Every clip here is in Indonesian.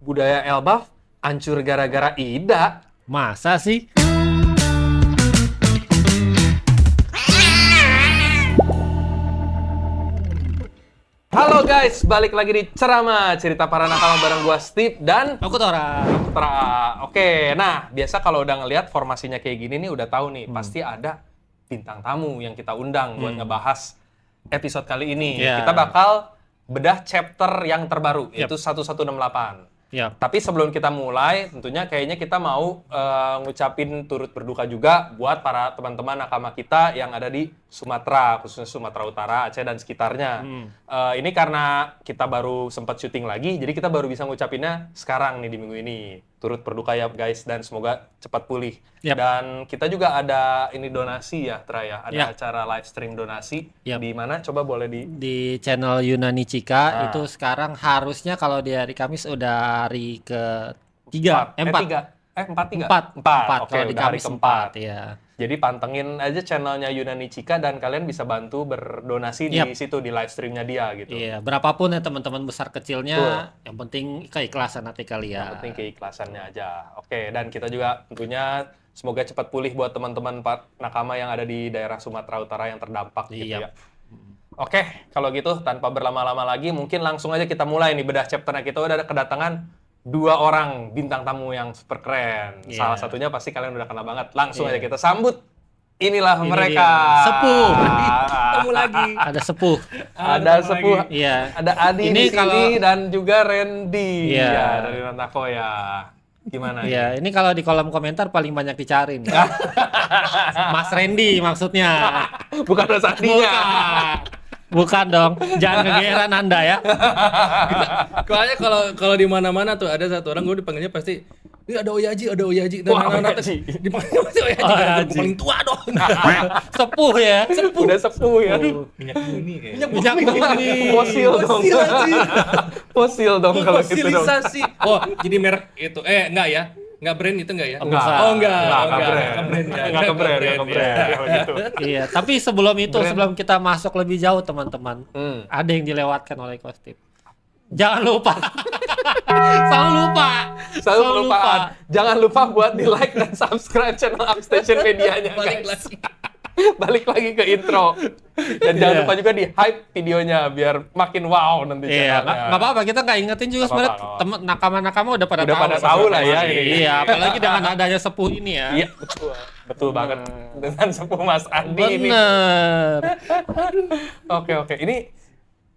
Budaya Elbaf hancur gara-gara Ida. Masa sih? Halo guys, balik lagi di Ceramah Cerita Para Nakama bareng gua Steve dan Aku Tora. Putra. Oke, nah biasa kalau udah ngelihat formasinya kayak gini nih udah tahu nih, pasti ada bintang tamu yang kita undang buat ngebahas episode kali ini. Yeah. Kita bakal bedah chapter yang terbaru, yaitu 1168. Yap. Tapi sebelum kita mulai, tentunya kayaknya kita mau ngucapin turut berduka juga buat para teman-teman nakama kita yang ada di Sumatera, khususnya Sumatera Utara, Aceh dan sekitarnya. Ini karena kita baru sempat syuting lagi, jadi kita baru bisa ngucapinnya sekarang nih di minggu ini. Turut berduka ya guys, dan semoga cepat pulih. Yap. Dan kita juga ada ini donasi ya, Tra ya. Ada Yap. acara live stream donasi. Yap. Di mana? Coba boleh Di channel Yunani Chika itu sekarang harusnya kalau di hari Kamis udah hari ke-3, Empat. Empat. Oke, Kalau di udah hari Kamis keempat. 4, ya. Jadi pantengin aja channelnya Yunani Chika dan kalian bisa bantu berdonasi di Yap. situ, di live streamnya dia gitu. Iya, berapapun ya teman-teman besar kecilnya, Betul. yang penting keikhlasan hati Yang kalian. penting keikhlasannya aja. Oke, dan kita juga tentunya semoga cepat pulih buat teman-teman nakama yang ada di daerah Sumatera Utara yang terdampak gitu Iya. ya. Oke, kalau gitu tanpa berlama-lama lagi, mungkin langsung aja kita mulai nih bedah chapternya. Kita udah ada kedatangan 2 orang bintang tamu yang super keren. Iya. Salah satunya pasti kalian udah kenal banget. Langsung Iya. aja kita sambut. Inilah Ini mereka. dia. Sepuh. Ketemu lagi. Ada sepuh. Ada sepuh. Iya. Ada Adi Ini di sini kalau- dan juga Randy. Iya. Ya, dari Natako ya. Gimana Iya, ini? ini kalau di kolom komentar paling banyak dicari nih. Mas Randy maksudnya. Bukan Mas Adinya. Bukan dong, jangan kegeeran Anda ya. Soalnya kalau di mana-mana tuh ada satu orang gue dipanggilnya pasti ini ada Oyaji. Dan Wah, anak-anak Oyaji. dipanggil pasti Oyaji. Kan Oyaji. paling tua dong. Sepuh ya. Udah sepuh ya. Minyak bumi kayaknya. Minyak bumi. Fosil dong. Fosil, anjing. Fosil dong kalau gitu dong. Fosilisasi. Oh, jadi merek itu. Enggak ya? Enggak brand itu enggak ya? Enggak. Oh, enggak. Enggak Enggak brand. ya. Enggak ke brand, enggak ke brand. ya. Ya, begitu. Iya, tapi sebelum itu, Brand. sebelum kita masuk lebih jauh teman-teman, ada yang dilewatkan oleh Kostip. Jangan lupa. Selalu lupa. Selalu kelupaan. Jangan lupa buat di like dan subscribe channel Upstation Medianya Balik guys. lagi. Balik lagi ke intro. Dan jangan Iya. lupa juga di hype videonya biar makin wow nanti Iya, channelnya. nggak apa-apa, kita nggak ingetin juga Nggak sebenarnya apa-apa. temen nakama-nakama udah pada Udah tahu. pada tahu lah ya ini. Iya, apalagi dengan adanya sepuh ini ya. Iya, betul banget. Dengan sepuh Mas Andi ini. Bener. Oke. Ini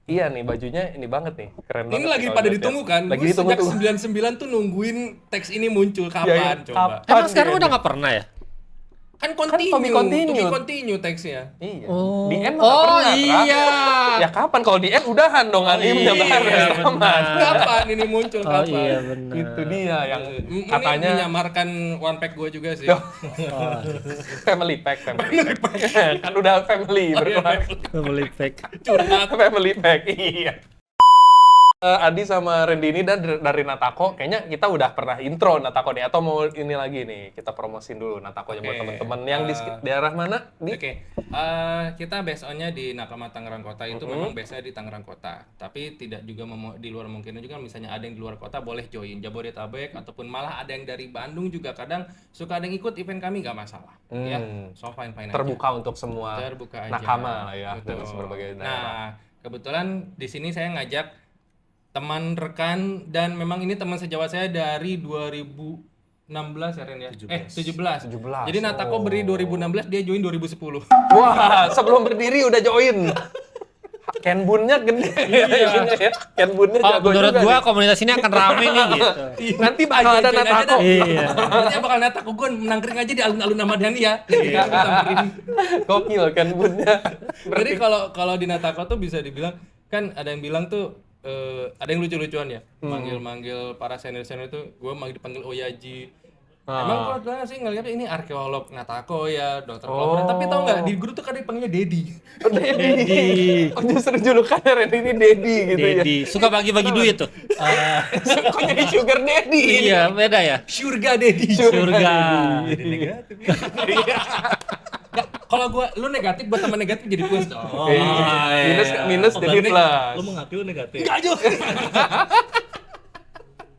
iya nih bajunya ini banget nih. Keren banget. Ini nih lagi kalau pada dilihat ya. ditunggu kan? Lagi Gue sejak ditunggu-tunggu. 99 tuh nungguin teks ini muncul Iya, kapan coba. kapan Emang sekarang dia udah ini? nggak pernah ya? Kan to be continued. continue teksnya. Iya. Oh. Di N mah nggak Oh, pernah, Tra. iya. Ya kapan kalau di N udahan dong animenya iya, bareng. benar. Kapan ini muncul Oh kapan? iya benar. Itu dia yang Ini katanya menyamarkan one pack gue juga sih. Yo. family pack. Kan udah family berkeluarga. Family pack. Curhat. Family pack. Iya. Adi sama Randy ini dari Natako, kayaknya kita udah pernah intro Natako nih, atau mau ini lagi nih, kita promosin dulu Natakonya buat Oke. teman-teman yang di daerah mana? Oke, kita base on-nya di Nakama Tangerang Kota itu memang base-nya di Tangerang Kota, tapi tidak juga di luar mungkin juga misalnya ada yang di luar kota boleh join Jabodetabek ataupun malah ada yang dari Bandung juga kadang suka ada yang ikut event kami nggak masalah, ya, so fine aja. Terbuka untuk semua Terbuka aja. nakama lah ya, Betul. dari berbagai daerah. Nah, kebetulan di sini saya ngajak teman rekan dan memang ini teman sejawat saya dari 2016 ya Ren ya? 17. 17. Jadi Natako beri 2016, dia join 2010. Wah, sebelum berdiri udah join. Kenbunnya gede. Iya. Kenbunnya Oh, jago menurut juga gua nih. komunitas ini akan rame nih gitu. Nanti bakal ada Join aja Natako. dah. Iya. Nanti bakal Natako gue menangkring aja di alun-alun Ahmadiyani ya. Iya. Gokil Kenbunnya. Jadi kalau di Natako tuh bisa dibilang kan ada yang bilang tuh ada yang lucu-lucuan ya, manggil-manggil para senior-senior itu, gue dipanggil Oyaji. Emang gue sih ngeliatnya ini arkeolog Natako ya, dokter Clover. Tapi tau nggak di grup tuh kadang dipanggilnya Dedi. Dedi. Oh, justru julukannya Randy ini Dedi gitu ya. Dedi suka bagi-bagi duit tuh. Kok jadi sugar daddy? Iya, beda ya. Surga Dedi. Surga. Kalau lu negatif buat teman negatif jadi plus dong. Minus jadi plus. Lu mengaku negatif. Enggak juga.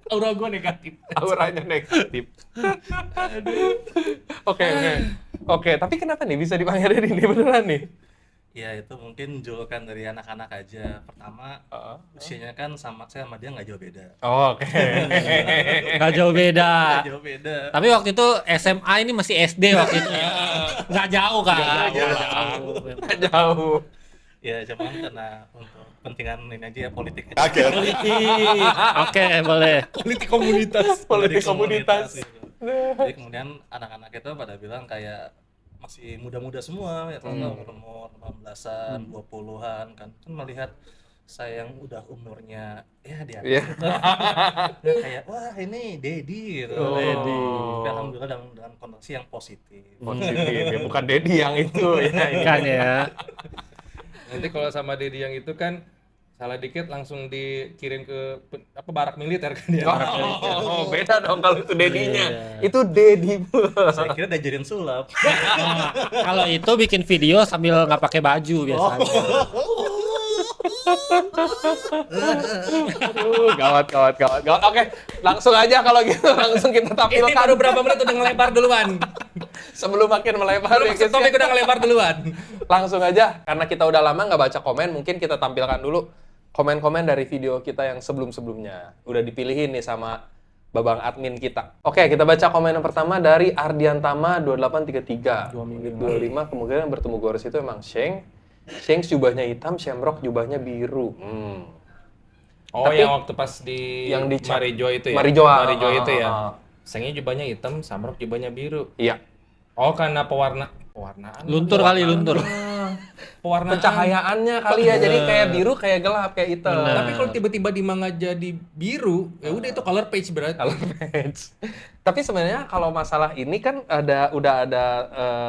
Aura gue negatif. Auranya negatif. Oke. Oke, tapi kenapa nih bisa dipanggil Dedi nih beneran nih? Ya itu mungkin julukan dari anak-anak aja. Pertama, usianya kan saya sama dia nggak jauh beda. Oke. Nggak jauh beda. Nggak jauh beda. Tapi waktu itu SMA ini masih SD waktu itu. Nggak jauh kan? Nggak jauh. Ya cuman karena untuk kepentingan ini aja ya politik. Oke, boleh. Politik komunitas. Politik komunitas. Gitu. Jadi kemudian anak-anak itu pada bilang kayak masih muda-muda semua ya kalau umur 18-an, 20-an kan melihat saya yang udah umurnya ya di atas gitu. Kayak wah ini Dedi gitu. Dedi. Tapi alhamdulillah dengan kondisi yang positif. Positif ya, bukan Dedi yang itu ya. Ini. Kan ya. Nanti kalau sama Dedi yang itu kan salah dikit langsung dikirim ke barak militer kan dia. Oh, beda dong kalau itu Dedinya. Itu Dedi. Saya kira diajarin sulap. Kalau itu bikin video sambil nggak pakai baju biasanya. Gawat. Oke, langsung aja kalau gitu, langsung kita Ini tampilkan. baru berapa menit udah ngelebar duluan. Sebelum makin melebar, Baru masuk topik udah ngelebar duluan. langsung aja. Karena kita udah lama nggak baca komen, mungkin kita tampilkan dulu komen-komen dari video kita yang sebelum-sebelumnya. Udah dipilihin nih sama babang admin kita. Oke, kita baca komen yang pertama dari Ardiantama 2833. 25 kemungkinan bertemu Gores itu emang Sheng. Sheng jubahnya hitam, Shamrock jubahnya biru. Oh, Tapi- yang waktu pas di yang di chat. Marijo itu ya? Marijo, Marijo itu ya? ah. Sengnya jubahnya hitam, Samrok jubahnya biru. Iya. Oh, karena pewarnaan. Luntur kali, luntur. Pewarnaan. Pencahayaannya kali ya, jadi kayak biru, kayak gelap, kayak hitam. Tapi kalau tiba-tiba di manga jadi biru, ya udah itu color page berarti. Color page. Tapi sebenarnya kalau masalah ini kan udah ada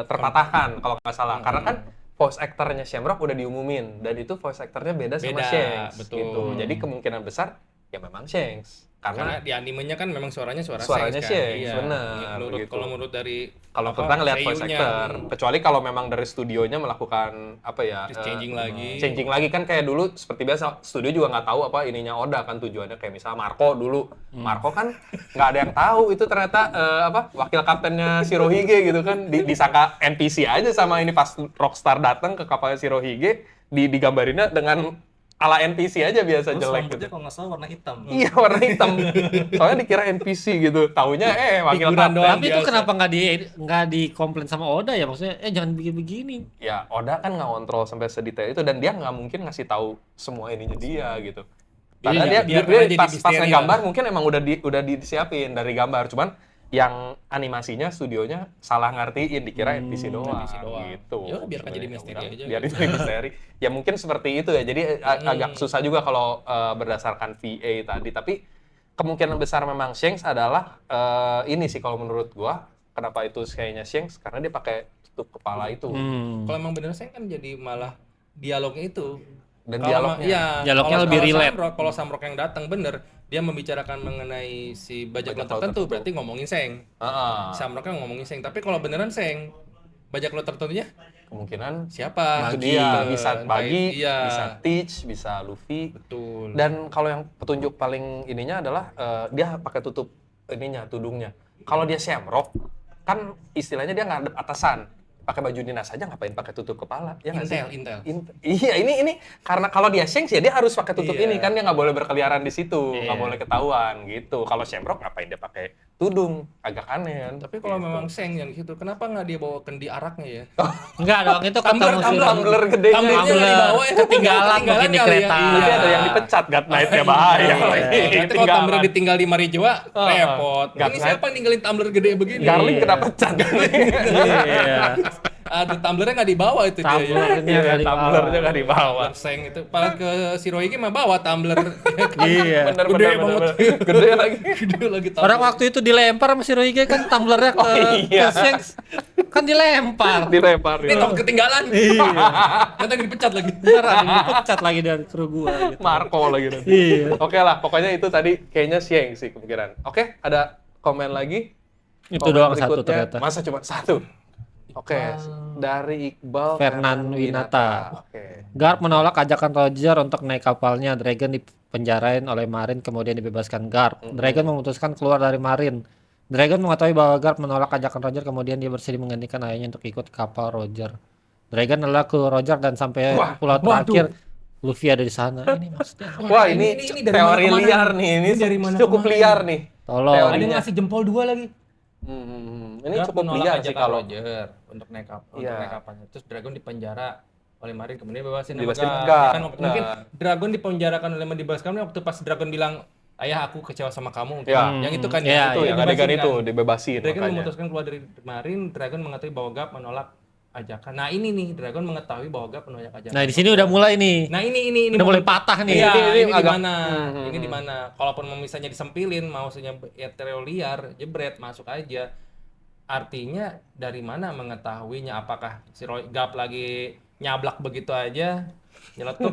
terpatahkan kalau nggak salah. Karena kan voice actornya Shamrock udah diumumin dan itu voice actornya beda sama Beda, Shanks betul. gitu. Jadi kemungkinan besar ya memang Shanks. Karena Karena di animenya kan memang suaranya suaranya Shanks kan. Shanks, Iya. bener, begitu. Kalau menurut dari kalau apa, kita ngelihat voice seiyunya, actor, kecuali kalau memang dari studionya melakukan apa ya, terus changing lagi. changing lagi kan kayak dulu seperti biasa studio juga nggak tahu apa ininya Oda kan tujuannya kayak misalnya Marco dulu Marco kan nggak ada yang tahu itu ternyata apa wakil kaptennya Shirohige gitu kan disangka NPC aja sama ini pas Rockstar datang ke kapalnya Shirohige digambarinnya dengan ala NPC aja biasa Terus jelek rambutnya gitu. kalau nggak salah warna hitam. Iya warna hitam. Soalnya dikira NPC gitu. Taunya wakil Figuran kapten. doang. Tapi itu biasa. kenapa nggak dikomplain sama Oda ya? Maksudnya jangan bikin begini. Ya Oda kan nggak kontrol sampai sedetail itu dan dia nggak mungkin ngasih tahu semua ininya dia gitu. Padahal Iya, dia biarkan aja jadi pas misteri ngegambar lah. mungkin emang udah disiapin dari gambar, cuman yang animasinya studionya salah ngertiin dikira NPC doang, NPC doang. gitu. Ya udah, biarkan jadi Sebenarnya misteri udah, aja Biar gitu. jadi misteri. Ya mungkin seperti itu ya. Jadi agak susah juga kalau berdasarkan VA tadi, tapi kemungkinan besar memang Shanks adalah ini sih kalau menurut gua. Kenapa itu kayaknya Shanks? Karena dia pakai tutup kepala itu. Kalau emang bener saya kan jadi malah dialognya itu. Dan Kalau dialognya. iya, Dialognya kalau- lebih kalau relate. Kalau Samrok yang datang bener, dia membicarakan mengenai si bajak laut tertentu, berarti ngomongin Seng. Heeh. Samroknya ngomongin Seng, tapi kalau beneran Seng, bajak laut tertentunya Kemungkinan siapa? itu dia bisa Entah Bagi, iya. bisa Teach, bisa Luffy. Betul. Dan kalau yang petunjuk paling ininya adalah dia pakai tutup ininya, tudungnya. Kalau dia Shamrock, kan istilahnya dia ngadep atasan. Pakai baju dinas aja ngapain pakai tutup kepala? Ya nggak sih? Intel. Iya, ini karena kalau dia Shanks ya dia harus pakai tutup Iya. ini kan dia nggak boleh berkeliaran di situ, nggak boleh ketahuan gitu. Kalau Shamrock ngapain dia pakai tudung? Agak aneh kan. Tapi kalau Gitu. memang Seng yang gitu, kenapa nggak dia bawa kendi araknya ya? Enggak dong, itu ketemu tumbler gede. Tumblernya nggak Tumbler. dibawa ya? Ketinggalan mungkin di kali kereta. ya? Tapi Iya. ada yang dipecat God Knight-nya bahaya. Nanti kalau Ketinggalan. tumbler ditinggal di Marijoa, repot. Nggak Ini naik. siapa yang ninggalin tumbler gede begini? Garling kena pecat Garling. Iya. Aduh, tumblernya nggak dibawa itu dia. ya. Tumblernya nggak dibawa. Tumblernya nggak dibawa. Tumbler Seng itu. Padahal ke Shirohige mah bawa tumbler. Iya. Gede banget. Gede lagi. Gede lagi tumbler. Orang waktu itu dilempar sama Shirohige kan tumblernya ke, iya. ke Shanks. Kan dilempar. Dilempar. Ini tong ketinggalan. Iya. Ternyata dipecat lagi. Beneran dipecat lagi dari kru gua gitu. Marco lagi nanti. Iya. Oke lah, pokoknya itu tadi kayaknya Sieng sih kemungkinan. Oke, ada komen lagi? Itu Komen doang satu berikutnya. ternyata. Masa cuma satu? Oke. Dari Iqbal Fernandinata. Oke. Garp menolak ajakan Roger untuk naik kapalnya. Dragon dipenjarain oleh Marine kemudian dibebaskan Garp. Dragon memutuskan keluar dari Marine. Dragon mengetahui bahwa Garp menolak ajakan Roger kemudian dia bersedia menggantikan ayahnya untuk ikut kapal Roger. Dragon adalah kru Roger dan sampai pulau terakhir Luffy ada di sana. Ini maksudnya Wah, ini dari teori mana ke mana liar nih? nih. Ini Ini dari mana cukup ke mana liar nih? nih. tolong. Ada Teorinya. yang ngasih jempol 2 lagi. Ini Garp cukup menolak liar sih ajakan kalau Roger untuk naik kapal, Iya. untuk naik kapalnya. Terus Dragon dipenjara oleh Marine kemudian bebasin sama Dibebasin Garp. Garp. Ya kan, mungkin Nah. Dragon dipenjarakan oleh dibebaskan waktu pas Dragon bilang, "Ayah, aku kecewa sama kamu." Ya. Yang itu kan Iya, itu iya. yang dibebasin adegan kan. itu dibebasin Dragon makanya. memutuskan keluar dari Marine. Dragon mengetahui bahwa Garp menolak ajakan. Nah, ini nih Dragon mengetahui bahwa Garp menolak ajakan. Nah, di sini udah mulai nih. Nah, ini Udah mulai patah nih. Iya, Ini ini di agak- mana? Ini di mana? Kalaupun misalnya disempilin, maksudnya ya teori liar, jebret masuk aja. Artinya dari mana mengetahuinya? Apakah si Garp lagi nyablak begitu aja? Nyeletuk.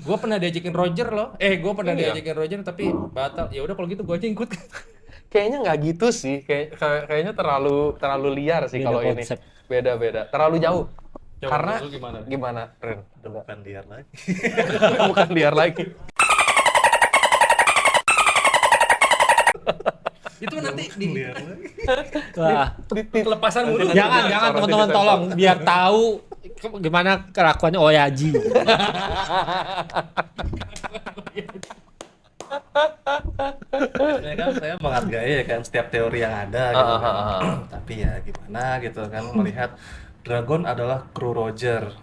Gue pernah diajakin Roger loh. Gue pernah Iya. diajakin Roger tapi batal. Ya udah kalau gitu gue aja ikut. Kayaknya nggak gitu sih. Kayaknya terlalu liar sih Beda kalau ini. konsep. Beda. Terlalu jauh. Coba Karena lu gimana? gimana, Ren? Udah bukan liar lagi. Bukan liar lagi. Itu nanti di Liar lagi. Wah. pelepasan mulu. Jangan teman-teman tolong biar tahu gimana kelakuannya Oyaji. Sebenarnya kan saya menghargai ya kan setiap teori yang ada gitu kan. Tapi ya gimana gitu kan melihat Dragon adalah kru Roger.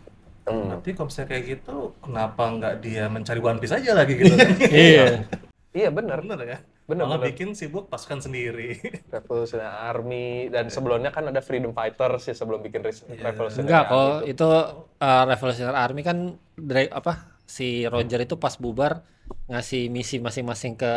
Berarti kalau misalnya kayak gitu kenapa nggak dia mencari One Piece aja lagi gitu kan? Iya. Iya benar. Bener ya? Bener, Malah bener. bikin sibuk pasukan sendiri. Revolutionary Army dan sebelumnya kan ada Freedom Fighters sih sebelum bikin Revolutionary Enggak Army kok, itu Revolutionary Army kan si Roger itu pas bubar ngasih misi masing-masing ke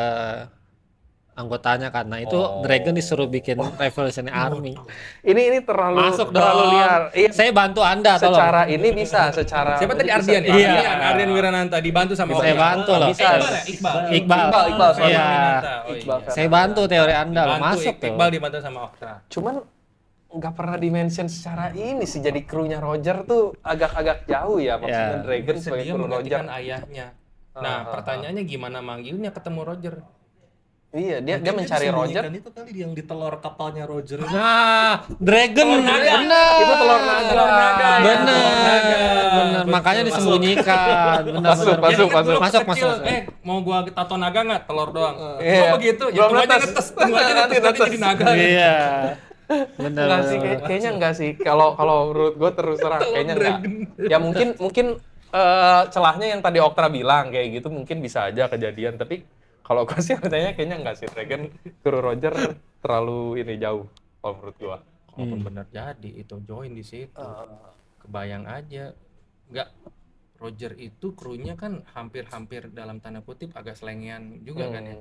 anggotanya kan. Nah, itu Dragon disuruh bikin Revolutionary Army. Ini terlalu Masuk terlalu dong. liar. Iya, Saya bantu Anda tolong. secara ini bisa, secara Siapa tadi bisa. Ardian? Iya. Ardian Wirananta dibantu sama Saya Oka. bantu loh. Bisa. Iqbal. Iqbal. sorry. Iya. Oh, Iqbal. iya. Saya bantu teori Anda loh, Bantu, masuk tuh. Iqbal dibantu sama Okta. Cuman nggak pernah dimention secara ini sih jadi krunya Roger tuh agak-agak jauh ya maksudnya Ya. Dragon sebagai Bersedia kru Roger. menggantikan ayahnya. Nah, pertanyaannya gimana manggilnya ketemu Roger? Iya, dia Mungkin mencari bisa Roger. menyembunyikan itu kali yang di telur kapalnya Roger. Nah, Dragon benar. Itu telur naga. Telur naga. Benar. Makanya disembunyikan. Benar. Masuk, benar. masuk, Ingat dulu masuk, kecil, masuk. mau gua tato naga nggak? Telur doang. Iya. Oh begitu, ya Belum tunggu aja netes. netes. Tunggu aja Nanti netes, nanti netes. jadi naga. Iya. Benar. Enggak sih, benar. kayaknya enggak sih. Kalau menurut gue terus terang kayaknya enggak. Ya mungkin celahnya yang tadi Oktra bilang kayak gitu mungkin bisa aja kejadian, tapi kalau gue sih katanya kayaknya enggak sih. Dragon kru Roger terlalu ini jauh kalau menurut gua. Kalaupun benar jadi itu join di situ. Kebayang aja. Nggak, Roger itu krunya kan hampir-hampir dalam tanda kutip agak selengean juga kan ya.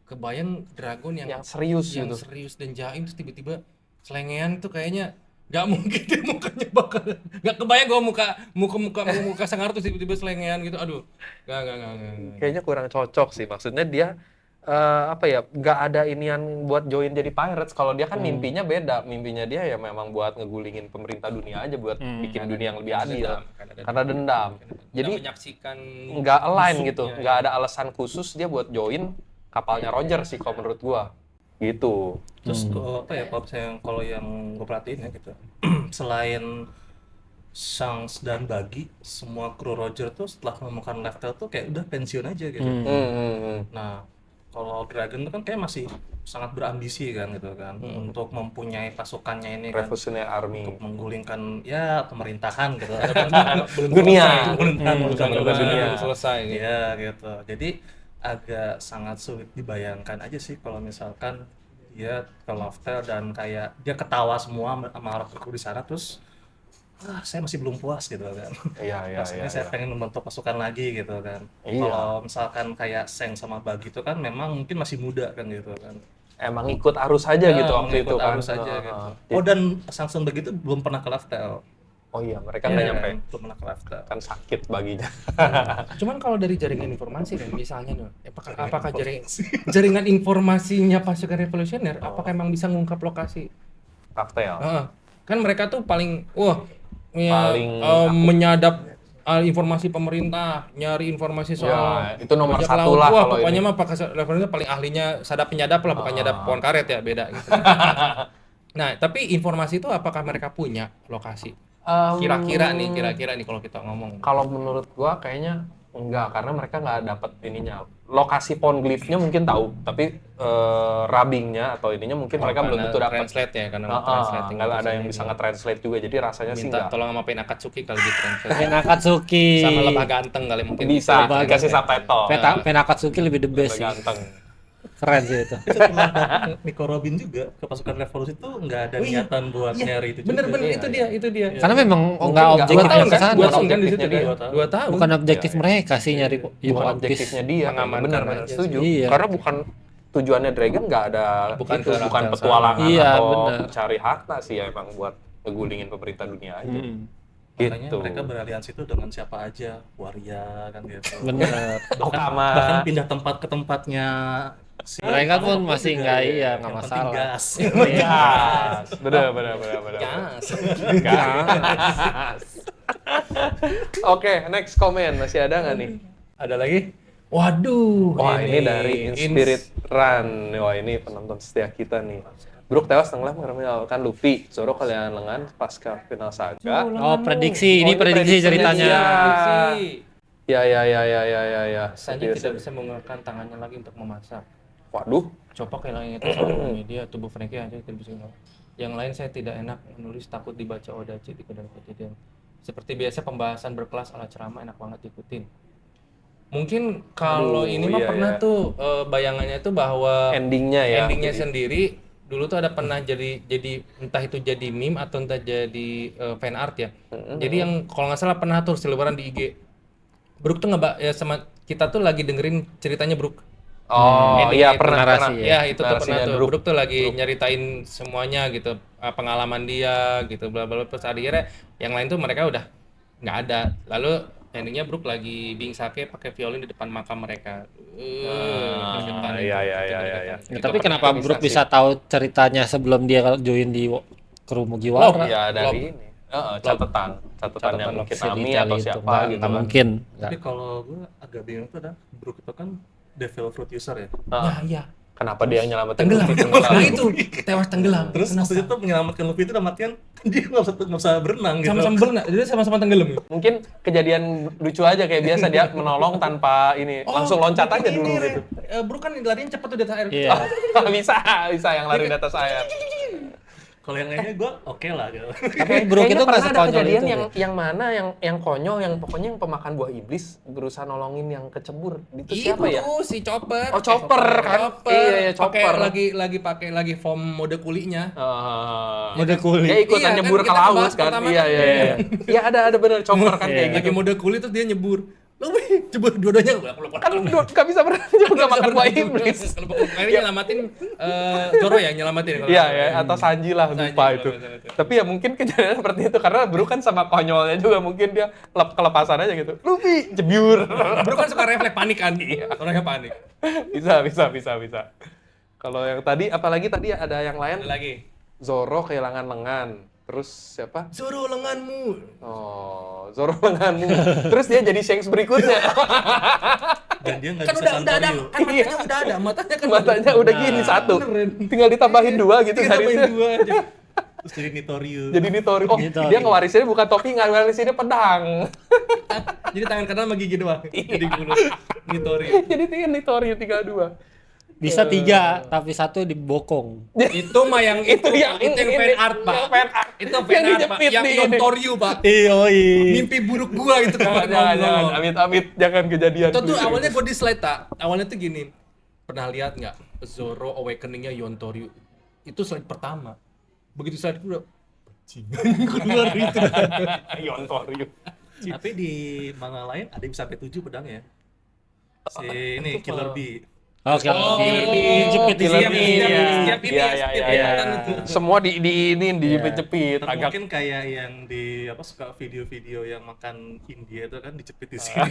Kebayang Dragon Yang serius yang gitu. serius dan jaim terus tiba-tiba selengean tuh kayaknya nggak mungkin deh mukanya bakal nggak kebayang gua muka Sangar tuh tiba-tiba selengean gitu. Aduh, nggak. Kayaknya kurang cocok sih. Maksudnya dia apa ya, nggak ada inian buat join jadi pirates. Kalau dia kan mimpinya beda. Mimpinya dia ya memang buat ngegulingin pemerintah dunia aja, buat bikin dunia yang lebih adil. Karena dendam. Jadi menyaksikan nggak align musuhnya, gitu, ya. nggak ada alasan khusus dia buat join kapalnya Roger sih kalau menurut gua. Gitu. Terus apa ya kalau yang gue perhatiin ya gitu. Selain Shanks dan Buggy, semua kru Roger tuh setelah menemukan Leftel tuh kayak udah pensiun aja gitu. Nah, kalau Dragon tuh kan kayak masih sangat berambisi kan gitu kan untuk mempunyai pasukannya ini kan Revolutionary Army. untuk menggulingkan ya pemerintahan gitu. Dunia. Belum selesai gitu. Iya gitu. Jadi agak sangat sulit dibayangkan aja sih kalau misalkan dia ke Loftel dan kayak dia ketawa semua sama orang kru di sana terus saya masih belum puas gitu kan. Iya. Maksudnya saya pengen membentuk pasukan lagi gitu kan. Iya. Kalau misalkan kayak Seng sama Buggy itu kan memang mungkin masih muda kan gitu kan. Emang ikut arus aja Ya, gitu waktu mengikut itu kan. arus aja gitu. Heeh. Oh dan Sang begitu belum pernah ke Loftel. Oh iya, mereka nggak nyampe. Belum pernah ke Loftel. Kan sakit baginya. Cuman kalau dari jaringan informasi kan misalnya nih, apakah jaringan informasinya pasukan revolusioner apakah emang bisa ngungkap lokasi? Cocktail. Heeh. Kan mereka tuh paling paling menyadap informasi pemerintah, nyari informasi soal itu nomor bajak satu laut. lah Wah, kalau pokoknya ini. mah pakai levelnya paling ahlinya sadap penyadap lah, bukan nyadap pohon karet ya, beda gitu. Nah, tapi informasi itu apakah mereka punya lokasi? Kira-kira nih kalau kita ngomong. Kalau menurut gua kayaknya enggak, karena mereka nggak dapet ininya. Lokasi poneglyphnya mungkin tahu, tapi rubbingnya atau ininya mungkin mereka belum tentu dapat. Translate ya, karena translating. Nggak ada yang bisa nge-translate juga, jadi rasanya sih minta enggak. tolong sama Pen Akatsuki kali di translate. Pen Akatsuki. Sama Lebah Ganteng kali mungkin. Bisa, Lebah dikasih ganteng. subtitle. Pen Akatsuki lebih the best sih. Ganteng. Keren sih itu. Setelah dapat Nico Robin juga ke pasukan revolusi itu nggak ada niatan buat nyari itu juga. Bener-bener itu dia. Karena memang Mungkin nggak nggak- objektif dua tahun ke kan? sana. Dua tahun kan di Objektifnya situ dia. kan? 2 tahun. Bukan objektif mereka sih nyari Bukan One Piece. objektifnya dia, Mengamankan benar aja sih. setuju. Iya. Karena bukan tujuannya Dragon nggak ada Bukan itu, ke arah bukan yang petualangan sama. Iya, atau benar. cari harta sih ya, emang buat ngegulingin pemerintah dunia aja. Makanya Gitu. mereka beraliansi itu dengan siapa aja, waria kan gitu. Bener. Bahkan pindah tempat ke tempatnya si Mereka pun Maroko masih juga, nggak, ya. iya, Yang nggak penting masalah. gas. Gas. Bener. Gas. Gas. Oke, next comment. Masih ada nggak nih? Ada lagi? Waduh. Wah, ini dari Inspirit Run. Wah, ini penonton setia kita nih. Brook tewas tenggelam karena meninggalkan Luffy. Zoro kehilangan lengan pasca final saga. Oh, prediksi. Ini prediksi ceritanya. Ya. Sanji Serius. tidak bisa menggunakan tangannya lagi untuk memasak. Waduh. Coba kehilangan itu sama media tubuh Frankie aja tidak bisa. Yang lain saya tidak enak menulis, takut dibaca Odachi di kedai kejadian. Seperti biasa pembahasan berkelas ala ceramah enak banget diikutin. Mungkin kalau Aduh, ini mah iya, pernah iya. tuh bayangannya tuh bahwa Endingnya ya. endingnya Jadi- sendiri dulu tuh ada pernah jadi entah itu jadi meme atau entah jadi fan art ya. Jadi yang kalau nggak salah pernah tuh seliweran di IG. Brook tuh ya sama kita tuh lagi dengerin ceritanya Brook. Oh, Endingnya iya itu. pernah. Narasi Ya itu tuh pernah Narasinya tuh. Brook. Brook tuh lagi nyeritain semuanya gitu, pengalaman dia gitu, bla bla bla. Terus akhirnya yang lain tuh mereka udah nggak ada. Lalu endingnya Brook lagi being sake pakai violin di depan makam mereka. Gregetan itu. iya. Ya, Itu tapi pernah. kenapa Brook bisa tahu ceritanya sebelum dia join di kru Mugiwara? Ya dari ini. Catatan yang mungkin Bisa Nami dicari atau itu. siapa Nggak gitu kan. mungkin. Tapi kalau gue agak bingung tuh ada Brook itu kan devil fruit user ya. Nah, iya. Kenapa dia nyelamatin Tenggelam. Luffy tenggelam? Nah, itu tewas tenggelam. Terus maksudnya tuh menyelamatkan Luffy itu dalam artian dia nggak usah berenang gitu. Sama-sama berenang, jadi sama-sama tenggelam. Mungkin kejadian lucu aja kayak biasa dia menolong tanpa ini, langsung loncat aja dulu gitu. Brook kan larinya cepat tuh di atas air. Iya. bisa yang lari di atas air. Kalau yang lainnya gue oke lah gitu. Tapi Brook itu nggak pernah ada sekonyol kejadian itu. yang mana yang konyol, yang pokoknya yang pemakan buah iblis berusaha nolongin yang kecebur. Itu siapa ya? Itu si Chopper. Oh, Chopper kan? Iya, Chopper. Pakai lagi form mode kulinya. Mode kulit. Dia ikutan Iya, kan nyebur ke kita laut bahas kan? pertama Iya. kan. Iya ada bener Chopper kan kayak Lagi gitu. mode kulit terus dia nyebur. Lu jebur dua-duanya Kan gak bisa berenang juga makan buah iblis. Kalau akhirnya nyelamatin Zoro ya nyelamatin. Iya ya, atau Sanji lah Sanji, lupa itu. betul. Tapi ya mungkin kejadian seperti itu karena Brook kan sama konyolnya juga mungkin dia kelepasan aja gitu. Luffy jebyur. Bro kan suka refleks panik kan? Orangnya panik. bisa. Kalau yang tadi apalagi tadi ada yang lain, Ada lagi. Zoro kehilangan lengan. Terus siapa? Zoro lenganmu. Oh, Zoro lenganmu. Terus dia jadi Shanks berikutnya. Dan dia nggak Kan bisa udah ada, Santorio. kan matanya udah ada, matanya kan Matanya udah gini satu. Tinggal ditambahin dua gitu Kita main garisnya. dua aja. Terus jadi Nitoryu. Jadi Nitori. Oh, Nitori. dia ngewarisinnya bukan topi, ngewarisinnya pedang. Jadi tangan kanan sama gigi doang. Jadi mulut Nitori. Jadi Nitori tinggal dua. Bisa 3, tapi 1 dibokong. Itu mah yang itu yang fan art, Pak. Yang fan art. Itu Yang fan art, Pak. dijepit Yang di ini. Yontoryu, Pak. Iyoi. Mimpi buruk gua itu Jangan, jangan. Amit-amit jangan kejadian. Itu tuh awalnya gua di slide, tak. Awalnya tuh gini. Pernah lihat nggak Zoro awakening-nya Yontoryu? Itu slide pertama. Begitu slide kedua, keluar itu. Yontoryu. Tapi di manga lain ada yang sampai 7 pedang ya. Si ini Killer Bee. Oke. Jepit di Killer setiap Bee, setiap iya. setiap ini Iya, ya, iya, setiap iya. ikutan itu. Semua dijepit Atau agak mungkin kayak yang di apa suka video-video yang makan India itu kan dicepit di sini.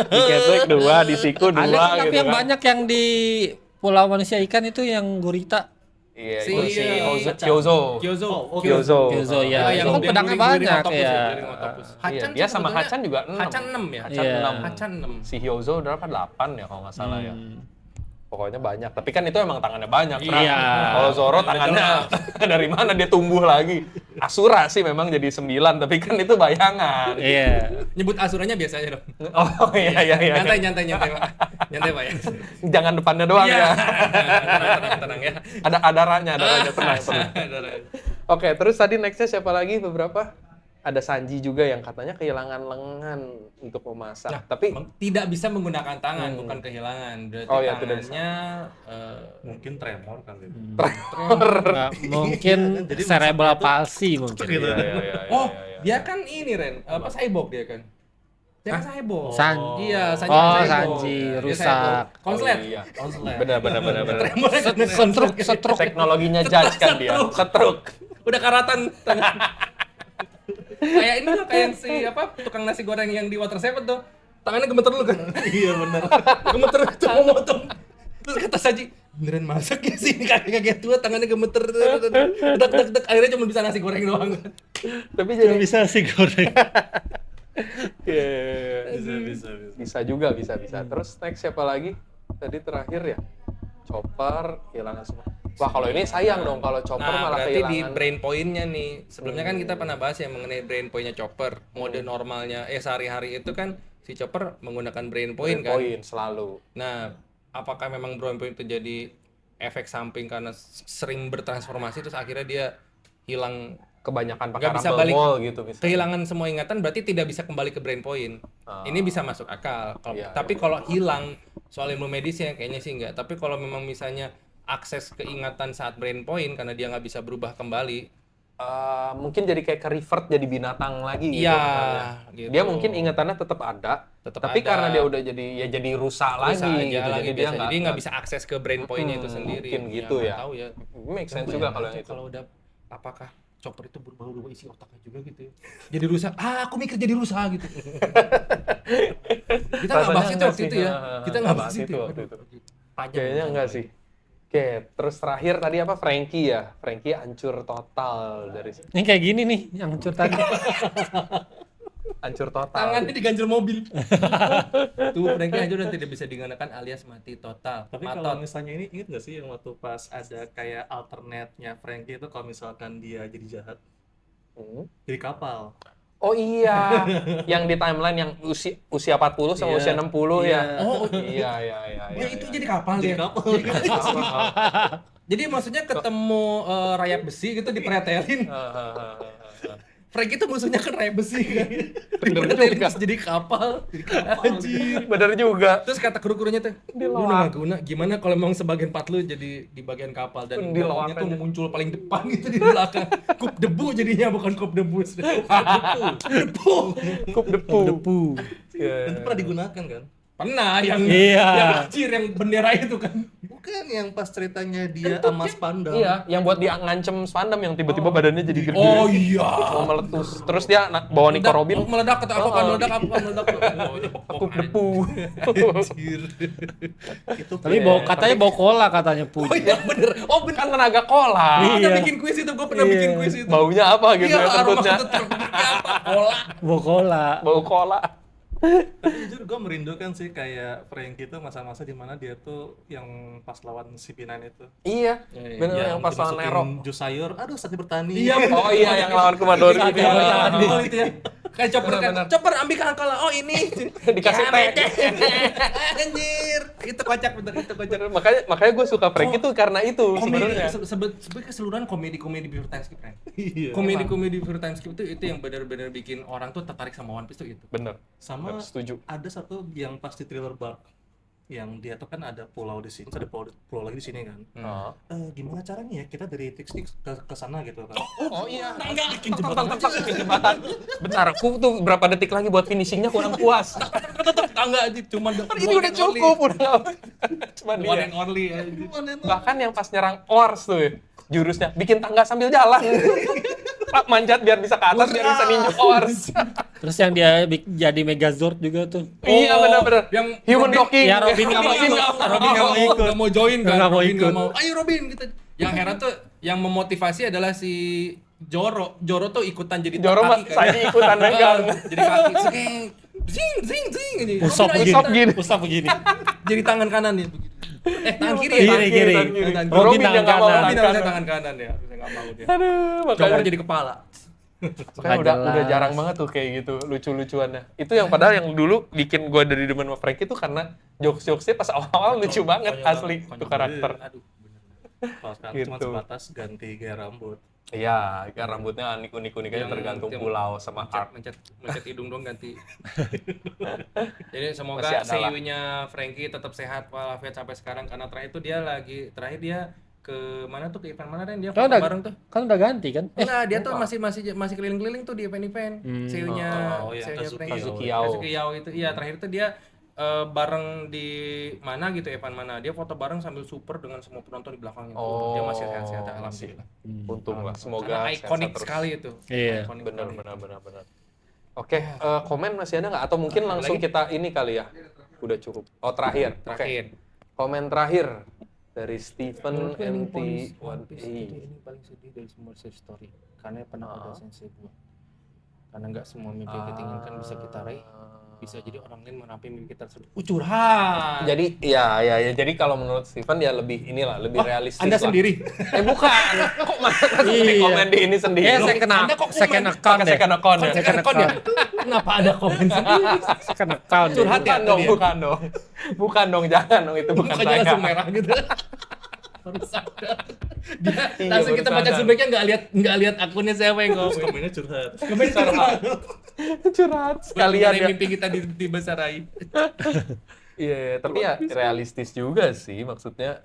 diketek dua, di siku dua Ada tapi gitu yang kan. banyak yang di Pulau Manusia Ikan itu yang gurita. Iya, Si, itu si iya. Kyozo. Kyozo. Kyozo ya. yang Itu kan dia pedangnya guling-guling banyak octopus ya. guling octopus. Iya, Hachan dia sih sama sebetulnya- Hachan juga 6. Hachan 6 ya? Hachan Iya. 6. Hachan 6. Si Hyozo berapa? 8 ya kalau nggak salah ya. Pokoknya banyak. Tapi kan itu emang tangannya banyak. Fra. Iya. Kalau Zoro tangannya dari mana dia tumbuh lagi? Asura sih memang jadi 9, tapi kan itu bayangan. Iya. Nyebut asuranya biasa aja dong. Oh iya. Nyantai Pak. Nyantai Pak ya. Jangan depannya doang Iya. ya. Tenang ya. Ada adaranya tenang. Oke, terus tadi nextnya siapa lagi beberapa? Ada Sanji juga yang katanya kehilangan lengan untuk memasak. Nah, Tapi tidak bisa menggunakan tangan, bukan kehilangan. Berarti Oh, iya, tidak bisa. tangannya Mungkin tremor kali. Nggak, mungkin cerebral palsy mungkin. iya. oh, dia kan ini Ren, apa cyborg dia kan? Dia kan cyborg. Iya, Sanji Oh, cyborg. Sanji Dia rusak. cyborg. Konslet. Oh, iya. Konslet. Benar. Setruk. Teknologinya judge kan dia. Setruk. Udah karatan tangan. Kayak ini loh, kayak si apa tukang nasi goreng yang di Water Seven tuh. Tangannya gemeter dulu kan? Iya benar. Gemeter tuh mau motong. Terus kata Sanji, beneran masak ya sih ini kakek tua tangannya gemeter. Dek akhirnya cuma bisa nasi goreng doang. Tapi jadi Bisa sih goreng. Iya. Bisa. Bisa juga, bisa. Terus next siapa lagi? Tadi terakhir ya. Chopper kehilangan semua. Wah, kalau ini sayang dong kalau Chopper Nah, malah berarti di kehilangan. brain point-nya nih. Sebelumnya kan kita pernah bahas ya mengenai brain point-nya Chopper. Mode normalnya sehari-hari itu kan si Chopper menggunakan brain point kan. Point selalu. Nah, apakah memang brain point itu jadi efek samping karena sering bertransformasi terus akhirnya dia hilang, Kebanyakan pakai nggak bisa Rumble balik, Ball gitu misalnya. kehilangan semua ingatan berarti tidak bisa kembali ke brain point. Ini bisa masuk akal. Iya, Tapi kalau hilang soal ilmu medisnya kayaknya sih enggak. Tapi kalau memang misalnya akses keingatan saat brain point karena dia nggak bisa berubah kembali. Mungkin jadi kayak ke-revert jadi binatang lagi gitu. Iya, makanya. gitu. Dia mungkin ingatannya tetap ada, tapi ada. karena dia udah jadi rusak lagi Bisa aja gitu. lagi Jadi dia biasa. Jadi nggak bisa akses ke brain point-nya itu sendiri. mungkin gitu nggak ya. Tahu ya. Make sense juga kalau yang itu. Kalau udah apakah Chopper itu berubah isi otaknya juga gitu ya. Jadi rusak. Aku mikir jadi rusak gitu. Kita nggak Rasanya bahas itu enggak waktu sih. itu ya. Kita nggak bahas itu. waktu itu. Panjang. Kayaknya enggak sih. Oke, terus terakhir tadi apa? Frankie ya. Frankie hancur total dari Ini kayak gini nih yang hancur tadi. hancur total. Tangannya diganjel mobil. Tuh, Frankie hancur dan tidak bisa digunakan alias mati total. Tapi kalau misalnya ini inget gak sih yang waktu pas ada kayak alternate-nya Frankie itu kalau misalkan dia jadi jahat, jadi kapal. Oh iya, yang di timeline yang usia 40 sama Iya, usia 60 ya. iya. Oh, Iya. dia itu jadi kapal Jadi dia. kapal. Jadi maksudnya ketemu rayap besi gitu dipretelin. Frankie itu musuhnya kan rayap besi kan. Dipretelin terus jadi kapal. Anjir. Bener juga. Terus kata kru-krunya tuh, lu nggak guna, gimana kalau memang sebagian part lu jadi di bagian kapal dan bawahnya tuh muncul paling depan gitu di belakang. Kup debu jadinya bukan kup debus. Debu. Kup depu. Dan itu pernah digunakan kan? Pernah yang Iya. yang anjir yang bendera itu kan. Bukan yang pas ceritanya dia sama Spandam. Iya, yang buat dia ngancem Spandam yang tiba-tiba badannya jadi gede. Oh iya. Mau meletus. Terus dia bawa Nico Robin. Meledak kata apa kan meledak. Kup depu. Anjir. Itu Tapi katanya bau cola katanya Oh Puji. iya bener. Oh bener. Kan tenaga cola. Kita Iya. bikin kuis itu, gue pernah bikin kuis itu. Baunya apa gitu Iya, ya aroma kentutnya. kentut terbentuknya apa? Cola. Bau cola. Bau cola. Tapi jujur gue merindukan sih kayak Frankie itu masa-masa dimana dia tuh yang pas lawan si P9 itu. Iya, Iya, bener yang pas lawan dimasukin Nero. jus sayur, aduh saatnya bertani. Iya, Oh iya, yang lawan Kumadori Saatnya gitu ya. bertani. Oh itu ya. Kayak Chopper kan. Bener-bener. Chopper ambil kangkala. Oh ini. Dikasih Ya, teh. bete. Anjir. Itu kocak bener, itu kocak. Makanya gue suka Frankie tuh karena itu sebenarnya. Sebenarnya keseluruhan komedi-komedi pure time skip kan. Iya. Komedi-komedi pure time skip itu yang benar-benar bikin orang tuh tertarik sama One Piece tuh gitu. Bener. Sama Setuju. ada satu yang pas di Thriller Bark yang dia tuh kan ada pulau di sini, ada pulau lagi di sini kan. Oh. Gimana caranya ya kita dari Tix ke sana gitu kan? Oh iya. Enggak. Bikin jembatan. Bentar, aku tuh berapa detik lagi buat finishingnya kurang puas. Enggak aja cuma Ini udah cukup, udah nggak- Cuma One dia. and only anjir. Bahkan yang pas nyerang Ors tuh ya, jurusnya bikin tangga sambil jalan. Pak manjat biar bisa ke atas, biar bisa ninjuk Ors. Terus yang dia jadi Megazord juga tuh. Iya benar-benar. Yang Human Robin- docking. Ya Robin nggak mau ikut. Robin nggak mau join kan. Nggak mau Robin nggak ikut. mau. Ayo Robin kita Yang heran tuh yang memotivasi adalah si Joro. Joro tuh ikutan jadi Joro mah kaki saya ikutan megang. jadi kaki. Sekeng. Zing zing zing ini. Usap begini. Jadi tangan kanan nih begitu. Tangan kiri ya? Kiri. Tangan kiri. Robin yang tangan nggak mau kanan. Robin harusnya tangan kanan ya. Bisa nggak mau dia. Aduh, Jokor makanya jadi kepala. makanya udah jelas. jarang banget tuh kayak gitu lucu-lucuannya. Itu yang padahal yang dulu bikin gua dari demen sama Franky itu karena jokes-jokesnya pas awal-awal lucu banget asli tuh karakter. Aduh, bener. Kalau sekarang cuma Gitu. sebatas ganti gaya rambut. Iya, kan rambutnya unik-unik aja Yang- tergantung yang pulau sama art. mencet hidung dong ganti. Jadi semoga Masih ada lah. CEO-nya Franky tetap sehat walafiat sampai sekarang karena terakhir dia ke mana tuh, ke event mana dan dia Kan foto udah, bareng tuh. kan udah ganti kan? Enggak, dia tuh masih keliling-keliling tuh di event-event. CEO-nya Oh, yang CEO-nya Kazuki Franky. Kazuki Yao. Kazuki Yao itu. Iya, terakhir itu dia bareng di mana gitu, event mana. Dia foto bareng sambil super dengan semua penonton di belakangnya. Oh, Dia masih sehat-sehat alhamdulillah. Untung lah, semoga Karena sehat ikonik terus. sekali itu. Iya. Ikonik Bener. sekali. Oke, komen masih ada nggak? Atau mungkin langsung kita ini kali ya? Udah cukup. Oh terakhir. Oke. Terakhir. Komen terakhir dari Stephen Menurutku ending MT1A. One Piece ini paling sedih dari semua side story karena pernah ada sensei buat karena nggak semua mimpi yang kita inginkan bisa kita raih, bisa jadi orang lain merapi mimpi kita tersebut. Curhat. Jadi ya. Jadi kalau menurut Stephen ya lebih lebih realistis Anda lah. sendiri. bukan. Kok malah di komen di ini sendiri? Saya kena Anda kok second komen? account deh. Second account ya. Second account ya? Kenapa ada komen sendiri? Second account. deh. Curhat ya tadi ya? Bukan dong, jangan dong, itu bukan Mukanya saya. langsung merah gitu. Baru sadar. Dia Iya, langsung baru kita baca sadar. subjeknya nggak lihat akunnya siapa yang ngomong. Komennya curhat. Komen Curhat sekalian ya. mimpi kita dibesarai. Iya, tapi ya realistis juga sih, maksudnya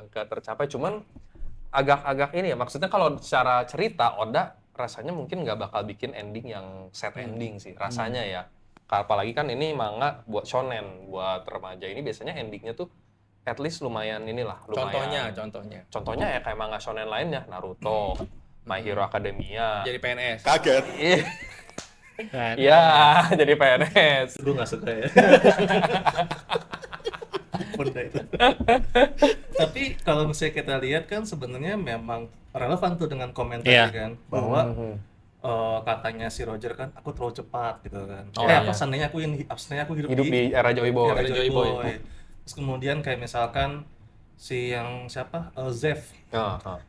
gak tercapai, cuman agak-agak ini ya, maksudnya kalau secara cerita Oda rasanya mungkin nggak bakal bikin ending yang sad ending sih, rasanya ya. Apalagi kan ini manga buat shonen, buat remaja ini biasanya endingnya tuh at least lumayan lumayan. Contohnya ya kayak manga shonen lainnya, Naruto, My Hero Academia. Jadi PNS. Iya, Kan? iya, jadi PNS. Gue nggak suka ya. Benda itu. Tapi kalau misalnya kita lihat kan sebenarnya memang relevan tuh dengan komentar Iya. kan bahwa katanya si Roger kan aku terlalu cepat gitu kan. Oh, iya. Seandainya aku hidup Hidup di era Joy Boy. Era Joy Boy. Terus kemudian kayak misalkan si yang siapa Zeff.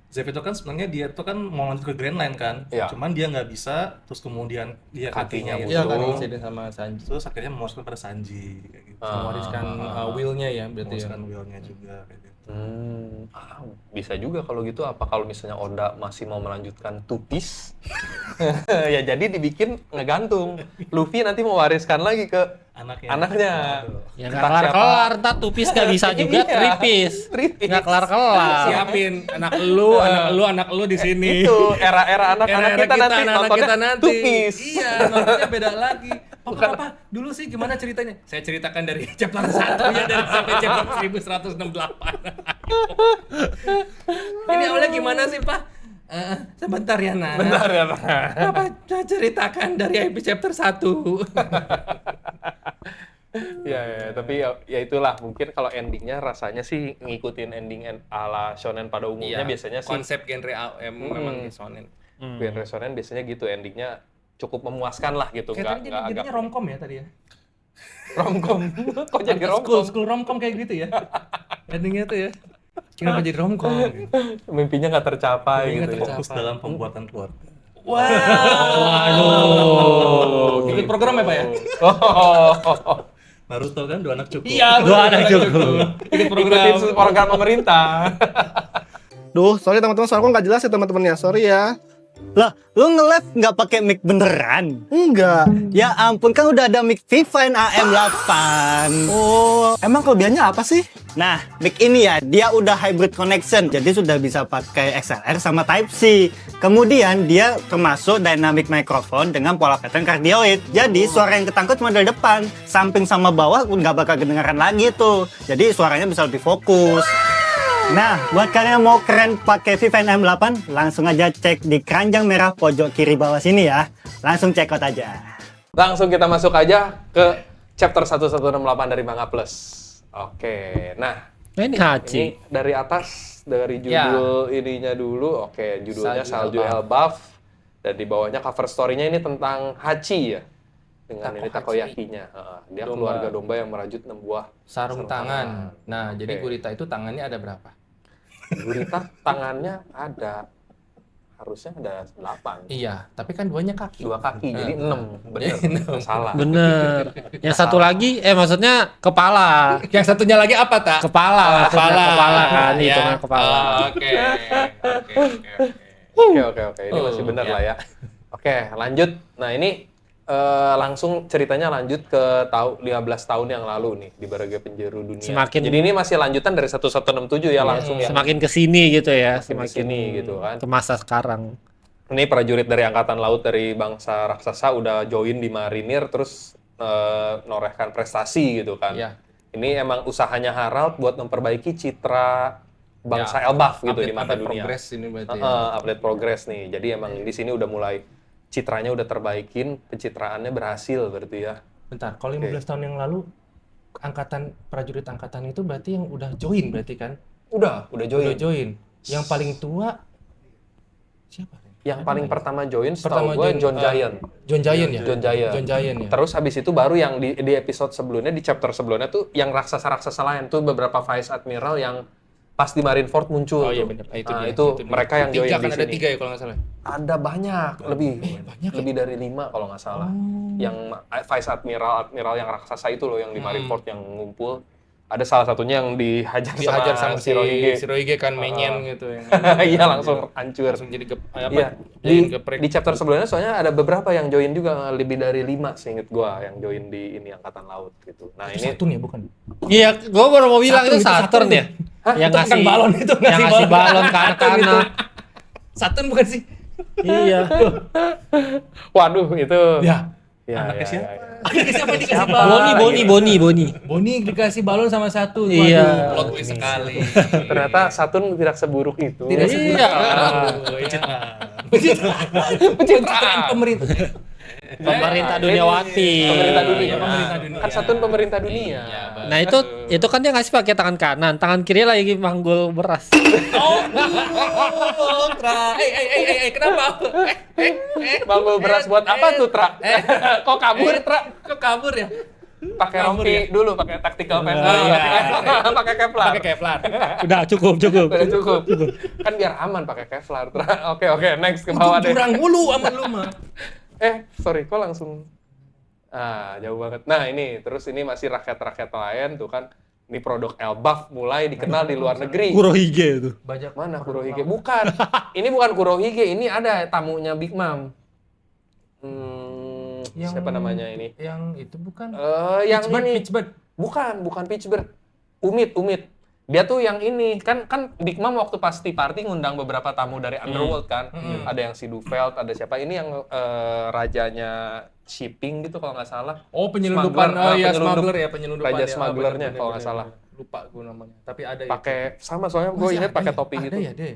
Zeff itu kan sebenarnya dia tuh kan mau lanjut ke Grand Line kan, Iya. cuman dia nggak bisa. Terus kemudian dia Kakinya kakinya Iya kan buntung. insiden sama Sanji. Terus akhirnya memuaskan pada Sanji kayak gitu. Mewariskan will-nya ya berarti ya. Memuaskan will-nya juga kayak gitu. Bisa juga kalau gitu. Apa kalau misalnya Oda masih mau melanjutkan Two Piece? Ya jadi dibikin ngegantung. Luffy nanti mewariskan lagi ke anaknya. Aduh. Ya Entah nggak kelar-kelar, ntar tupis gak bisa juga, Iya, tripis. tripis. Nggak kelar-kelar. Siapin anak lu di sini. Itu era-era anak-anak Era-era kita nanti anak-anak nontonnya kita nanti. Two Piece. Iya, nontonnya beda lagi. Papa, dulu sih gimana ceritanya? Saya ceritakan dari chapter 1 ya, dari sampai chapter 1168. Ini awalnya gimana sih, Pak? Sebentar ya, Nak. Bentar ya. Papa ceritakan dari chapter 1. Ya, tapi ya itulah, mungkin kalau endingnya rasanya sih ngikutin ending ala shonen pada umumnya biasanya sih konsep genre memang di shonen. genre shonen biasanya gitu, endingnya cukup memuaskan lah gitu, Kayak tadi nggak jadinya agak romcom ya tadi ya. romcom. Kok jadi romcom? School romcom kayak gitu ya. Endingnya tuh ya. Kenapa jadi romcom? Mimpinya nggak tercapai Mimpinya gitu. nggak Fokus dalam pembuatan keluarga. Waduh. Ikut program ya, Pak ya? Oh. Naruto kan 2 anak cukup. Iya, Dua anak cukup. Ikut Ikutin program pemerintah. Duh, sorry teman-teman, soalnya nggak jelas ya teman-temannya. Sorry ya. Lah, lu nge-live nggak pakai mic beneran? Enggak. Ya ampun, kan udah ada mic Vivine AM8. Oh, emang kelebihannya apa sih? Nah, mic ini ya, dia udah hybrid connection, jadi sudah bisa pakai XLR sama Type-C. Kemudian dia termasuk dynamic microphone dengan pola pattern cardioid. Jadi suara yang ketangkep cuma dari depan, samping sama bawah nggak bakal kedengaran lagi tuh. Jadi suaranya bisa lebih fokus. Nah, buat kalian yang mau keren pakai Vivine M8, langsung aja cek di keranjang merah pojok kiri bawah sini ya. Langsung check out aja. Langsung kita masuk aja ke chapter 1168 dari Manga Plus. Oke, nah Nah ini Hachi. ini dari atas dari judul ininya dulu. Oke, judulnya Salju Elbaf. Dan di bawahnya cover story-nya ini tentang Hachi ya. Dengan ini takoyakinya. Dia keluarga domba yang merajut 6 buah Sarung tangan. Nah, jadi gurita itu tangannya ada berapa? Gurita tangannya harusnya ada 8. Iya, tapi kan 2-nya kaki. 2 kaki, jadi 6. Bener, salah. Bener. Yang satu lagi, maksudnya kepala. Yang satunya lagi apa, Tak? Kepala kan, ya. hitungan kepala. Oke. Oke. Ini masih bener lah ya. Oke, lanjut. Nah ini langsung ceritanya lanjut ke 15 tahun yang lalu nih di Baraga Penjuru Dunia. Jadi ini masih lanjutan dari 1167 ya langsung ya. Semakin kesini gitu ya, semakin kesini gitu kan. Ke masa sekarang. Ini prajurit dari Angkatan Laut dari bangsa raksasa udah join di marinir terus norehkan prestasi gitu kan. Iya. Ini emang usahanya Harald buat memperbaiki citra bangsa Elbaf gitu di mata dunia. Progress ini berarti. Update progress nih. Jadi emang di sini udah mulai citranya udah terbaikin, pencitraannya berhasil berarti ya. Bentar, kalau 15 tahun yang lalu prajurit angkatan itu berarti yang udah join berarti kan? Udah join. Udah join. Yang paling tua siapa? Yang paling pertama join setahu gue John Giant. John Giant ya? John Giant ya. Terus habis itu baru yang di episode sebelumnya, di chapter sebelumnya tuh yang raksasa-raksasa lain tuh beberapa Vice Admiral yang pas di Marineford muncul. Oh iya tuh. benar. Itu mereka yang join di sini. Ada 3 ya kalau nggak salah. Ada banyak, lebih dari 5 kalau nggak salah. Yang Vice Admiral yang raksasa itu loh yang di Marineford yang ngumpul. Ada salah satunya yang dihajar sama Shirohige kan menyen gitu yang. Iya langsung hancur. Langsung jadi geprek. Di chapter sebelumnya soalnya ada beberapa yang join juga, lebih dari 5 seinget gua yang join di ini Angkatan Laut gitu. Nah ini Saturn ya bukan? Iya, gua baru mau bilang itu Saturn ya. Yang ngasih balon itu yang ngasih balon ke anak-anak. Saturn bukan sih? Iya. Waduh itu. Ya. Anaknya siapa? Siapa dikasih balon? Boni dikasih balon sama Saturn. Iya. Plot twist sekali. Ternyata Saturn tidak seburuk itu. Tidak seburuk. Pencitraan pemerintah. Pemerintah duniawati. Pemerintah dunia. Iya, pemerintah dunia. Kan Saturn pemerintah dunia. Nah itu kan dia ngasih pakai tangan kanan, tangan kiri lagi manggul beras. Tra. Kenapa? Manggul beras buat apa tuh, Tra? Kok kabur, Tra? Kok kabur ya? Pakai rompi dulu, pakai tactical vest. Pakai Kevlar. Pakai Kevlar. Udah cukup. Udah cukup. Kan biar aman pakai Kevlar, Tra. Oke, next ke bawah deh. Kurang mulu aman lu mah. Sorry, kok langsung jauh banget. Nah, ini terus ini masih rakyat-rakyat lain tuh kan. Ini produk Elbaf mulai dikenal di luar negeri. Kurohige itu. Banyak Mana Kurohige? Bukan. Ini bukan Kurohige, ini ada tamunya Big Mom. Siapa namanya ini? Yang itu bukan. Yang Pitchbird, ini. Pitchbird. Bukan Pitchbird. Umit. Dia tuh yang ini, kan Big Mom waktu pasti party ngundang beberapa tamu dari Underworld kan. Ada yang si Duveld, ada siapa? Ini yang rajanya shipping gitu kalau nggak salah. Oh, penyelundupan. Smuggler ya, penyelundupan. Raja smugglernya kalau nggak salah. Lupa gue namanya. Tapi ada pakai sama soalnya gue ingat pakai topi gitu. Ada ya, deh.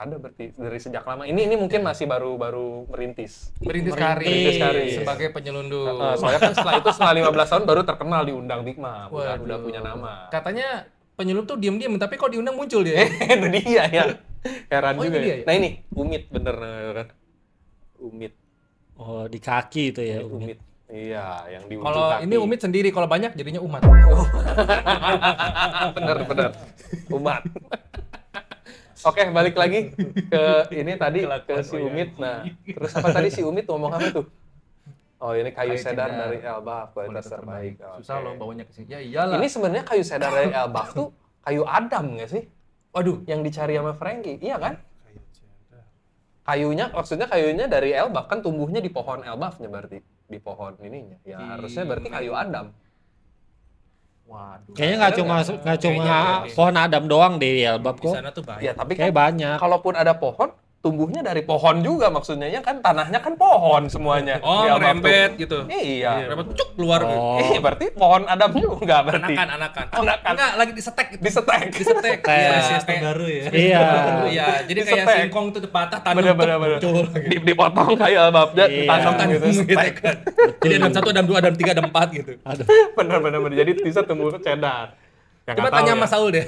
Ada berarti dari sejak lama. Ini mungkin masih baru merintis. Merintis karir sebagai penyelundup. Soalnya kan setelah itu setelah 15 tahun baru terkenal diundang Big Mom. Udah punya nama. Katanya penyelundup tuh diam-diam, tapi kok diundang muncul dia. Itu dia ya. Heran juga. Dia, ya? Nah ini Umit bener kan. Umit. Oh, di kaki itu ya. Umit. Iya, yang di ujung kalau kaki. ini Umit sendiri, kalau banyak jadinya umat. bener. Umat. Oke, balik lagi ke ini tadi ke si Umit. Nah, terus apa tadi si Umit ngomong apa tuh? Oh, ini kayu cedar dari Elbaf, kualitas terbaik. Susah loh bawanya ke sini. Ya iyalah. Ini sebenarnya kayu cedar dari Elbaf tuh kayu Adam nggak sih? Waduh, Yang dicari sama Frankie, iya kan? Maksudnya kayunya dari Elbaf kan tumbuhnya di pohon Elbafnya berarti, di pohon ininya. Ya harusnya berarti kayu Adam. waduh. Kayaknya nggak cuma pohon Adam doang di Elbaf Di kok. sana tuh banyak. Ya tapi Kayak kan banyak. kalaupun ada pohon, tumbuhnya dari pohon juga maksudnya ya kan tanahnya kan pohon semuanya. Oh, Di Elbaf tuh. merembet gitu. Iya. Merembet cuk keluar. Oh. Berarti pohon Adam juga berarti. Anakan. Oh, enggak, lagi disetek gitu. Disetek. Disetek. Kayak- terbaru ya. Iya. Iya, jadi kayak Disetek. singkong tuh patah tanam Bener. muncul. Dipotong kayu Elbafnya, Iya. ditanam gitu. Gitu kan. Jadi Adam 1, Adam 2, Adam 3, Adam 4 gitu. Aduh. Bener. Jadi bisa tumbuh cedar. Ya, Coba nggak tahu tanya ya. Mas Saul deh.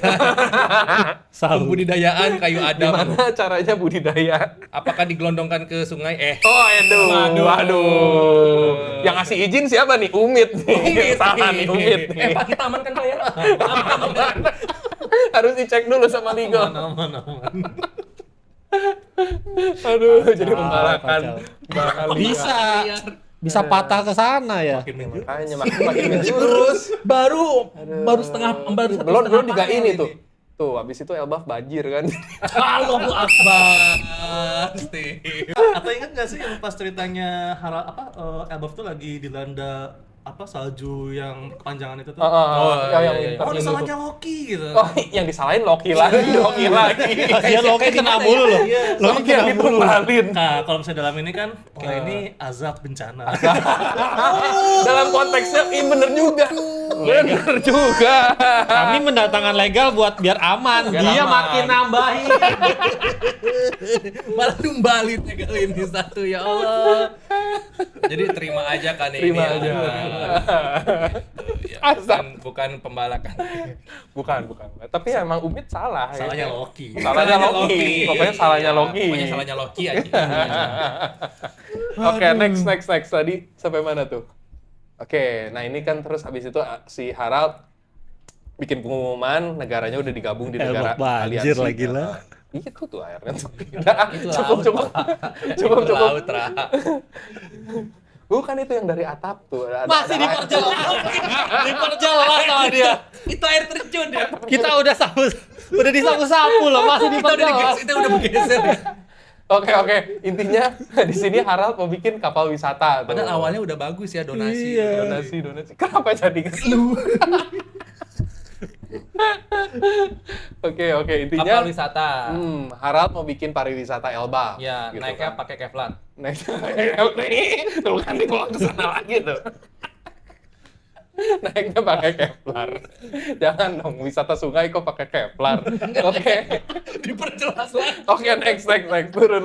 Pembudidayaan kayu Adam. Gimana caranya budidaya? Apakah digelondongkan ke sungai? Oh, itu. Waduh. Yang ngasih izin siapa nih? Umit nih. Salah nih, Umit nih. Pak, kita aman kan Pak ya? Harus dicek dulu sama Ligo. Aman. Aduh, jadi pembalakan. Bisa patah ke sana ya. Makanya makin menjurus. baru Belum juga ini tuh. Tuh, habis itu Elbaf banjir kan. Allahu Akbar. Steve. Atau ingat nggak sih yang pas ceritanya Elbaf tuh lagi dilanda salju yang kepanjangan itu tuh? iya. Oh, ini salahnya Loki gitu. Oh, yang disalahin Loki lagi. Dia Loki kena mulu loh. Loki yang ditumbalin. Nah, kalau misalnya dalam ini kan, ini azab bencana. Dalam konteksnya, bener juga. Bener juga. Kami mendatangkan legal buat biar aman. Biar Dia aman. makin nambahin. Malah numbalin legal ini satu, ya Allah. Jadi terima aja kan ini. Terima aja. Ya, bukan pembalakan. Bukan. Tapi emang Umit salah. Salahnya ya. Loki. Salahnya Loki. Pokoknya salahnya Loki. Pokoknya salahnya Loki aja. Oke, next. Tadi sampai mana tuh? Oke, nah ini kan terus habis itu si Harald bikin pengumuman negaranya udah digabung di negara banjir aliansi. lagi lah. Iya tuh airnya tuh. Nah, Itu cukup. Laut, Ra. Bukan itu yang dari atap tuh. Masih diperjelas sama dia. Itu air terjun ya. Kita udah disapu-sapu loh, masih diperjelas. Kita udah bergeser ya. Oke. Intinya di sini Harald mau bikin kapal wisata tuh. Padahal awalnya udah bagus ya donasi. Iya. Donasi. Kenapa jadi keselu? Oke, intinya Kapal wisata. Harald mau bikin pariwisata Elba. Ya, gitu naiknya kan. pakai Kevlar. Tuh kan dibawa ke sana lagi tuh. Naiknya pakai Kevlar. Jangan dong, wisata sungai kok pakai Kevlar. Oke. Diperjelas lagi. Oke, next. Turun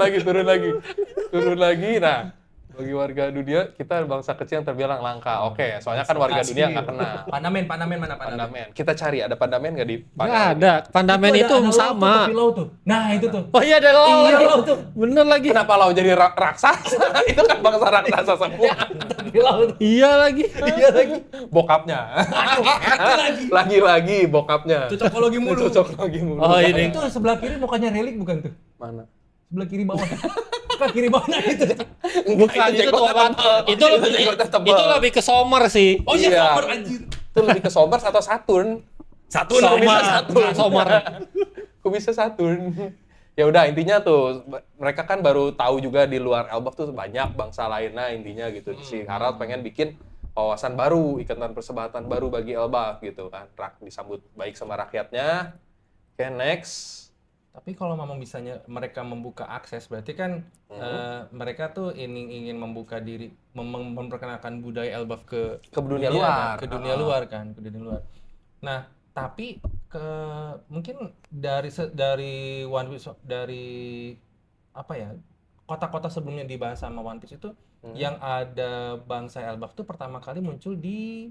lagi. Nah, bagi warga dunia, kita bangsa kecil yang terbilang langka. Oke, soalnya kan warga dunia nggak kena. Pandamen mana Pandamen? Pandamen. Kita cari, ada Pandamen nggak di Nggak Pandamen? ada. Pandamen itu sama. Nah, itu tuh. Oh iya ada laut. Iya, laut tuh. Bener lagi. Kenapa lau jadi raksasa? Itu kan bangsa raksasa semua. Iya lagi. Bokapnya. Lagi-lagi bokapnya. Cocokologi mulu. Oh ini. Itu sebelah kiri mukanya relik bukan tuh? Mana? Sebelah kiri bawah. Bukan kiri bawah itu. Bukan itu tuh itu lebih ke Sommer sih. Oh iya, Iya. Sommer anjir. Itu lebih ke Somers atau Saturn? Sommer. Kok bisa Saturn? Ya udah, intinya tuh mereka kan baru tahu juga di luar Elbaf tuh banyak bangsa lainnya intinya gitu. Si Harald pengen bikin wawasan baru, ikatan persahabatan baru bagi Elbaf gitu kan. Disambut baik sama rakyatnya. Oke, next. Tapi kalau memang misalnya mereka membuka akses, berarti kan mereka tuh ingin membuka diri, memperkenalkan budaya Elbaf ke dunia luar. ke dunia luar kan, ke dunia luar. Nah, tapi mungkin dari One Piece, dari apa ya, kota-kota sebelumnya dibahas sama One Piece itu yang ada bangsa Elbaf tuh pertama kali muncul di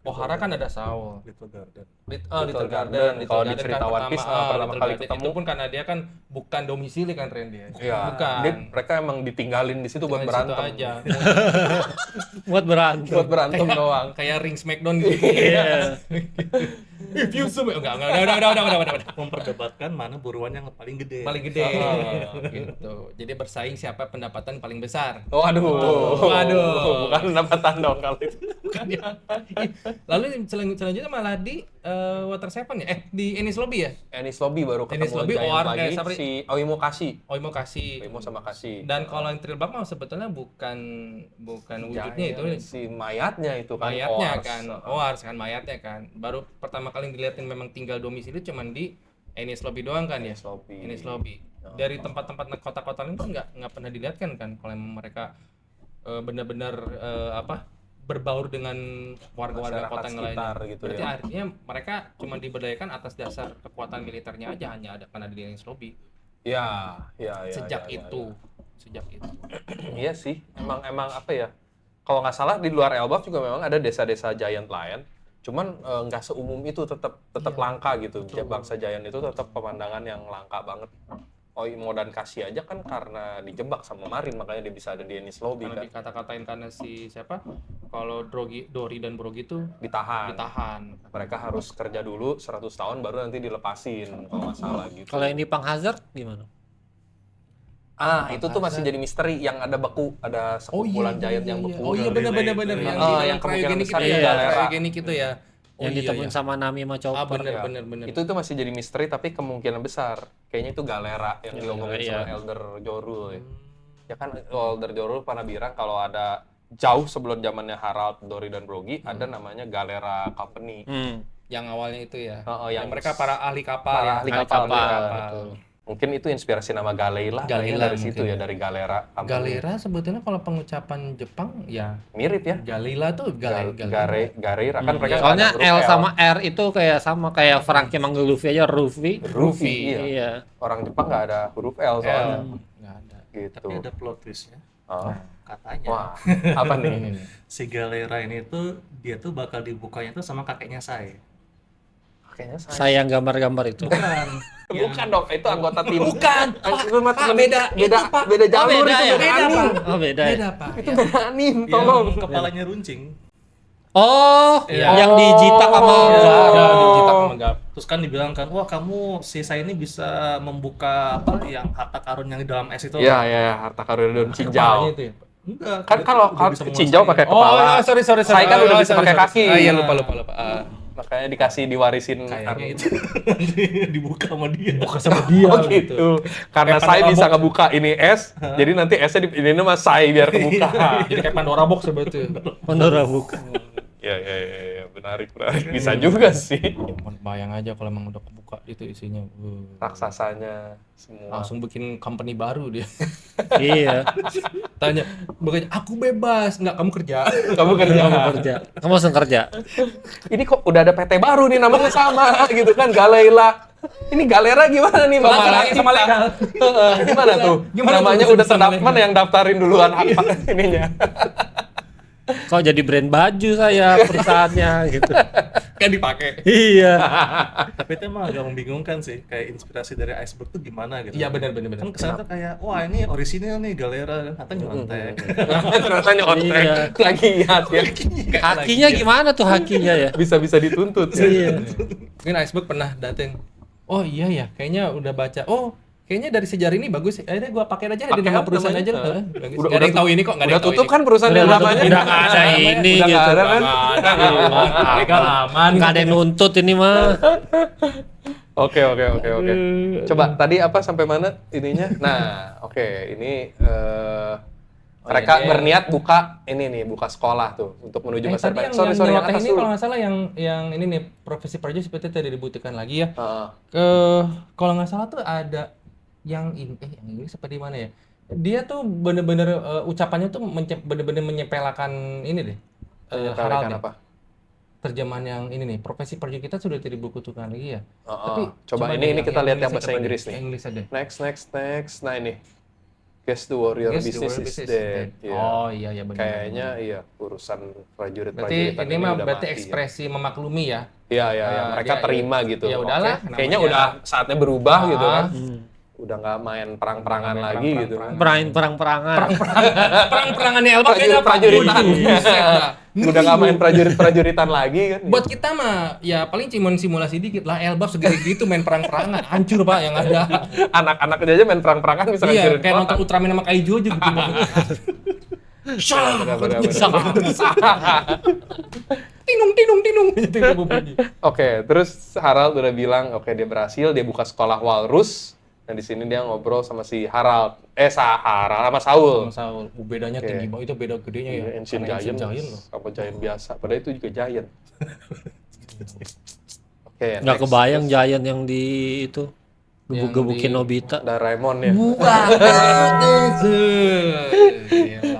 Ohara kan ada Saul. Little Garden. Little Garden. Kalau di cerita One Piece pertama kali ketemu. Itu pun karena dia kan bukan domisili kan Ren dia. Iya, Bukan. mereka emang ditinggalin di situ buat Tinggal di situ berantem. aja. Buat berantem. Buat berantem doang. Kayak ring Smackdown gitu. Iya. If you enggak, udah. Memperdebatkan mana buruan yang paling gede. Paling gede gitu. Jadi bersaing siapa pendapatan paling besar. Waduh. Waduh. Bukan pendapatan dong kalau itu. Bukan ya. Lalu selanjutnya malah di Water Seven ya? Di Enies Lobby ya? Enies Lobby baru ketemu Enies Lobby, giant OR lagi siapa nih? si Oimo Kashi. Oimo kasih. Oimo sama Kashi. Dan kalau yang Trilbak mah sebetulnya bukan wujudnya itu si mayatnya itu kan. mayatnya Oars. kan. Oars kan mayatnya kan. Baru pertama kali dilihatin memang tinggal domisili cuman di Enies Lobby doang kan ya? Enies Lobby. Enies Lobby. Dari tempat-tempat kota-kota lain tuh nggak pernah dilihat kan kalau emang mereka benar-benar berbaur dengan warga-warga Masyarakat kota yang lainnya. sekitar gitu Berarti ya. artinya mereka cuma diberdayakan atas dasar kekuatan militernya aja, hanya ada karena di Enies Lobby. Ya. Sejak itu. Iya sih. Emang apa ya? Kalau nggak salah di luar Elbaf juga memang ada desa-desa giant lion Cuman nggak seumum itu, tetap langka gitu. Bangsa Giant itu tetap pemandangan yang langka banget. Oimo dan Kashi aja kan karena dijebak sama Marin, makanya dia bisa ada di Enies Lobby Karena kan. dikata-katain karena si siapa? Kalau Dori dan Brogy tuh Ditahan. Mereka harus kerja dulu 100 tahun baru nanti dilepasin kalau nggak salah gitu. Kalau yang di Pang Hazard gimana? Itu tuh masih jadi misteri yang ada beku, ada sekumpulan Giant yang beku. Oh iya benar yang yang kemungkinan cryogenik besar itu itu ya, Galera. cryogenik itu ya. Oh Yang ditemuin iya. sama Nami sama Chopper. Benar. Itu masih jadi misteri tapi kemungkinan besar kayaknya itu Galera yang diomongin sama Elder Jorul ya. Ya kan Elder Jorul pernah bilang kalau ada jauh sebelum zamannya Harald, Dori dan Brogy ada namanya Galera Company. Yang awalnya itu ya. Yang mereka para ahli kapal para ya. ahli kapal. Betul. Mungkin itu inspirasi nama Galeila dari situ ya, dari Galera Company. Galera sebetulnya kalau pengucapan Jepang ya Mirip ya. Galila tuh Gareira kan mereka Soalnya ada huruf L sama R itu kayak sama kayak Frankie manggil Luffy aja Ruffy. Ruffy, iya. Iya. Orang Jepang nggak ada huruf L soalnya. nggak ada. Gitu. Tapi ada plot twistnya. Oh. Katanya Wah, apa nih? si Galera ini tuh dia tuh bakal dibukanya tuh sama kakeknya Sai. Kayaknya Saya yang gambar-gambar itu. bukan dong, itu anggota tim. Bukan. Beda jalur beda itu ya? beda anim. Oh beda. Ya? Beda Pak. Itu beda anim, Yang tolong. kepalanya runcing. Oh, Iya. yang dijitak sama Ada dijitak sama Gap. Terus kan dibilang kan, wah kamu si Sai ini bisa membuka apa yang harta karun yang di dalam es itu. Iya, harta karun daun Kepalanya cinjau. itu ya. Enggak. Kan dia kalau udah bisa cinjau menguasai. pakai kepala. sorry. Sai kan udah bisa pakai kaki. Iya lupa. Makanya dikasih diwarisin Kayaknya itu dibuka sama dia. Bukan sama dia Oh gitu. Karena Kayak Sai Pandora bisa Box. ngebuka ini es, jadi nanti esnya ini sama Sai biar kebuka. Jadi kayak Pandora Box sebetulnya. Pandora buka. Ya, menarik. Bisa juga sih. Bayang aja kalau emang udah kebuka itu isinya. Raksasanya semua. Langsung bikin company baru dia. Iya. Tanya, bukannya aku bebas, enggak kamu kerja. Kamu kerja. Kamu kerja. Kamu langsung kerja. Ini kok udah ada PT baru nih namanya sama gitu kan, Galeila. Ini Galera gimana nih Sama legal. Gimana tuh? Gimana Namanya tuh udah sama terdaftar mana yang daftarin duluan apa ininya. Kok jadi brand baju saya perusahaannya gitu. Kan dipakai. Iya. Tapi itu emang agak membingungkan sih, kayak inspirasi dari iceberg tuh gimana gitu. Iya benar. Kan kesannya tuh kayak, wah ini orisinil nih Galera kan, atau nyontek. Ternyata nyontek. Iya. Plagiat ya. Hakinya gimana tuh hakinya ya? Bisa dituntut ya. Iya. Mungkin Iceberg pernah dating. Oh iya ya, kayaknya udah baca. Oh, kayaknya dari sejarah ini bagus. Akhirnya gua pakai aja di Pakai nama apa perusahaan namanya? aja. Heeh. Bagus. Udah Nggak ada yang tahu ini kok, nggak ada Udah yang tahu tutup ini. kan perusahaan yang lamanya? Udah nggak ada ini Udah gitu. nggak ada kan? Legal aman. Nggak ada yang nuntut ini mah. Oke. Coba tadi apa sampai mana ininya? Nah, oke, ini mereka ini. berniat buka sekolah tuh untuk menuju masa Tadi depan. yang Sorry, yang nyelotek atas ini dulu. kalau nggak salah yang ini nih profesi prajurit seperti tadi dibutuhkan lagi ya. Heeh. Kalau nggak salah tuh ada yang ini seperti mana ya? Dia tuh bener-bener ucapannya tuh bener-bener menyepelekan ini deh. Menyepelekan Harald ya. apa? Terjemahan yang ini nih, profesi prajurit kita sudah tidak dibukukan lagi ya. Coba ini kita lihat yang bahasa coba Inggris deh. nih. Yang Inggris aja. Next. Nah ini. Guess the warrior Yes, the business war is business dead. is dead. Iya. Oh iya benar. Kayaknya iya urusan prajurit Berarti ini mah udah berarti mati, ekspresi memaklumi ya. ya. Iya. Mereka dia- terima gitu. ya Oke, udahlah, kayaknya namanya- udah saatnya berubah gitu kan. Hmm. Udah nggak main perang-perangan Main lagi gitu kan. Perang-perangan. Perang-perangannya Elbap kayaknya Pak. Prajurit-prajuritan. Buset dah. Udah nggak main prajurit-prajuritan lagi kan. Buat kita mah ya paling cuma simulasi dikit lah. Elbap segede gitu main perang-perangan hancur Pak yang ada. Anak-anak aja main perang-perangan bisa Iya, ngancurin kayak kota. nonton Ultraman sama Kaiju aja gitu. Tinung gitu bunyi. Oke, terus Harald udah bilang, oke dia berhasil, dia buka sekolah Walrus. Nah di sini dia ngobrol sama si Harald, sama Saul. Sama Saul, bedanya Oke. tinggi banget, itu beda gedenya ya. Iya, Ancient Karena Giant, loh. sama Giant biasa, padahal itu juga Giant. Oke, Nggak next. kebayang Giant yang di itu gebuk-gebukin di- Nobita. Doraemon ya. Wah,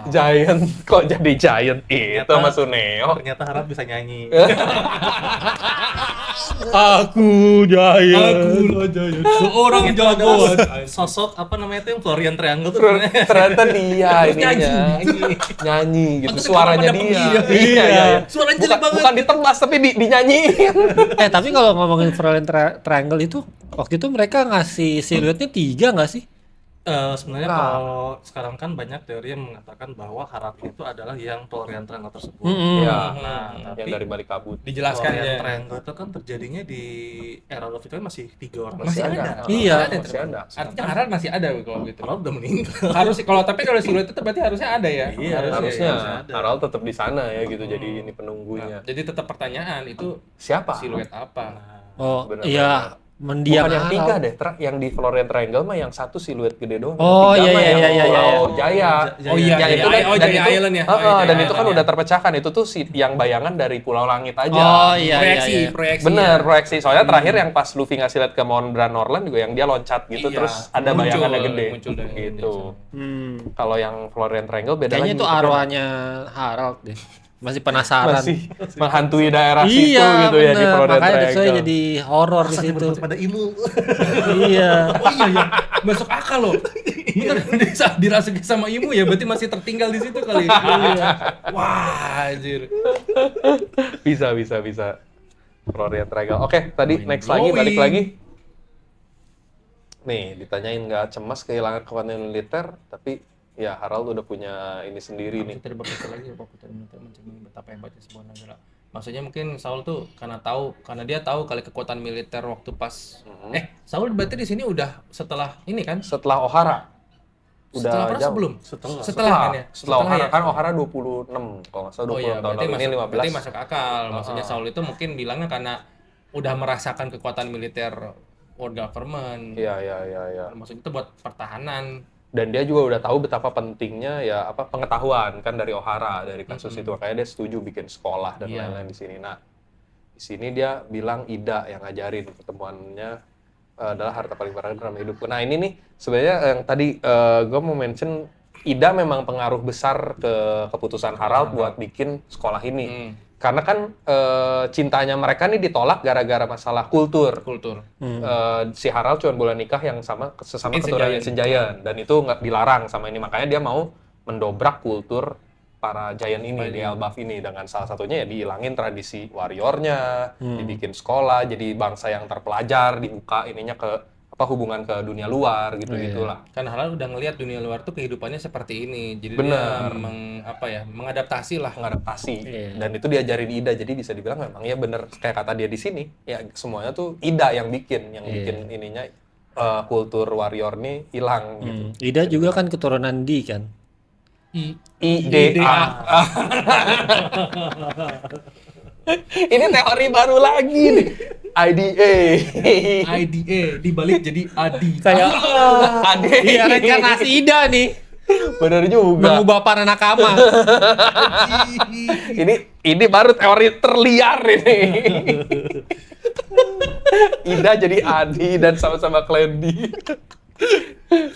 Giant, kok jadi Giant itu sama Suneo? Ternyata harap bisa nyanyi. Aku jaya. Akulah jaya, seorang jagoan. Sosok apa namanya itu yang Florian Triangle tuh sebenarnya. Ternyata dia ininya. Nyanyi gitu, suaranya dia. Iya. Suaranya jelek banget. Bukan ditebas tapi dinyanyiin. Tapi kalau ngomongin Florian Triangle itu waktu itu mereka ngasih siluetnya 3 nggak sih? Sebenarnya Nah. kalau sekarang kan banyak teori yang mengatakan bahwa Harald itu adalah yang Florian Triangle tersebut. Iya. Nah, Yang tapi dari balik kabut. Dijelaskan Florian ya. Triangle itu kan terjadinya di era Love Victory masih 3 orang. Masih ada. Iya. Masih ada. Artinya Harald masih ada kalau gitu. Harald udah meninggal. Harus tapi kalau siluet itu berarti harusnya ada ya. Iya, Harusnya ada. Harald tetap di sana ya gitu, jadi ini penunggunya. Jadi tetap pertanyaan itu Siapa? siluet apa? Oh, Benar-benar. iya. Mendiang Bukan yang 3 Harald. deh, yang di Florian Triangle mah yang satu siluet gede doang. Oh, Yang tiga iya, mah iya, yang iya, iya. Pulau Jaya. Oh iya, Yang iya, itu iya. kan, Oh, dan Jaya itu, Island ya? Heeh, Oh, iya, dan Jaya itu kan Island udah terpecahkan. Itu tuh yang bayangan dari Pulau Langit aja. Oh iya, proyeksi, iya. proyeksi. Bener, ya. proyeksi. Soalnya terakhir yang pas Luffy ngasih lihat ke Mondra Norland juga yang dia loncat gitu, Iya, terus ada muncul, bayangannya gede. muncul dari Gitu. Hmm. Kalau yang Florian Triangle beda Kayaknya lagi. itu arwahnya Harald deh. Masih penasaran. masih menghantui daerah situ Iya, gitu ya di bener. Florian Makanya Triangle. saya jadi horor di Rasanya situ. berbentuk pada ilmu. Iya. Oh iya ya, masuk akal loh. Bener, dirasuki sama Imu ya, berarti masih tertinggal di situ kali. Wah, anjir. Bisa. Florian Triangle. Oke, tadi next lagi, glowing. balik lagi. Nih, ditanyain nggak cemas kehilangan kekuatan militer, tapi ya Harald udah punya ini sendiri nih. Kita berpikir lagi ya, kita mencermin betapa hebatnya sebuah negara. Maksudnya mungkin Saul tuh karena dia tahu kali kekuatan militer waktu pas. Saul berarti di sini udah setelah ini kan? Setelah Ohara. Setelah perang jauh. sebelum? Setelah. Setelah kan ya? Setelah Ohara ya? kan Ohara 26 kalau nggak salah 26 Oh iya, tahun berarti lalu ini masuk, 15. berarti masuk akal. Maksudnya Saul itu mungkin bilangnya karena udah merasakan kekuatan militer world government. Iya. Maksudnya itu buat pertahanan. Dan dia juga udah tahu betapa pentingnya ya pengetahuan kan dari Ohara dari kasus itu, makanya dia setuju bikin sekolah dan Iya. lain-lain di sini. Nah, di sini dia bilang Ida yang ngajarin, pertemuannya adalah harta paling berharga dalam hidupku. Nah, ini nih sebenarnya yang tadi gue mau mention, Ida memang pengaruh besar ke keputusan Harald buat bikin sekolah ini. Karena kan cintanya mereka nih ditolak gara-gara masalah kultur. Si Harald cuma boleh nikah yang sesama keturunan Ancient Giant, dan itu nggak dilarang sama ini, makanya dia mau mendobrak kultur para giant ini di Elbaf ini, dengan salah satunya ya dihilangin tradisi warriornya, dibikin sekolah, jadi bangsa yang terpelajar, dibuka ininya ke hubungan ke dunia luar gitu gitulah. Kan Harald udah ngelihat dunia luar tuh kehidupannya seperti ini. Jadi Bener. dia mengadaptasi lah. Mengadaptasi. Dan itu diajarin Ida, jadi bisa dibilang memang ya bener kayak kata dia di sini, ya semuanya tuh Ida yang bikin ininya kultur warrior nih hilang gitu. Ida juga kan keturunan D kan. IDA. Ini teori baru lagi nih. IDA. IDA dibalik jadi Adi. Kayak Ade. iya reinkarnasi Ida nih. Bener juga. Mengubah para nakama. Ini baru teori terliar ini. Ida jadi Adi dan sama-sama Clandy.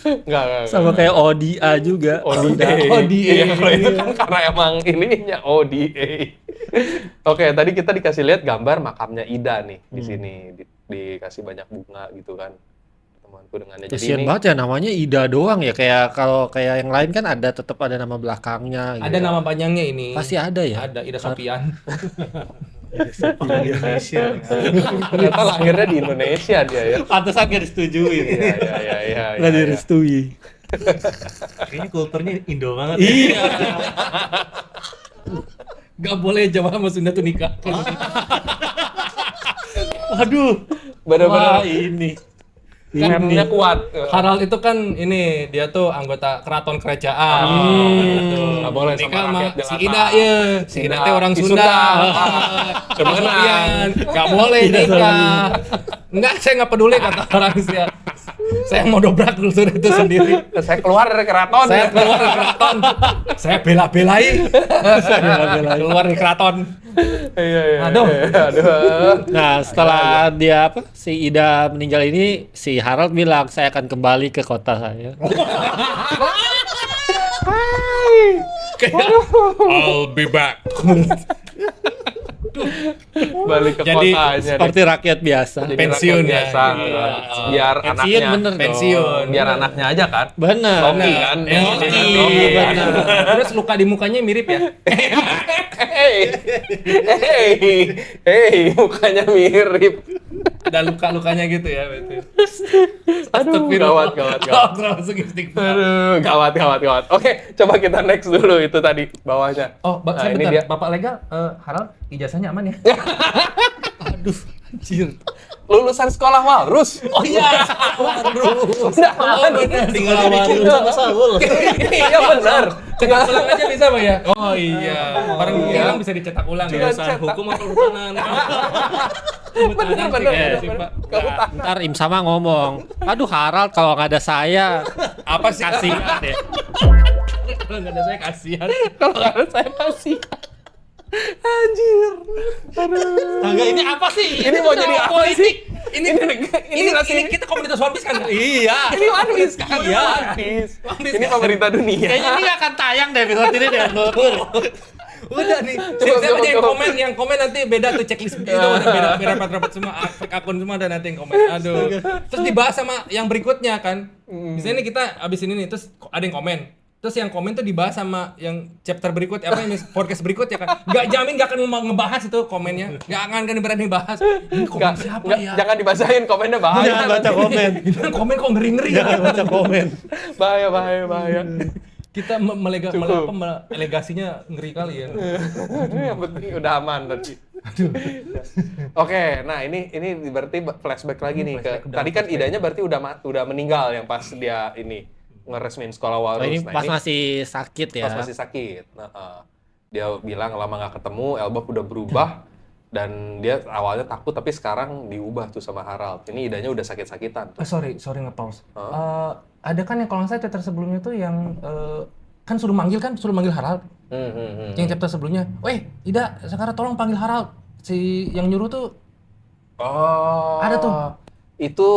Enggak. Sama kayak ODA juga. ODA. Iya, kalau itu kan karena emang ininya ODA. Oke, tadi kita dikasih lihat gambar makamnya Ida nih di sini. Dikasih banyak bunga gitu kan. Temanku dengannya. Jadi Kasian ini banget ya namanya Ida doang ya, kayak kalau kayak yang lain kan ada tetap ada nama belakangnya. Ada nama panjangnya ini. Pasti ada ya. Ada Ida Sofian. Orang Indonesia. ternyata lahirnya di Indonesia dia ya. Pantesan gak disetujui. Iya. Nggak direstui. Kayaknya kulturnya Indo banget. Iya. Gak boleh Jawa sama Sunda tuh nikah. Aduh. Bener-bener Wah, ini. mennya kuat. Harald itu kan ini dia tuh anggota keraton kerajaan. Nggak boleh sama Nikah sama rakyat si jelata. Ida ya. Si Ida teh orang Sunda. Ida Sofian. Gak boleh nikah. Enggak, saya nggak peduli kata orang sih. Saya mau dobrak kultur itu sendiri. Saya keluar dari keraton. Saya keluar dari keraton. Saya bela-belai. Keluar dari keraton. Iya. Aduh. Nah, setelah dia si Ida meninggal ini, si Harald bilang saya akan kembali ke kota saya. I'll be back. Balik ke Jadi, kotanya deh. Seperti rakyat biasa. Jadi pensiun rakyat ya. biasa. Iya. Biar Pensiun anaknya bener dong. Pensiun. biar anaknya aja kan. Bener. Loki kan. Loki. Loki kan. Terus luka di mukanya mirip ya? Hei, mukanya mirip. Ada luka-lukanya gitu ya berarti. Aduh, Astagfirullah. gawat. Langsung istighfar. Aduh, gawat. Oke, coba kita next dulu itu tadi bawahnya. Oh, Nah, ini bentar. dia. Bapak legal, Harald, ijazahnya aman ya? Aduh, anjir. Lulusan sekolah Walrus. Oh iya, Walrus. Benar. Tinggal dibikin sama Saul. Iya benar. Cetak ulang aja bisa, Pak ya? Oh iya. Barang bukti hilang bisa dicetak ulang ya. Jurusan hukum atau kehutanan? Benar. Ntar Im Sama ngomong, aduh Harald kalau nggak ada saya, Apa sih? kasihan ya. Kalau nggak ada saya kasihan. Kalau nggak ada saya kasih. Anjir. Enggak, ini apa sih? Ini mau jadi apa sih? Ini kita komunitas One Piece kan? Iya. Ini One Piece kan? Iya. One Piece. Ini pemerintah dunia. Kayaknya ini nggak akan tayang deh episode ini deh. Udah nih. Siapa aja yang komen nanti beda tuh checklist itu udah beda rapat semua, fake akun semua ada nanti yang komen. Aduh. Terus dibahas sama yang berikutnya kan. Misalnya nih kita abis ini nih terus ada yang komen. Terus yang komen tuh dibahas sama yang chapter berikut apa ini podcast berikutnya kan. Enggak jamin enggak akan ngebahas itu komennya. Enggak akan berani bahas. Ini komen siapa ya? Jangan dibacain komennya bahaya. Jangan baca komen. Ini komen kok ngeri-ngeri ya. Jangan baca komen. Bahaya. Kita melegasinya ngeri kali ya. Yang penting udah aman tadi. Oke, nah ini berarti flashback lagi nih ke tadi kan idenya berarti udah meninggal yang pas dia ini ngeresmin sekolah Walrus. Ini Nah, pas masih sakit ya. pas masih sakit. Nah, dia bilang lama nggak ketemu, Elbaf udah berubah dan dia awalnya takut tapi sekarang diubah tuh sama Harald. Ini idenya udah sakit-sakitan. Sorry nge-pause. Ada kan yang kalau nggak salah chapter sebelumnya tuh yang kan suruh manggil Harald. Yang chapter sebelumnya, weh, Ida, sekarang tolong panggil Harald. Si yang nyuruh tuh Oh. Ada tuh. Itu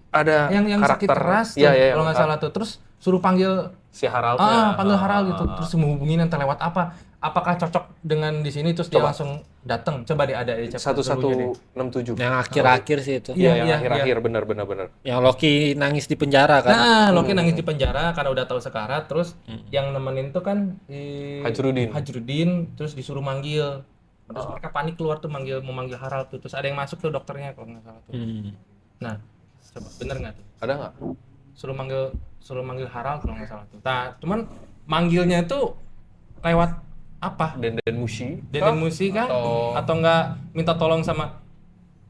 ada yang sakit karakter. keras tuh, Iya, kalau nggak salah tuh. Terus suruh panggil si Harald. panggil Harald gitu. Terus menghubungin nanti lewat apa? Apakah cocok dengan di sini terus dia Coba. langsung datang? Coba deh ada di chapter sebelumnya deh. 1167. Yang akhir-akhir sih itu. Iya, Iya, yang akhir-akhir benar. Yang Loki nangis di penjara kan. Nah, Loki nangis di penjara karena udah tahu sekarat. Terus yang nemenin tuh kan Hajrudin, terus disuruh manggil. Terus mereka panik keluar tuh mau manggil Harald tuh. Terus ada yang masuk tuh dokternya kalau nggak salah tuh. Nah, coba bener nggak tuh? Ada nggak? Suruh manggil Harald kalau nggak salah tuh. Nah, cuman manggilnya tuh lewat apa? Denden Mushi. Denden Musi kah? Atau- Atau nggak minta tolong sama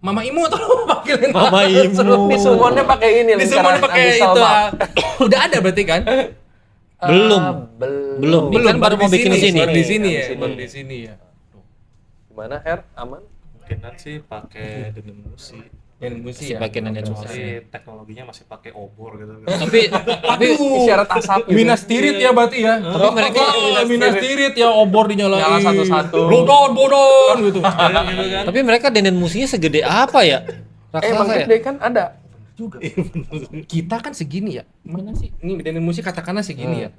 Mama Imu tolong panggilin Mama Harald. Imu. Suruh Disumonnya pakai ini. Disummon lingkaran pakai Abu itu. Salma. Udah ada berarti kan? Belum. Ini kan baru mau bikin di sini. Baru di sini ya. Di sini. Baru di sini ya. Gimana, Her? Aman? Mungkinan sih pakai Denden Musi. Denden Musi ya. Sebagian dari Kecuali teknologinya masih pakai obor gitu. Tapi Isyarat asap gitu. Minas Tirith ya berarti ya. Tapi mereka Minas Tirith ya obor dinyalain. Nyala satu-satu. Bodon gitu. tapi mereka Denden Musinya segede apa ya? Bang Raksasa ya? Gede kan ada. Juga. Kita kan segini ya. Mana sih? Ini Denden Musi katakanlah segini ya.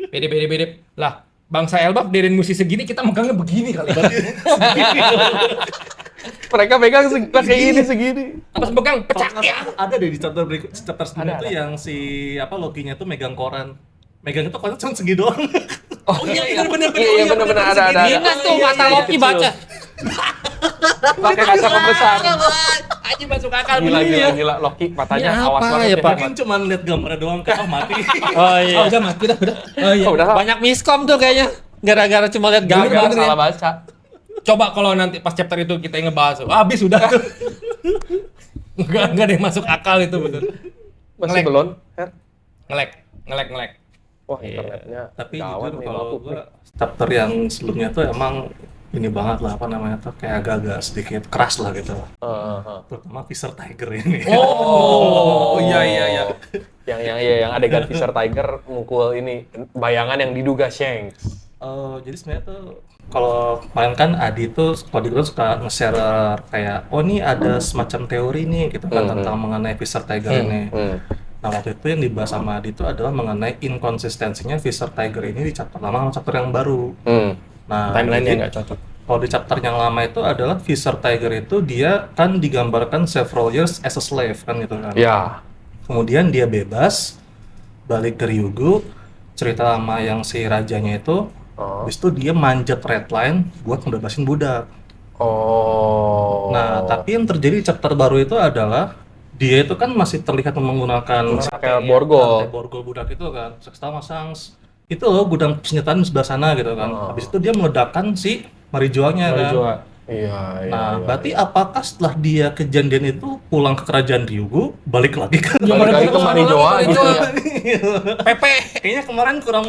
Bede. Lah, bangsa Elbaf Denden Musi segini kita megangnya begini kali. Mereka pegang pakai ini segini. Pas pegang pecah Kalau nggak ya. salah ada deh di chapter berikut, chapter sebelumnya tuh yang si Lokinya tuh megang koran. Megang itu koran cuma segi doang. Oh iya bener. Iya, bener ada. Ingat tuh mata Loki baca. Pakai kaca pembesar. Aja masuk akal Gila. Loki matanya Ini awas apa banget. ya, Pak? Mungkin cuma lihat gambarnya doang kan mati. Oh iya. udah mati udah. Oh iya. Oh, udah. Banyak miskom tuh kayaknya. Gara-gara cuma lihat Gambar gambar. bener ya. salah baca. Coba kalau nanti pas chapter itu kita yang ngebahas, habis udah tuh. Enggak ada yang masuk akal itu betul. Masih Ngelek. belum, Her? Ngelek. Wah, internetnya Tapi gawat jujur nih, kalau lapuk gue nih. chapter yang sebelumnya tuh emang ini banget lah, apa namanya tuh, kayak agak-agak sedikit keras lah gitu. Terutama Fisher Tiger ini. Oh, iya. Yang adegan Fisher Tiger mukul ini bayangan yang diduga Shanks. Jadi sebenarnya tuh kalau kemarin kan Adi tuh kalau di grup suka nge-share kayak ini ada semacam teori nih gitu kan tentang mengenai Fisher Tiger ini. Nah waktu itu yang dibahas sama Adi itu adalah mengenai inkonsistensinya Fisher Tiger ini di chapter lama sama chapter yang baru. Nah Timeline-nya jadi- nggak cocok. Kalau di chapter yang lama itu adalah Visor Tiger itu dia kan digambarkan several years as a slave kan gitu kan. Ya. Kemudian dia bebas, balik ke Ryugu, cerita lama yang si rajanya itu, habis itu dia manjat red line buat ngebebasin budak. Oh. Nah, tapi yang terjadi di chapter baru itu adalah dia itu kan masih terlihat menggunakan kayak borgol. kayak borgol budak itu kan. Sekarang masang itu loh gudang persenjataan di sebelah sana gitu kan. Habis itu dia meledakkan si marijuana kan. Iya, iya. Nah, berarti apakah setelah dia kejadian itu pulang ke kerajaan Ryugu, balik lagi ke Balik lagi ke Marijoa gitu ya. Pepe? Kayaknya kemarin kurang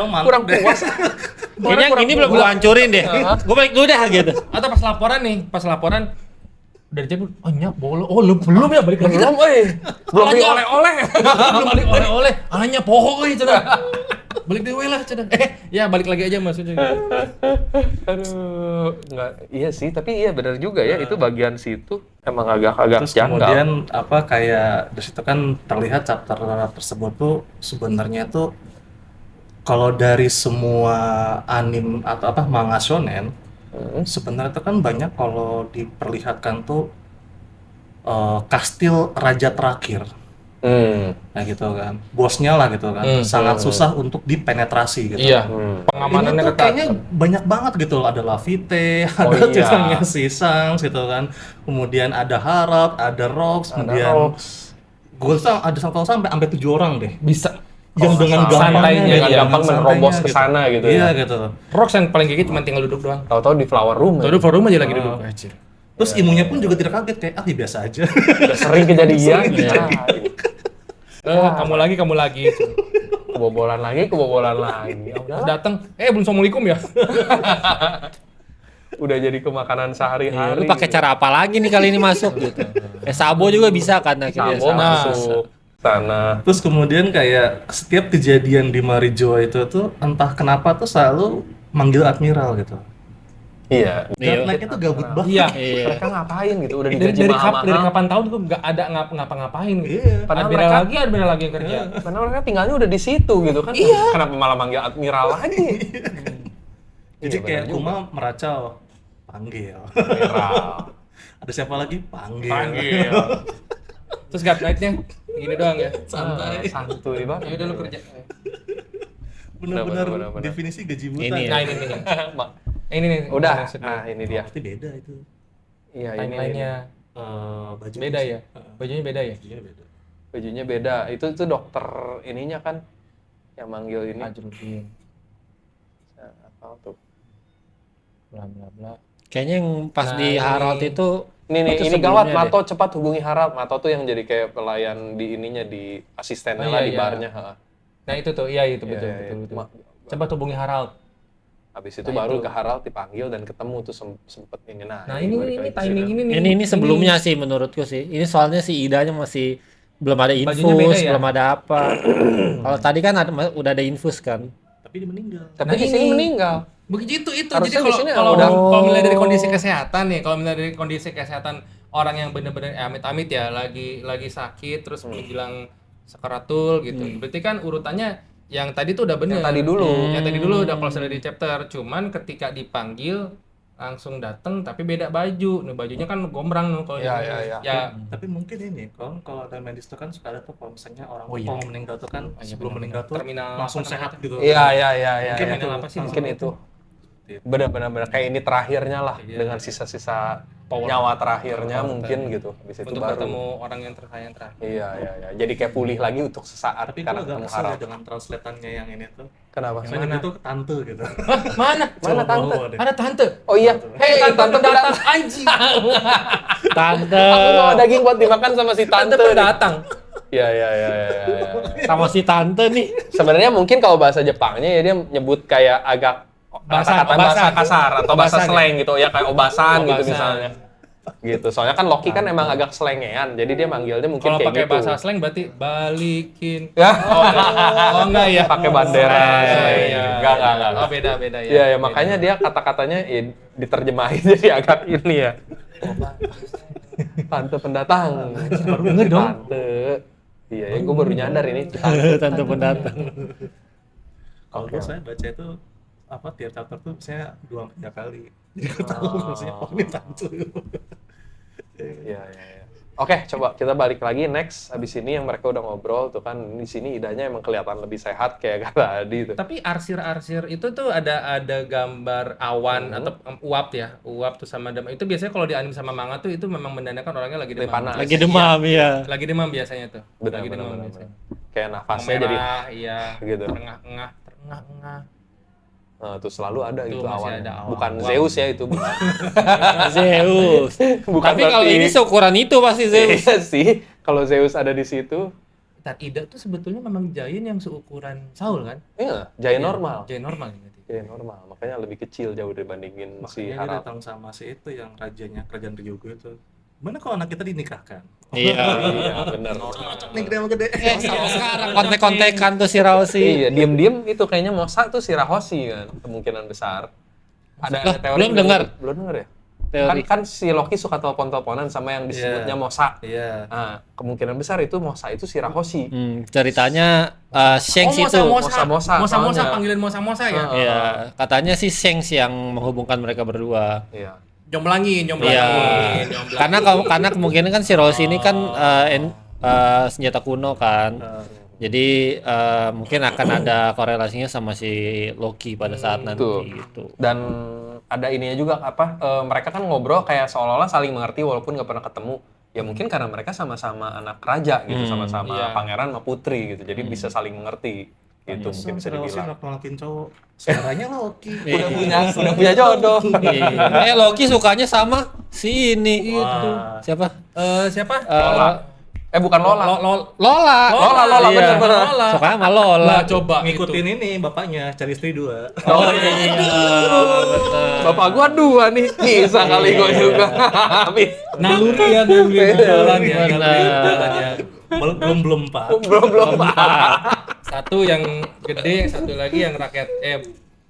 mantap Kurang deh. puas. Kayaknya yang ini belum gua hancurin deh. Gua balik dulu dah gitu. Atau pas laporan udah dicabut, oh nyak boleh, oh belum ya balik lagi. Belum, belum beli oleh-oleh. Belum balik oleh-oleh, alanya pohon cenah. Balik dewe lah cenah. Ya balik lagi aja maksudnya. Aduh, enggak, iya sih, tapi iya benar juga ya, itu bagian situ emang agak-agak Terus janggal. kemudian kayak di situ kan terlihat chapter tersebut tuh sebenarnya tuh kalau dari semua anime atau manga shonen sebenarnya itu kan banyak kalau diperlihatkan tuh kastil raja terakhir. Nah gitu kan, bosnya lah gitu kan, sangat susah untuk dipenetrasi gitu. Iya. Ini Pengamanannya tuh ketat. kayaknya banyak banget gitu loh, ada Lafite, Oh, ada iya. ceritanya si Sangs gitu kan, kemudian ada Harald, ada Rox, kemudian gue ada sampai 7 orang deh Bisa. yang dengan santainya, gampangnya, dengan gitu, gampang santainya menerobos ke gitu. sana gitu ya. Iya gitu. Rox yang paling gigit cuma tinggal duduk doang. Tahu-tahu di flower room. Tuh ya. di forum aja lagi duduk. Anjir. Terus imunya pun juga tidak kaget kayak ya biasa aja. Udah sering kejadian. Kamu lagi. Kebobolan lagi. Ya Terus udah. datang, belum assalamualaikum ya. Udah jadi kemakanan Iya, sehari-hari. lu pakai cara apa lagi nih kali ini masuk gitu. Sabo juga bisa kan akhirnya. Sabo masuk sana. Terus kemudian kayak setiap kejadian di Marijoa itu tuh entah kenapa tuh selalu manggil admiral gitu. Iya. Naiknya tuh gabut banget. Iya. Iya. Mereka ngapain gitu? Udah Dari digaji mahal-mahal. dari kapan tahun tuh nggak ada ngapa-ngapain gitu. Iya. Padahal Admiral lagi yang kerja. Karena mereka tinggalnya udah di situ gitu kan. Iya. Kenapa malah manggil admiral lagi? Jadi Iya, kayak benar Kuma meracau, panggil. Admiral. Ada siapa lagi? Panggil. Terus God Knight-nya gini doang ya. Santai. Santuy banget. Ya udah lu kerja. Benar-benar Benar. definisi gaji buta. Ini ya. Nah ini nih. Ini nih. Udah. maksudnya. Nah, ini dia. Berarti beda itu. Iya, ini. Timeline-nya Baju beda ya. Bajunya beda ya. Iya beda. Bajunya beda. Itu dokter ininya kan yang manggil ini. Ajrudin. Apa tuh? Bla bla bla. Kayaknya yang pas Nah, di ini. Harald itu Ini sebelumnya gawat, deh. Mato cepat hubungi Harald. Mato tuh yang jadi kayak pelayan di ininya, di asistennya Oh, lah iya, di iya. barnya. Ha. Nah itu tuh, iya itu Iya, betul iya, betul iya. betul. Coba hubungi Harald. Habis itu Nah, baru itu. ke Harald dipanggil dan ketemu tuh sempet ini. Nah, Nah ini balik lagi. timing ini nih. ini sebelumnya sih menurutku sih. Ini soalnya si Idanya masih belum ada Bajunya infus, beda ya? belum ada apa. Kalau tadi kan udah ada infus kan. Tapi dia meninggal. Tapi Nah, di sini ini. meninggal. Begitu itu. Harusnya Jadi di sini kalau udah- kalau mulai dari kondisi kesehatan nih, kalau mulai dari kondisi kesehatan orang yang benar-benar amit-amit ya lagi sakit terus menjelang sakaratul gitu. Berarti kan urutannya yang tadi tuh udah bener. Yang tadi dulu. Yang tadi dulu udah close dari chapter. Cuman ketika dipanggil langsung dateng tapi beda baju. Nih bajunya kan gombrang nih kalau Iya, ini. iya, iya. Ya Tapi mungkin ini kalau ada medis itu kan suka ada tuh kalau misalnya orang Oh, iya. mau meninggal tuh kan iya, sebelum benar-benar. meninggal tuh Terminal langsung apa sehat namanya? gitu. Iya. Mungkin iya. itu apa sih? Mungkin itu. Benar-benar kayak ini terakhirnya lah Iya. dengan sisa-sisa Power. nyawa terakhirnya mungkin gitu. Habis itu Untuk baru. bertemu orang yang tersayang terakhir. Iya. Jadi kayak pulih lagi untuk sesaat Tapi gue karena agak ketemu kesel ya Harald. dengan translatannya yang ini tuh. Kenapa? Soalnya gitu tante gitu. Mana? Mana tante? Cowok deh. Ada tante. Oh iya. Hei, tante datang anjing. Tante Aku bawa daging buat dimakan sama si tante. Tante datang. Iya. sama si tante nih. Sebenarnya mungkin kalau bahasa Jepangnya ya dia nyebut kayak agak kata-kata bahasa obasan. kasar atau bahasa Obasan, slang gitu ya kayak obasan gitu Obasan. misalnya. Gitu. Soalnya kan Loki kan emang agak slengean. Jadi dia manggilnya mungkin Kalau kayak pakai gitu. bahasa slang berarti balikin. Ya. Oh enggak ya. Pakai bandera. Iya. Enggak. Oh beda ya. Iya, ya makanya dia kata-katanya ya, diterjemahin jadi agak ini ya. Tante pendatang. baru denger dong. Tante. Iya, ya gue baru nyadar ini. Tante pendatang. Kalau saya baca itu tiap chapter tuh misalnya 2-3 kali. Jadi gue tahu maksudnya oh ini Tansu. Iya, iya, iya. Oke, coba kita balik lagi next. Abis ini yang mereka udah ngobrol tuh kan di sini idanya emang kelihatan lebih sehat kayak kata Adi tuh. Tapi arsir-arsir itu tuh ada gambar awan atau uap ya. Uap tuh sama demam. Itu biasanya kalau di anime sama manga tuh itu memang menandakan orangnya lagi demam. panas. Lagi demam ya. Lagi demam biasanya tuh. Benar, lagi benar, demam benar, biasanya. benar. Kayak nafasnya jadi Merah, iya. gitu. Terengah-engah. tuh selalu ada Tuh, gitu masih awan. ada awan. Bukan Wah. Zeus ya itu, bukan. Zeus. Bukan Tapi kalau berarti- ini seukuran itu pasti Zeus. Iya sih, kalau Zeus ada di situ, Ntar Ida tuh sebetulnya memang giant yang seukuran Saul kan? iya, giant normal. Giant normal gitu. Giant normal, makanya lebih kecil jauh dibandingin si Makanya dia Harap. datang sama si itu yang rajanya kerajaan Ryugu itu. Mana kalau anak kita dinikahkan? Iya. Iya, benar. Nih gede sama gede. Sama sekarang kontek-kontekan tuh si Raoshi. Iya, diem-diem itu kayaknya Mosa tuh si Rahoshi kan, kemungkinan besar. Ada Lah, teori belum gitu. dengar. Belum dengar ya? Teori. Kan si Loki suka telepon-teleponan sama yang disebutnya Mosa. Iya. Nah, kemungkinan besar itu Mosa itu si Rahoshi. Ceritanya Shanks itu. Mosa, Mosa soalnya. panggilan Mosa ya. Iya, katanya sih Shanks yang menghubungkan mereka berdua. Iya. Jomblangin. Iya. Karena kemungkinan kan si Rose ini kan senjata kuno kan. Jadi mungkin akan ada korelasinya sama si Loki pada saat nanti Betul. gitu. Dan ada ininya juga mereka kan ngobrol kayak seolah-olah saling mengerti walaupun nggak pernah ketemu. Ya mungkin karena mereka sama-sama anak raja gitu, sama-sama Iya. pangeran sama putri gitu. Jadi bisa saling mengerti. Gitu mungkin bisa dibilang. Nolakin cowok. Suaranya Loki. Udah punya jodoh. Iya. Loki sukanya sama si ini. Itu. Siapa? Siapa? Bukan Lola. Lola. Lola, Iya. bener-bener. Suka sama Lola. Lah coba Ngikutin ini bapaknya cari istri 2. Oh iya. Bapak gua 2 nih. Bisa kali gua juga. Habis. naluri ya jalan ya. Benar. Belum Pak. Belum. Satu yang gede, yang satu lagi yang rakyat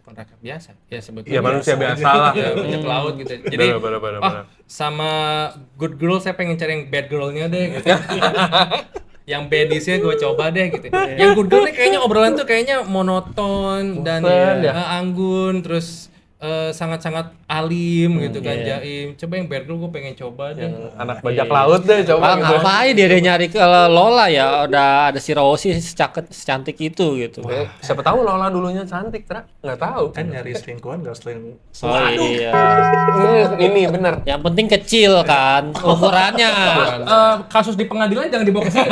bukan rakyat biasa ya sebetulnya. Iya, manusia biasa lah. Ya, bajak laut gitu. Jadi Bener. sama good girl saya pengen cari yang bad girl-nya deh gitu. Yang badisnya gue coba deh gitu. Yang good girl nih kayaknya obrolan tuh kayaknya monoton dan Bosen, ya? anggun terus sangat-sangat alim gitu kan, jaim. Coba yang bad girl gue pengen coba deh. Anak bajak laut deh coba gitu. Ngapain dia nyari ke Lola ya? Udah ada si Rosie secantik itu gitu. Siapa tahu Lola dulunya cantik, Tra? Nggak tahu. Kan nyari selingkuhan gak Oh iya. Ini bener. Yang penting kecil kan ukurannya. Kasus di pengadilan jangan dibawa ke sini.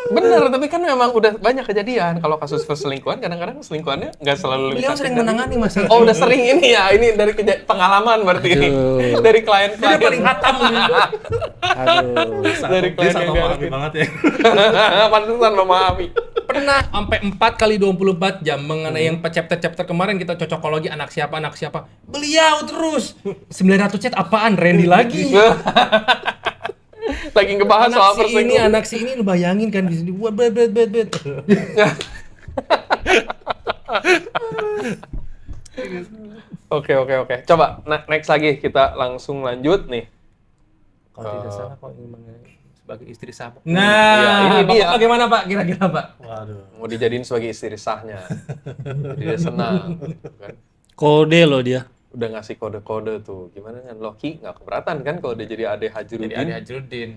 Bener, tapi kan memang udah banyak kejadian. Kalau kasus perselingkuhan, kadang-kadang selingkuhannya nggak selalu lebih Beliau cantik sering dari- menangani masalah. Oh, udah sering ini ya. Ini dari pengalaman berarti ini. Aduh. Dari klien-klien. Dia paling hatam. Aduh. Dari Dia klien sama yang memahami garfit. banget ya. Pantesan memahami. Pernah sampai 4 kali 24 jam mengenai yang chapter-chapter kemarin kita cocokologi anak siapa. Beliau terus. 900 chat apaan? Randy lagi. Lagi ngebahas soal perselingkuhan. Anak si ini lu bayangin kan di sini. Wah, bet. Oke. Coba next lagi kita langsung lanjut nih. Kalau tidak salah kok ini sebagai istri sah. Ya, Nah, ini Bapak dia. bagaimana Pak? Kira-kira Pak? Waduh. Mau dijadiin sebagai istri sahnya. Dia senang. Kan? Kode loh dia. Udah ngasih kode-kode tuh. Gimana kan? Loki nggak keberatan kan kalau dia jadi Ade Hajrudin? Jadi Ade Hajrudin.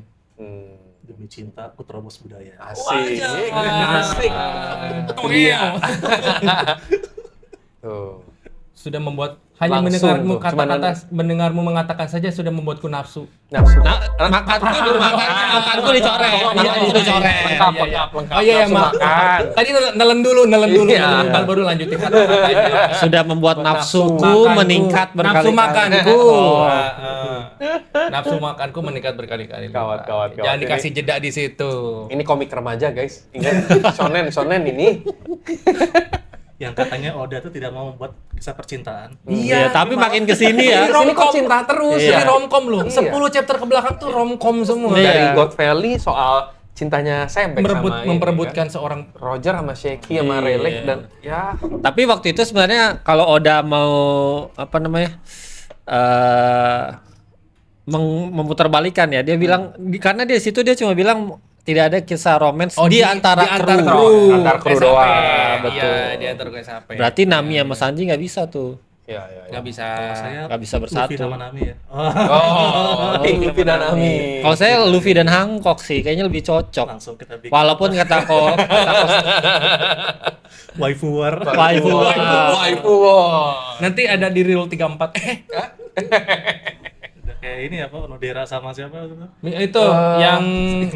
Demi cinta aku terobos budaya. Asik. Asik. Iya. Tuh. Sudah membuat hanya Langsung mendengarmu tuh, cuman mendengarmu mengatakan saja sudah membuatku nafsu. Nafsu. Makanku dicoret. Makanku dicoret. Lengkap. Oh iya ya, Nafsu Mak. makan. Tadi nelen dulu. Iya. Ntar baru lanjutin kata-katanya. Sudah membuat nafsuku Makanku. meningkat berkali-kali. Nafsu makanku. Oh. Nafsu makanku meningkat berkali-kali. Kawat. Jangan dikasih jeda di situ. Ini komik remaja guys. Ingat shonen ini. Yang katanya Oda tuh tidak mau membuat kisah percintaan. Iya, tapi makin kesini ya. Sini kok cinta terus. Ini ya. romcom loh. Iya. 10 chapter ke belakang tuh romcom semua. Iya. Dari God Valley soal cintanya Sebek sama ini, Memperebutkan kan. seorang Roger sama Sheki sama Iya. Rayleigh dan ya Tapi waktu itu sebenarnya kalau Oda mau apa namanya memutarbalikkan ya, dia bilang karena di situ dia cuma bilang tidak ada kisah romance di antara kru. antar kru SAP. doang. betul. Iya, di antar kru SAP. Berarti Nami sama Sanji nggak bisa tuh. Iya, iya, iya. Nggak bisa. Saya Nggak bisa bersatu. Luffy sama Nami ya. Oh, tim Luffy dan Nami. Kalau saya Luffy dan Hancock sih, kayaknya lebih cocok. Langsung kita bikin Walaupun kata waifu war. Waifu war. Waifu war. Nanti ada di Reel 34. Udah kayak ini apa Onodera sama siapa gitu. Itu yang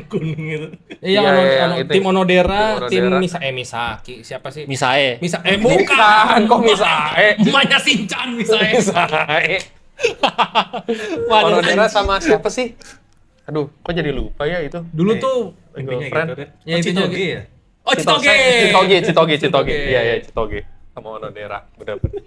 Kuning itu. yang Iya, yang itu. tim Onodera, Tim Onodera. tim Misaki. Siapa sih? Misae. Bukan. Bukan, kok Misae? Emaknya Shinchan Misae. Misae. Onodera sama siapa sih? Aduh, kok jadi lupa ya itu? Dulu tuh Intinya Girlfriend. gitu deh. Ya, Oh, intinya Chitoge ya? oh Chitoge. Citoge. Iya, iya, Citoge. Sama Onodera, benar-benar.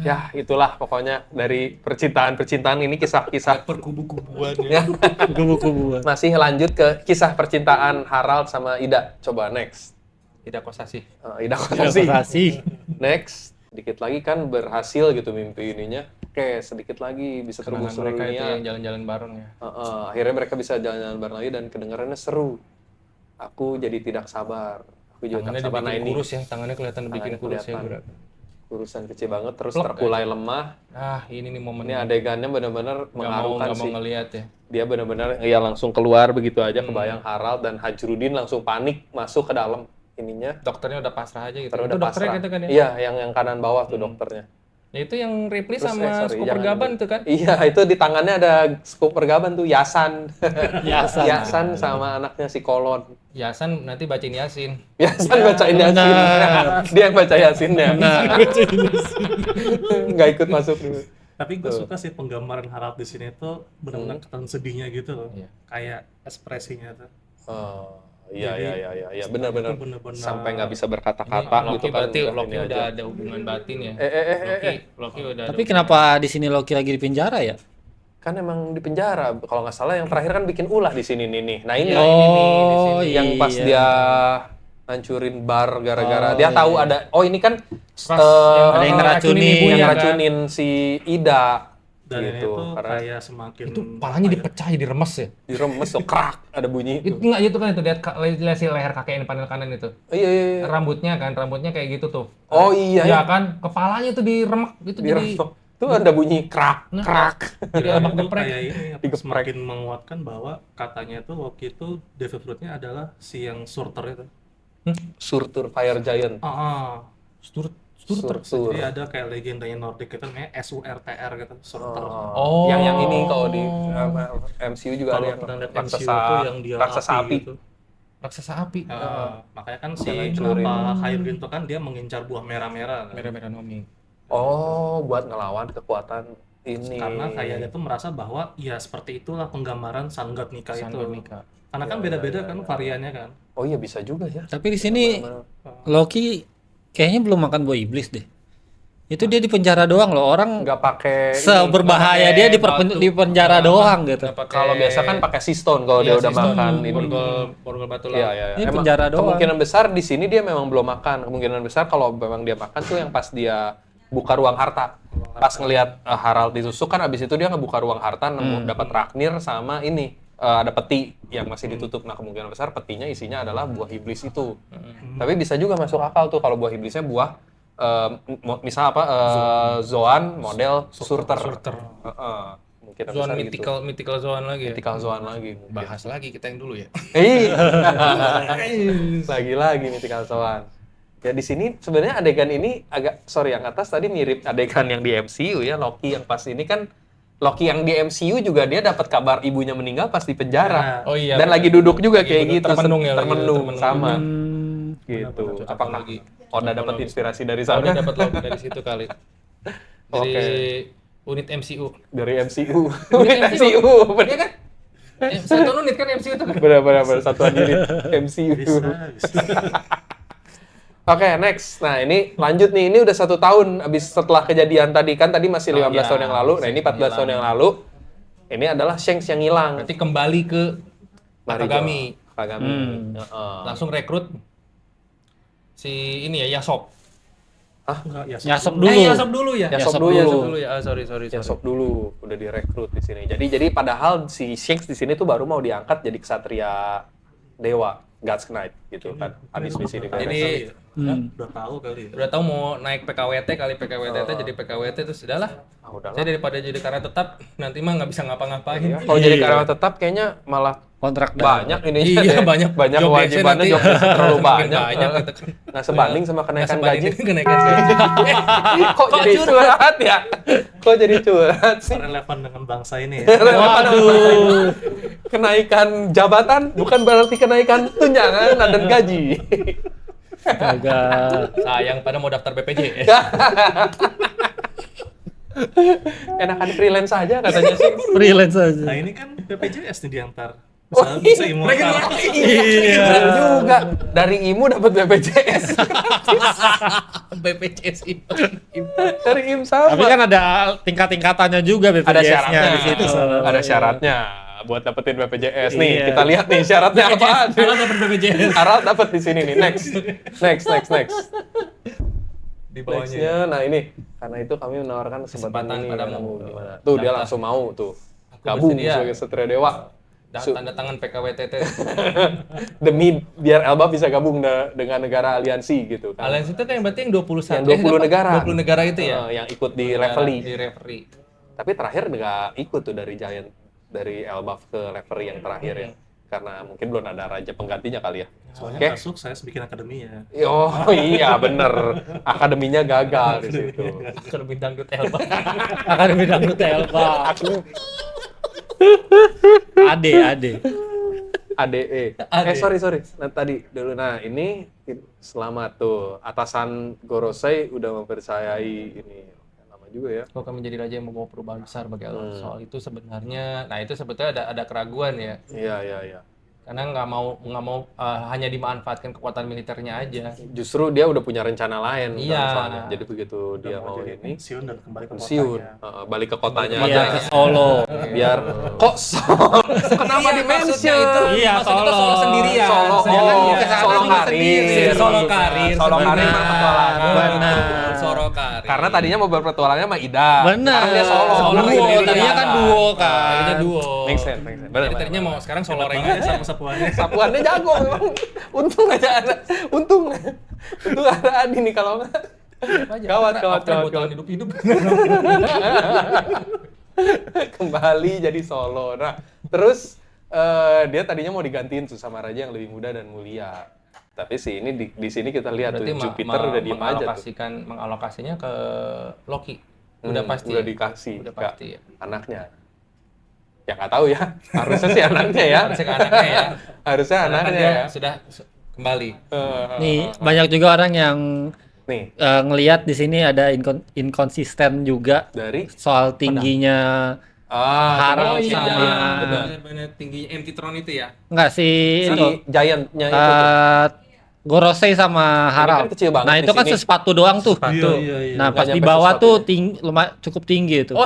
Ya, itulah pokoknya dari percintaan ini kisah-kisah Perkubu-kubuan ya. Kubu-kubuan. Masih lanjut ke kisah percintaan Harald sama Ida. Coba next. Tidak Kosashi. Ida Kosashi. Kasih. Next. Dikit lagi kan berhasil gitu mimpi ininya. Oke, sedikit lagi bisa Kenangan terbus seluruh mereka itu yang dunia. jalan-jalan bareng ya. Akhirnya mereka bisa jalan-jalan bareng lagi dan kedengarannya seru. Aku jadi tidak sabar. Aku juga Tangannya tidak sabar. Nah dibikin ini kurus ya, tangannya kelihatan dibikin Tangannya kurus ya. kelihatan. Bro. urusan kecil banget terus Plek, terkulai lemah. Ah, ini nih Ini momennya. adegannya benar-benar mengharukan Nggak mau sih. ngelihat ya. Dia benar-benar ya langsung keluar begitu aja kebayang Harald dan Hajrudin langsung panik masuk ke dalam ininya. Dokternya udah pasrah aja gitu. Terus Itu udah dokternya pasrah. gitu kan ya? Iya, yang kanan bawah tuh dokternya. Ya itu yang Ripley Terus, sama sorry, Scooper jangan Gaban dulu. tuh kan? Iya, itu di tangannya ada Scooper Gaban tuh, Yasan. Yasan. Yasan sama anaknya si Kolon. Yasan nanti bacain Yasin. Yasan bacain Yasin. Dia yang baca Yasinnya. Nggak ikut masuk dulu. Tapi gue suka sih penggambaran Harald di sini tuh benar-benar kelihatan sedihnya gitu loh. Iya. Kayak ekspresinya tuh. Oh, iya, Jadi, iya, benar-benar itu benar-benar- sampai nggak bisa berkata-kata Loki gitu kan. berarti udah Loki ini udah aja. ada hubungan batin ya. Loki udah ada Tapi hubungan- kenapa di sini Loki lagi di penjara ya? Kan emang di penjara, kalau nggak salah yang terakhir kan bikin ulah di sini nih. Nah ini Iya, ini nih, di sini. yang pas iya. dia hancurin bar gara-gara dia tahu ada ini kan Pas ada yang ngeracunin ibunya yang kan. ngeracunin si Ida Dan ini gitu. tuh Karena kayak semakin Itu palanya dipecah jadi remes ya. diremes tuh krak ada bunyi. Itu enggak itu kan itu lihat lihat si leher kakek ini panel kanan itu. Iya. Rambutnya kayak gitu tuh. Oh iya Ya ya. kan, kepalanya tuh diremek itu jadi Diremes. Tuh ada bunyi krak krak. jadi abang itu geprek. kayak ini apa, Digeprek. semakin menguatkan bahwa katanya tuh Loki itu devil fruit-nya adalah si yang surter itu. Surtur Fire Giant. Sturter. Surtur. Jadi ada kayak legendanya Nordic itu namanya SURTR gitu, surter. Oh. Yang ini kalau di MCU juga Kalau ada yang pernah lihat MCU raksasa itu yang dia raksasa api. gitu. Raksasa api. Makanya kan si Yang hancurin. Hyrule itu kan dia mengincar buah merah-merah kan. Merah-merah Nomi. Oh, buat ngelawan kekuatan ini. Karena kayak dia tuh merasa bahwa ya seperti itulah penggambaran Sun God Nika Sun itu. God Nika. Karena kan beda-beda kan variannya kan. Oh iya bisa juga ya. Tapi di sini Loki kayaknya belum makan buah iblis deh. Itu dia di penjara doang loh. Orang Nggak pakai ini. seberbahaya dia di batu. di penjara doang gitu. Kalau biasa kan pakai siston kalau dia udah makan ini. Borgol batu Iya, lah. iya. Ini Emang penjara doang. kemungkinan besar di sini dia memang belum makan. Kemungkinan besar kalau memang dia makan tuh yang pas dia buka ruang harta. Pas ngelihat Harald ditusuk kan abis itu dia ngebuka ruang harta nemu dapat Ragnir sama ini ada peti yang masih ditutup. Nah, kemungkinan besar petinya isinya adalah buah iblis itu. Tapi bisa juga masuk akal tuh kalau buah iblisnya buah misal apa Zoan model Surter. Mungkin Zoan besar mythical Zoan lagi ya. Mythical Zoan lagi. mungkin. Bahas lagi kita yang dulu ya. Lagi-lagi Mythical Zoan. Ya di sini sebenarnya adegan ini agak yang atas tadi mirip adegan yang di MCU ya, Loki yang pas ini kan Loki yang di MCU juga dia dapat kabar ibunya meninggal pas di penjara. Oh iya. Dan benar. lagi duduk juga Lagi kayak duduk gitu, termenung ya, lagi termenung termenung. sama Hmm, gitu. Cocok Apakah lagi. Oda dapat inspirasi dari Udah sana? dapat Loki dari situ kali. Dari Oke. unit MCU. Dari MCU. Unit MCU. Iya kan? Satu unit kan MCU itu kan? Benar satuan unit MCU. Bisa. Oke, next. Nah, ini lanjut nih. Ini udah 1 tahun abis setelah kejadian tadi. Kan tadi masih 15 iya. tahun yang lalu. Nah, ini 14 tahun yang lalu. Ini adalah Shanks yang hilang. Berarti kembali ke Akagami. Akagami. Heeh. Langsung rekrut si ini ya Yasop. Enggak, ya. Nyasop dulu. Yasop dulu ya. Yasop Yasop dulu. dulu ya. Sorry. Yasop dulu udah direkrut di sini. Jadi padahal si Shanks di sini tuh baru mau diangkat jadi ksatria dewa, God's Knight. gitu kan habis misi ini. Jadi udah tahu kali ya. udah tahu mau naik PKWT kali PKWT jadi PKWT terus udahlah. Udahlah. Saya daripada jadi karyawan tetap nanti mah nggak bisa ngapa-ngapain. Iya. Kalau jadi karyawan tetap kayaknya malah Kontrak banyak ini Iya, banyak banyak job kewajibannya desk-nya job desk terlalu Makin banyak. banyak gitu kan. Nah sebanding sama Nggak kenaikan sebanding gaji. dengan kenaikan gaji. Kok jadi curhat ya? Kok jadi curhat sih? Relevan dengan bangsa ini ya. Waduh. Kenaikan jabatan bukan berarti kenaikan tunjangan dan gaji. agak Sayang pada mau daftar BPJS. Enakan freelance aja katanya sih. freelance aja. Nah ini kan BPJS nih diantar. Oh, Bisa immortal. Iya juga. Dari IMU dapat BPJS. BPJS itu. Dari IM sama. Tapi kan ada tingkat-tingkatannya juga ada BPJS-nya syaratnya di situ. Ada syaratnya buat dapetin BPJS nih. Iya. Kita lihat nih syaratnya apa. Kalau dapat BPJS Harald dapat di sini nih. Next. di bawahnya. Nextnya, nah ini karena itu kami menawarkan kesempatan ini padamu. padamu. Gimana? Tuh dia langsung mau tuh gabung bersedia. sebagai Satria Dewa Tanda tangan PKWTT. demi biar Elba bisa gabung dengan negara aliansi gitu kan. Aliansi itu kan yang berarti yang 21 Yang 20 negara. 20 negara itu ya. Yang ikut di referee. Di referee. Tapi terakhir nggak ikut tuh dari Giant dari Elbaf ke referee yang terakhir ya. Karena mungkin belum ada raja penggantinya kali ya. Soalnya Oke. nggak sukses bikin akademinya. Oh iya bener. Akademinya gagal di situ. Akademi Dangdut Elba. Akademi Dangdut Elba. Ade. ADE. Sorry. Nah, tadi dulu. Nah, ini selamat tuh. Atasan Gorosei udah mempercayai ini. Lama juga ya. Kalau kami jadi raja yang membawa perubahan besar bagi Elba. Soal itu sebenarnya, nah itu sebetulnya ada keraguan ya. Iya. Karena nggak mau hanya dimanfaatkan kekuatan militernya aja. Justru dia udah punya rencana lain kan, Iya. soalnya. Jadi begitu dia mau Jadi ini pensiun dan kembali ke pensiun, kotanya. balik ke kotanya Iya, aja. ke Solo. Biar kok Solo? Kenapa di maksudnya mention? itu. Iya, Maksudnya itu Solo. Solo sendirian. Solo, Sedangkan oh, dia ke sana Solo juga karir. sendiri. Solo karir. Solo karir sebenarnya. berpetualangan. Benar. Solo karir. Karena tadinya mau berpetualangnya sama Ida. Benar. Sekarang dia solo. Solo Bilang duo, sendiri. tadinya kan duo kan. Tadinya duo. Make sense. Benar, Jadi tadinya mau sekarang Solo Enak Reng banget aja. sama sapuannya. Sapuannya jago memang. Untung aja ada. Untung ada Adi nih kalau nggak. Gawat. Butuhan hidup-hidup. Kembali jadi Solo. Nah, terus dia tadinya mau digantiin tuh sama raja yang lebih muda dan mulia. Tapi sih ini di sini kita lihat Berarti tuh Jupiter udah diem aja tuh. mengalokasinya ke Loki. Udah pasti. Udah dikasih. Udah Nggak, pasti ya. Anaknya. Ya nggak tahu ya. Harusnya sih anaknya ya. Harusnya ke anaknya ya. Harusnya Karena kan anaknya dia ya. sudah kembali. Nih, banyak juga orang yang Nih, ngelihat di sini ada inkonsisten juga dari soal tingginya Harald iya, sama benar tingginya Empty Throne itu ya. enggak sih si itu Giant-nya itu tuh. Gorosei sama Harald. kan kecil banget Nah, di itu kan sini. sepatu doang tuh. Iya. Nah, pas Nggak di nyampe bawah sepatu tuh cukup tinggi itu. Oh,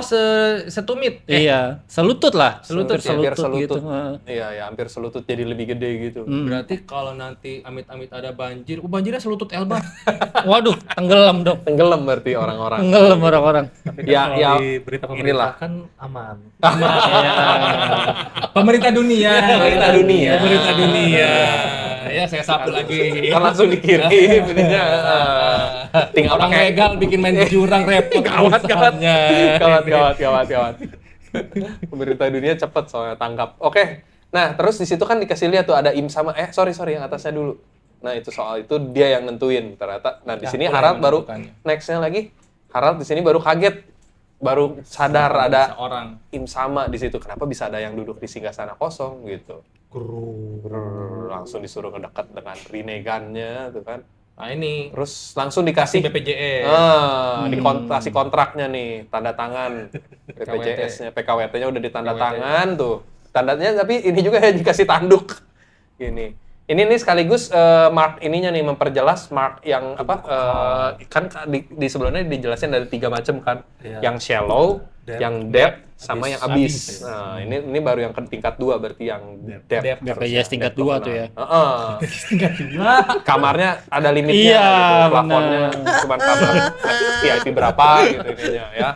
setumit. Iya, selutut lah. Selutut ya? Hampir selutut gitu. selutut. Iya, ya hampir selutut jadi lebih gede gitu. Berarti kalau nanti amit-amit ada banjir, banjirnya selutut Elba. Waduh, tenggelam dong. Tenggelam berarti orang-orang. Tenggelam orang-orang. Tapi kan Ya, kalau ya, di berita inilah. pemerintah kan aman. Pemerintah dunia. Pemerintah dunia. Pemerintah dunia. Ya, saya sapu lagi. Kan langsung dikirim ininya. Tinggal Orang pakai legal bikin main di jurang repot. Gawat. urusannya. Gawat. Pemerintah dunia cepet soalnya tangkap. Oke. Nah, terus di situ kan dikasih lihat tuh ada Im sama sorry yang atasnya dulu. Nah, itu soal itu dia yang nentuin ternyata. Nah, di Ya, sini aku Harald yang baru menentukannya. nextnya lagi Harald di sini baru kaget. Baru sadar ada Seorang. Im sama di situ. Kenapa bisa ada yang duduk di singgasana kosong gitu. Langsung disuruh ngedekat dengan Rinnegan-nya tuh kan. Nah, ini Terus langsung dikasih BPJS. kasih kontraknya nih, tanda tangan BPJS-nya, PKWT-nya udah ditanda tangan tuh. Tandanya tapi ini juga ya dikasih tanduk. Gini. Ini nih sekaligus mark ininya nih memperjelas mark yang apa kan di sebelumnya dijelasin ada 3 macam kan. Iya. Yang shallow, Depth, yang depth sama yang abyss. abyss. Nah, ini baru yang tingkat 2 berarti yang depth. BPJS tingkat 2 tuh ya. Kamarnya ada limitnya Iya, gitu. Plafonnya cuma kamar VIP berapa gitu ininya ya.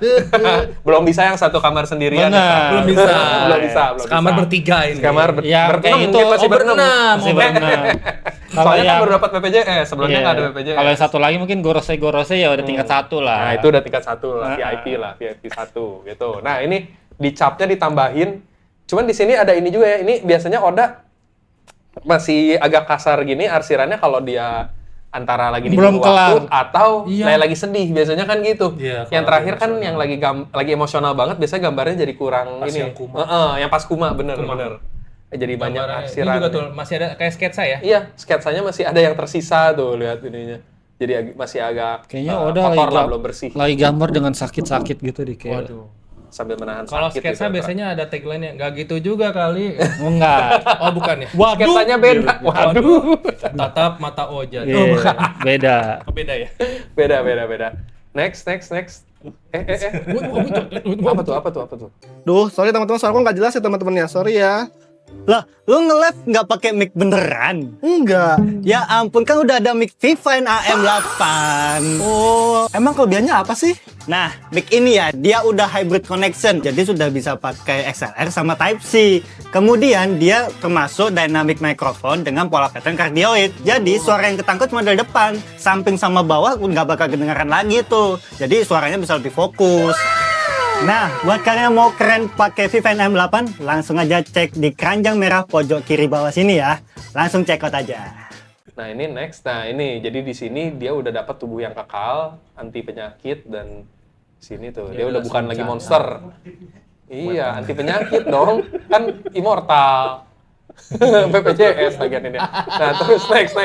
Belum bisa yang satu kamar sendirian. Benar. ya. Belum bisa. Belum bisa. Sekamar bertiga ini. Kamar Ya, berenam kayak gitu. mungkin masih Oh, berenam. Masih berenam. Soalnya kan yang- baru dapat BPJS, sebelumnya Iya. nggak ada BPJS. Kalau yang satu lagi mungkin Gorose ya udah tingkat 1 lah. Nah, itu udah tingkat 1 lah, VIP 1 gitu. Nah, ini di capnya ditambahin. Cuman di sini ada ini juga ya. Ini biasanya Oda masih agak kasar gini arsirannya kalau dia antara lagi di Belum waktu kelar. atau lagi sedih, biasanya kan gitu. Iya, Yang kalau terakhir kan emosional. yang lagi emosional banget biasanya gambarnya jadi kurang Pas ini. yang Kuma. Yang pas Kuma bener. Jadi banyak Gambarannya. Ini arsiran. juga tuh masih ada kayak sketsa ya. Iya, sketsanya masih ada yang tersisa tuh, lihat ininya. Jadi masih agak Kayaknya Oda kotor lah, lagi belum bersih. lagi gambar dengan sakit-sakit gitu di kayak. Waduh. Sambil menahan Kalau sakit sketsa gitu. biasanya ada tagline-nya, nggak gitu juga kali. Oh, enggak. Oh bukan ya? Sketsanya beda. Waduh. Tatap mata Ojan. Iya, Oh bukan. beda. Oh, beda ya? Beda. Next. Apa tuh? Duh, sorry teman-teman, suara aku nggak jelas ya teman-teman ya. Sorry ya. Lah, lu nge-live nggak pakai mic beneran? Enggak. Ya ampun, kan udah ada mic Vivine AM8. Oh, emang kelebihannya apa sih? Nah, mic ini ya, dia udah hybrid connection, jadi sudah bisa pakai XLR sama Type-C. Kemudian dia termasuk dynamic microphone dengan pola pattern cardioid. Jadi suara yang ketangkep cuma dari depan, samping sama bawah nggak bakal kedengaran lagi tuh. Jadi suaranya bisa lebih fokus. Nah, buat kalian yang mau keren pakai Vivine AM8, langsung aja cek di keranjang merah pojok kiri bawah sini ya. Langsung check out aja. Nah, ini next. Nah, ini jadi di sini dia udah dapat tubuh yang kekal, anti penyakit dan sini tuh dia udah bukan lagi monster. Iya, anti penyakit dong. Kan immortal. BPJS bagian ini. Nah, terus next.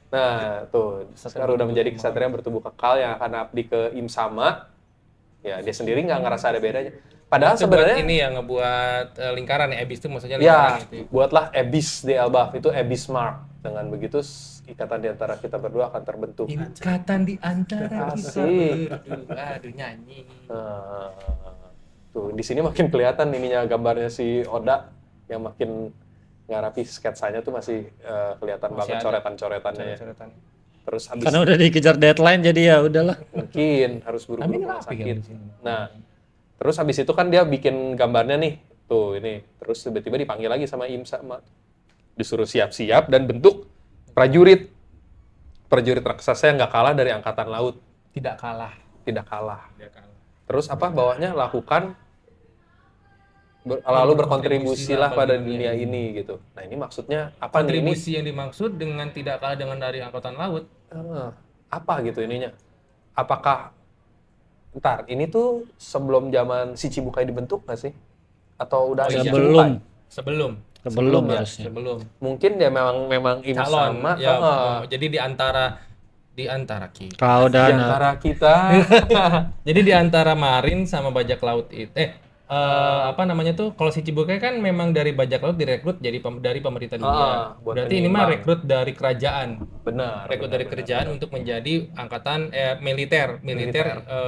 Nah, tuh sekarang udah menjadi kesatria bertubuh kekal yang akan abdi ke Im Sama. Ya, dia sendiri nggak ngerasa ada bedanya. Padahal Itu buat sebenarnya ini ya ngebuat lingkaran ya, Abyss itu maksudnya lingkaran ya, gitu. buatlah Abyss di Elbaf itu Abyss Mark. Dengan begitu ikatan di antara kita berdua akan terbentuk. Ikatan di antara kita Asik. berdua. Aduh nyanyi. Nah, tuh di sini makin kelihatan ininya gambarnya si Oda yang makin nggak rapi sketsanya tuh masih kelihatan Masih banget ada. coretan-coretannya ya. Coretan. Terus habis Karena udah dikejar deadline jadi ya udahlah. mungkin harus buru-buru Tapi ke rumah rapi sakit. kan di sini. Nah, terus habis itu kan dia bikin gambarnya nih, tuh ini. Terus tiba-tiba dipanggil lagi sama Im Sama. Disuruh siap-siap dan bentuk prajurit. Prajurit raksasa yang nggak kalah dari angkatan laut. Tidak kalah. Tidak kalah. Terus apa bawahnya lakukan lalu berkontribusilah pada dunia ini gitu. Nah, ini maksudnya apa nih ini? Kontribusi yang dimaksud dengan tidak kalah dengan dari angkatan laut. Apa gitu ininya? Apakah ntar ini tuh sebelum zaman si Cibukai dibentuk nggak sih? Atau udah ada iya. Sebelum. Sebelum. Sebelum ya, harusnya. sebelum. Mungkin dia memang Im Calon. Sama. Ya, jadi di antara kita. Kau Di dan antara kita. Jadi di antara Marin sama bajak laut itu apa namanya tuh, kalau si Cibukai kan memang dari bajak laut direkrut jadi dari pemerintah dunia. buat Berarti ini mah penyeimbang. rekrut dari kerajaan. Benar. Rekrut dari kerajaan untuk menjadi angkatan militer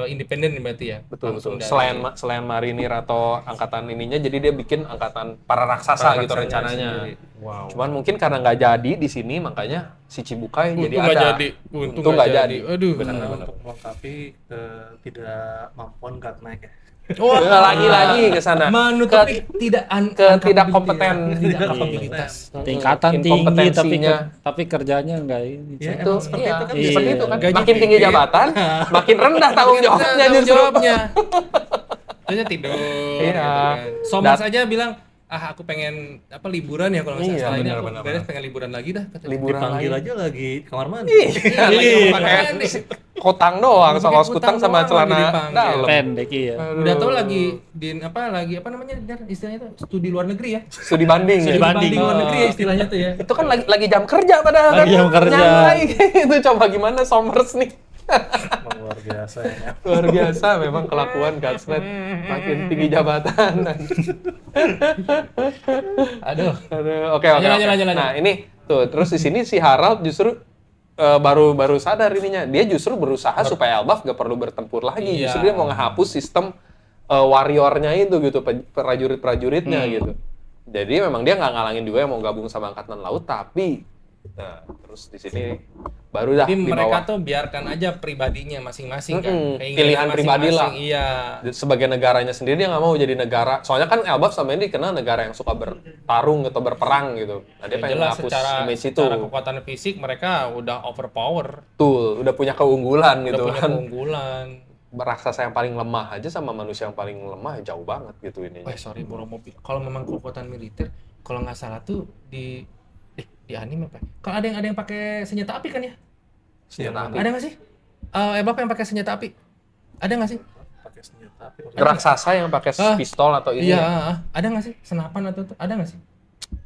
independen berarti ya. Betul. Langsung dari- Selain marinir atau angkatan ininya, jadi dia bikin angkatan para raksasa gitu rencananya. Wow. Cuman mungkin karena nggak jadi di sini, makanya si Cibukai jadi Untung nggak ada. jadi. Untung nggak jadi. Aduh. Untuk melengkapi ketidakmampuan God Mike ya. Oh, Lagi-lagi ke sana. menutupi Tidak kompeten. tidak kapabilitas. tingkatan tinggi Inkompetensinya. tapi kerjanya enggak ini. Ya, Itu, emang seperti iya, itu kan. Iya. seperti itu kan. Gaji Makin tinggi tinggi. jabatan, makin rendah tanggung jawabnya Tanggung justru. jawabnya. Terusnya tidur. Iya. Gitu kan. Somers aja bilang, aku pengen liburan ya kalau nggak salah. Iya, Setelah ini benar, aku benar, beres pengen liburan lagi dah. katanya. Liburan Dipanggil lagi. aja lagi di kamar mandi. Iya, lagi pakai kutang doang, Pakai kaos kutang kutang sama doang celana lagi dipanggil. dalam. Pendek iya. Udah tau lagi apa namanya istilahnya itu studi luar negeri ya. Studi banding. Studi ya? banding luar negeri ya istilahnya tuh ya. Itu kan lagi jam kerja padahal Lagi kan. jam kerja. Nyantai. Itu coba gimana Somers nih. Emang luar biasa ya. Luar biasa memang kelakuan Gatsnet. Makin tinggi jabatan. Aduh. Oke. Lanjut. Nah, ini tuh terus di sini si Harald justru baru sadar ininya. Dia justru berusaha supaya Elbaf gak perlu bertempur lagi. Iya. Justru dia mau ngehapus sistem warriornya itu gitu, prajurit-prajuritnya gitu. Jadi memang dia nggak ngalangin juga yang mau gabung sama angkatan laut, tapi terus di sini baru dah Jadi di mereka bawah. tuh biarkan aja pribadinya masing-masing kan. Keinginan Pilihan pribadi lah. masing-masing, Iya. Sebagai negaranya sendiri dia nggak mau jadi negara. Soalnya kan Elbaf sama ini dikenal negara yang suka bertarung atau berperang gitu. Nah, dia Ya pengen jelas ngapus secara image itu. kekuatan fisik mereka udah overpower, Betul, udah punya keunggulan udah gitu punya kan. keunggulan. Raksasa yang paling lemah aja sama manusia yang paling lemah jauh banget gitu ininya. Sorry borong mobil. Kalau memang kekuatan militer, kalau nggak salah tuh di anime apa? Kalau ada yang pakai senjata api kan ya? Senjata api. Ada nggak sih? Ebab yang pakai senjata api? Ada nggak sih? pakai senjata api. Raksasa yang pakai pistol atau ini. Iya, ya? ada nggak sih? Senapan atau ada nggak sih?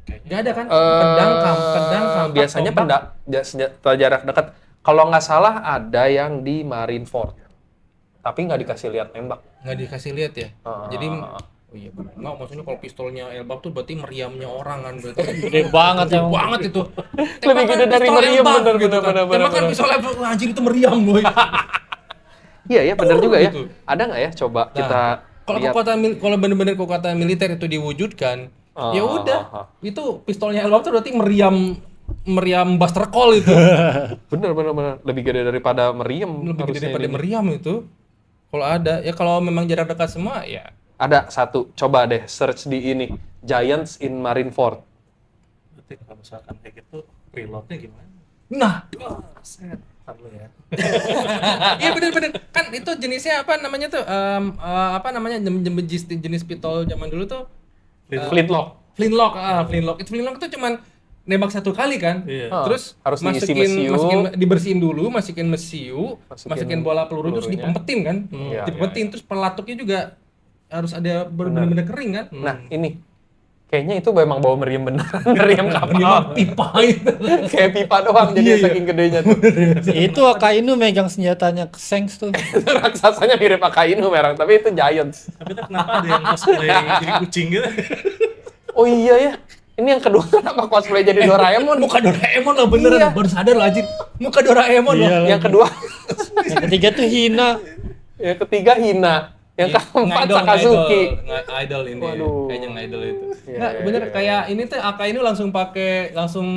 Kayaknya Nggak ada kan? Pedang, kampak, biasanya tombak. senjata jarak dekat. Kalau nggak salah ada yang di Marineford, tapi nggak dikasih lihat nembak. Nggak dikasih lihat ya. Jadi Ah. oh iya benar. Nggak, maksudnya kalau pistolnya Elbap tuh berarti meriamnya orang kan berarti. Gede banget Gede emang. banget itu. Lebih gede dari pistol meriam, Elbap bener, gitu bener, kan. bener, Tembakan bener. pistol Elbap, wah, anjir itu meriam boy. Iya ya, benar juga ya. Gitu. Ada nggak ya? Coba kita Kalau lihat. kalau benar-benar kekuatan militer itu diwujudkan, ya udah. ah. Itu pistolnya Elbap tuh berarti meriam Buster Call itu. Bener. Lebih gede daripada meriam. Lebih gede harusnya daripada ini. meriam itu. Kalau ada, ya kalau memang jarak dekat semua ya. Ada satu, coba deh search di ini. Giants in Marineford. berarti kalau misalkan kayak gitu reloadnya gimana? Nah, Set, ntar dulu ya. iya bener-bener kan itu jenisnya apa namanya tuh apa namanya jenis pistol zaman dulu tuh Flintlock. flintlock itu flintlock tuh cuman nembak satu kali kan. Iya. Terus Harus diisi masukin mesiu. dibersihin dulu, masihin mesiu, Masukin masukin bola peluru terus pelurunya. dipempetin kan. Iya, Dipempetin terus pelatuknya juga harus ada bener-bener kering kan. Nah, ini kayaknya itu memang bawa meriam beneran, meriam kapal. Pipa itu. Kayak pipa doang jadi saking gedenya tuh. Itu Akainu megang senjatanya Sengs tuh. Raksasanya mirip Akainu merang, tapi itu Giants. Tapi itu kenapa ada yang cosplay jadi kucing gitu? Oh iya ya. Ini yang kedua kenapa cosplay jadi Doraemon? Muka Doraemon lah beneran, Iya. baru sadar lo anjir. Muka Doraemon loh. Iya. Yang kedua, Yang ketiga tuh Hina. yang ketiga Hina, yang keempat Sakazuki. Idol ini. Waduh. Kayaknya idol itu. Iya, Nggak, iya, bener iya. kayak ini tuh Aka ini langsung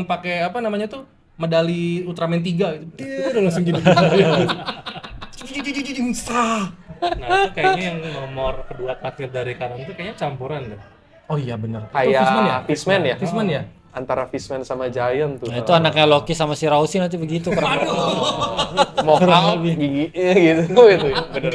pakai apa namanya tuh? Medali Ultraman 3 gitu. Dia udah langsung gini. Nah itu kayaknya yang nomor kedua terakhir dari kanan itu kayaknya campuran deh. Oh iya benar. Kayak Fishman ya? Fishman ya? Antara Fishman sama Giant tuh. Nah, itu anaknya Loki sama si Rausi nanti begitu kurang. Mokal, giginya gitu. Itu bener.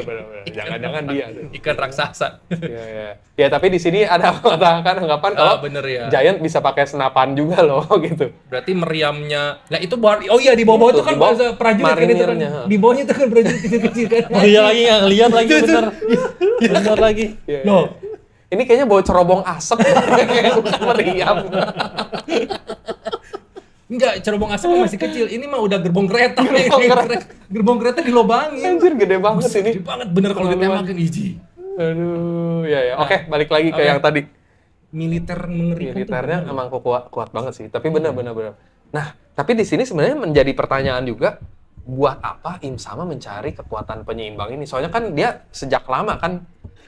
Jangan-jangan dia tuh. Ikan raksasa. Iya. Ya tapi di sini ada mengatakan anggapan kalau bener ya. Giant bisa pakai senapan juga loh gitu. Berarti meriamnya. Nah itu oh iya di bawah itu kan Di bawah bahasa prajurit kan itu kan. marinirnya. Di bawahnya itu kan prajurit kecil-kecil kan. Oh iya lagi nggak ngeliat lagi bener. Bener lagi. Iya, Loh. iya. Ini kayaknya bawa cerobong asap, bukan meriam. Enggak, cerobong asap masih kecil. Ini mah udah gerbong kereta. Gerbong kereta. Gerbong kereta dilobangin. Anjir gede banget ini. Gede banget bener kalau ditembakin easy. Aduh, ya. Oke, balik lagi ke oke. yang tadi. Militer mengerikan Militernya tuh. emang kuat banget sih, tapi benar. Nah, tapi di sini sebenarnya menjadi pertanyaan juga, buat apa Im Sama mencari kekuatan penyeimbang ini? Soalnya kan dia sejak lama kan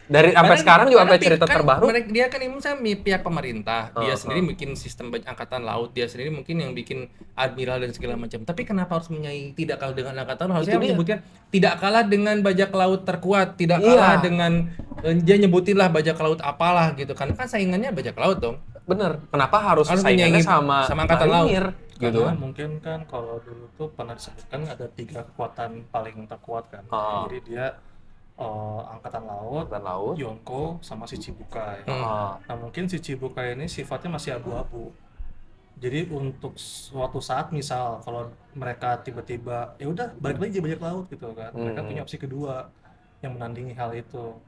dari sampai sekarang juga sampai cerita terbaru. Dia kan misalnya pihak pemerintah, dia sendiri bikin sistem angkatan laut, dia sendiri mungkin yang bikin admiral dan segala macam. Tapi kenapa harus tidak kalah dengan angkatan laut? Harusnya Itu dia. menyebutkan tidak kalah dengan bajak laut terkuat, tidak Iya. kalah dengan dia nyebutin lah bajak laut apalah gitu kan. Kan saingannya bajak laut dong. Bener. Kenapa harus Harus saingannya menyaingi sama angkatan marinir, laut. gitu Karena kan? mungkin kan kalau dulu tuh pernah disebutkan ada 3 kekuatan paling terkuat kan. Ah. Jadi dia angkatan laut, Angkatan laut. Yonko, sama si Chibukai. Ah, Nah mungkin si Chibukai ini sifatnya masih abu-abu. Jadi untuk suatu saat misal kalau mereka tiba-tiba ya udah balik lagi jadi bajak laut gitu kan, mereka punya opsi kedua yang menandingi hal itu.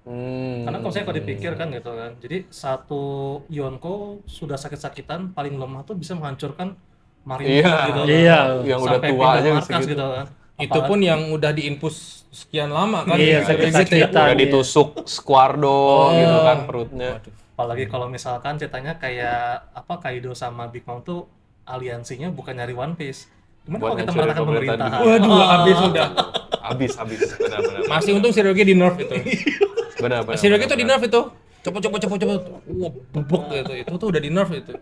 Karena kalau saya dipikir kan gitu kan, jadi satu Yonko sudah sakit-sakitan paling lemah tuh bisa menghancurkan marinir Iya. gitu kan. Iya. Yang udah Sampai tua pindah aja markas segitu. gitu kan. Itu pun yang udah diinfus sekian lama kan. Iya, Kayak sakit-sakitan. udah ditusuk Squardo gitu kan perutnya. Apalagi kalau misalkan ceritanya kayak apa Kaido sama Big Mom tuh aliansinya bukan nyari One Piece. Gimana Buat kalau kita ngancurin meratakan pemerintahan pemerintahan? dunia. Waduh, habis udah. Habis. Benar. Masih untung Shiroge di nerf itu. Benar. Shiroge tuh di nerf itu. Cepet. Wah, bubuk gitu. Itu tuh udah di nerf itu.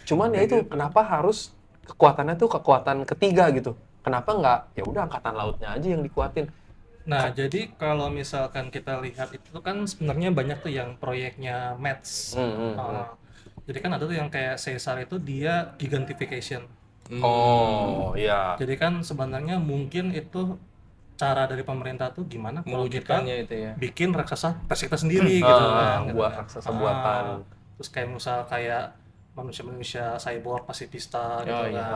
Cuman ya itu kenapa harus kekuatannya tuh kekuatan ketiga gitu. kenapa nggak ya udah angkatan lautnya aja yang dikuatin? Nah, jadi kalau misalkan kita lihat itu kan sebenarnya banyak tuh yang proyeknya Mets. Jadi kan ada tuh yang kayak Caesar itu dia gigantification. Oh iya. Jadi kan sebenarnya mungkin itu cara dari pemerintah tuh gimana kalau kita Mewujudkannya itu ya. bikin raksasa versi kita sendiri gitu kan. buat raksasa buatan. Terus kayak misal kayak manusia-manusia cyborg pasifista gitu Oh, kan. iya.